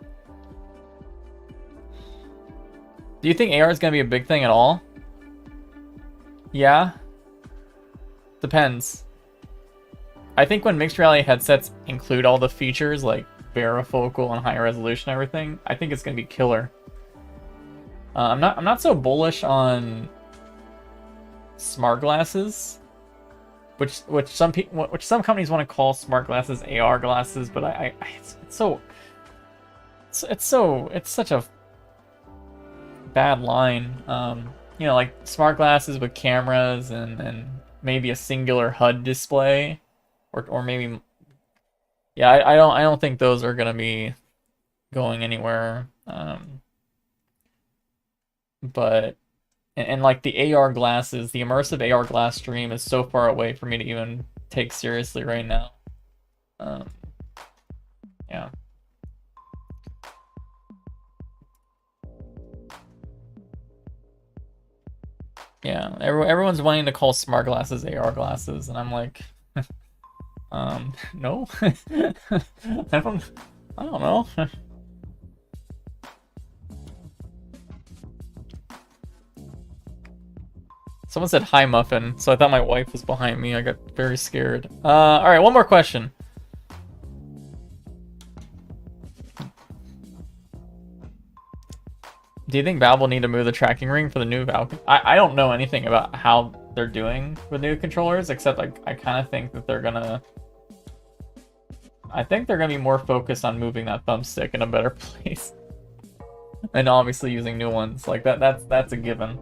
Do you think AR is going to be a big thing at all? Yeah. Depends. I think when mixed reality headsets include all the features like varifocal and high resolution and everything, I think it's going to be killer. I'm not so bullish on smart glasses, which some companies want to call smart glasses AR glasses, but it's such a bad line. You know, like smart glasses with cameras and maybe a singular HUD display, or maybe, yeah, I don't think those are gonna be going anywhere. But and like the AR glasses, the immersive AR glass stream is so far away for me to even take seriously right now. Yeah. Yeah, everyone's wanting to call smart glasses AR glasses, and I'm like, no. I don't know. Someone said hi, Muffin, so I thought my wife was behind me. I got very scared. Alright, one more question. Do you think Valve will need to move the tracking ring for the new Valve? I don't know anything about how they're doing with new controllers, except I kind of think that they're gonna... I think they're gonna be more focused on moving that thumbstick in a better place. And obviously using new ones. Like, that's a given.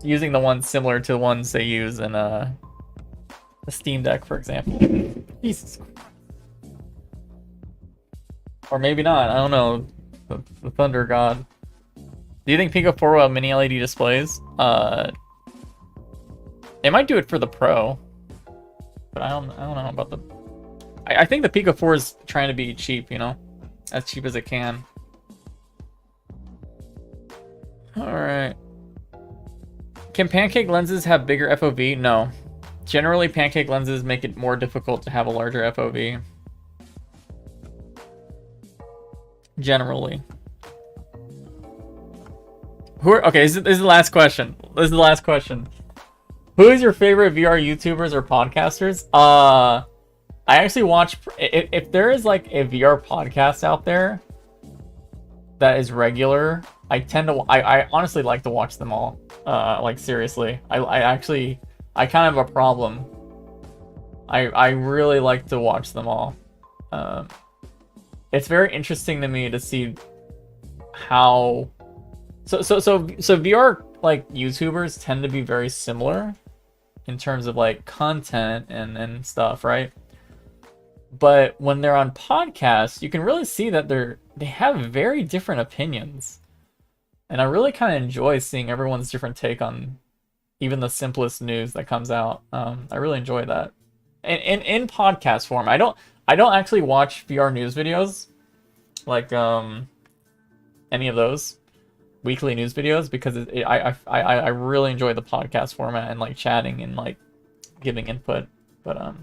Using the ones similar to the ones they use in the Steam Deck, for example. Jesus Christ. Or maybe not, I don't know. The Thunder God. Do you think Pico 4 will have mini LED displays? It might do it for the Pro, but I don't know about the... I think the Pico 4 is trying to be cheap, you know? As cheap as it can. Alright. Can Pancake lenses have bigger FOV? No. Generally, Pancake lenses make it more difficult to have a larger FOV. Generally. Okay, this is the last question. This is the last question. Who is your favorite VR YouTubers or podcasters? I actually watch... If there is like a VR podcast out there that is regular, I tend to... I honestly like to watch them all. Like, seriously. I kind of have a problem. I really like to watch them all. It's very interesting to me to see how... So VR, like, YouTubers tend to be very similar in terms of, like, content and stuff, right? But when they're on podcasts, you can really see that they have very different opinions. And I really kind of enjoy seeing everyone's different take on even the simplest news that comes out. I really enjoy that. And in podcast form, I don't actually watch VR news videos, like any of those weekly news videos, because I really enjoy the podcast format and like chatting and like giving input. But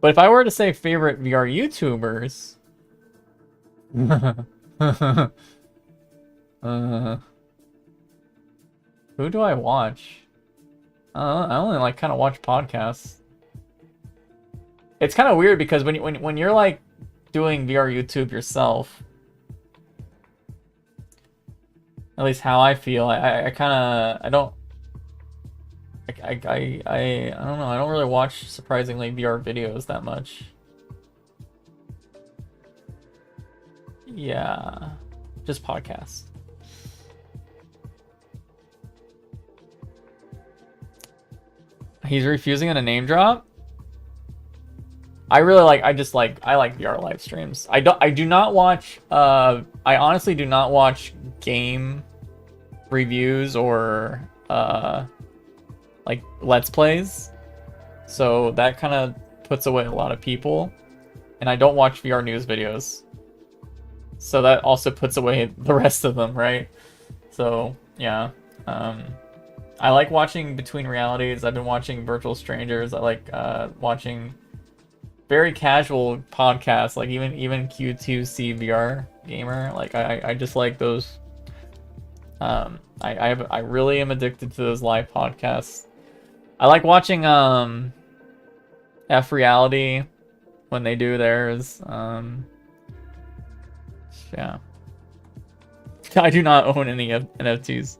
if I were to say favorite VR YouTubers, who do I watch? I only like kind of watch podcasts. It's kind of weird because when you're like doing VR YouTube yourself, at least how I feel, I don't know, I don't really watch, surprisingly, VR videos that much. Yeah, just podcasts. He's refusing on a name drop? I like VR live streams. I do not watch, I honestly do not watch game reviews or like Let's Plays. So that kind of puts away a lot of people. And I don't watch VR news videos. So that also puts away the rest of them, right? So, yeah. I like watching Between Realities. I've been watching Virtual Strangers. I like watching very casual podcasts, like even Q2C VR Gamer. Like I just like those. I really am addicted to those live podcasts. I like watching F Reality when they do theirs. Yeah. I do not own any NFTs.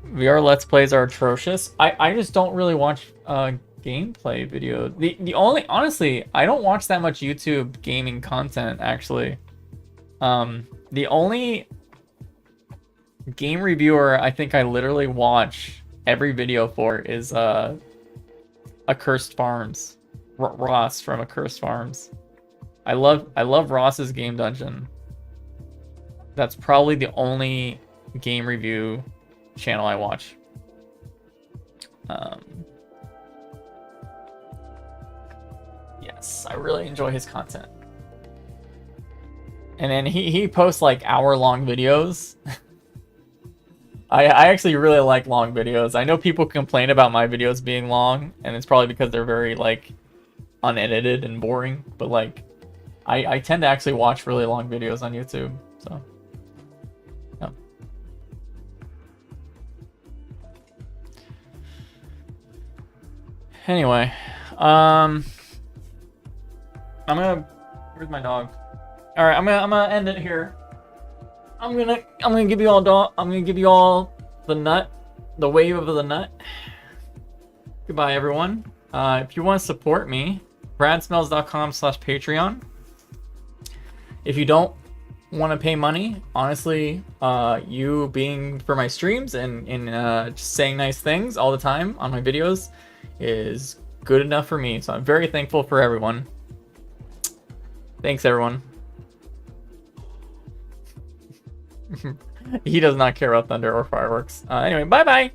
VR Let's Plays are atrocious. I just don't really watch gameplay video. Honestly, I don't watch that much YouTube gaming content, actually. The only game reviewer I think I literally watch every video for is Accursed Farms. Ross from Accursed Farms. I love Ross's Game Dungeon. That's probably the only game review channel I watch. Yes, I really enjoy his content. And then he posts like hour-long videos. I actually really like long videos. I know people complain about my videos being long, and it's probably because they're very like unedited and boring, but like I tend to actually watch really long videos on YouTube. So yeah. Anyway, I'm gonna. Where's my dog? All right, I'm gonna end it here. I'm gonna give you all I'm gonna give you all the nut, the wave of the nut. Goodbye, everyone. If you want to support me, bradsmells.com/Patreon. If you don't want to pay money, honestly, you being for my streams and just saying nice things all the time on my videos is good enough for me. So I'm very thankful for everyone. Thanks, everyone. He does not care about thunder or fireworks. Anyway, bye-bye.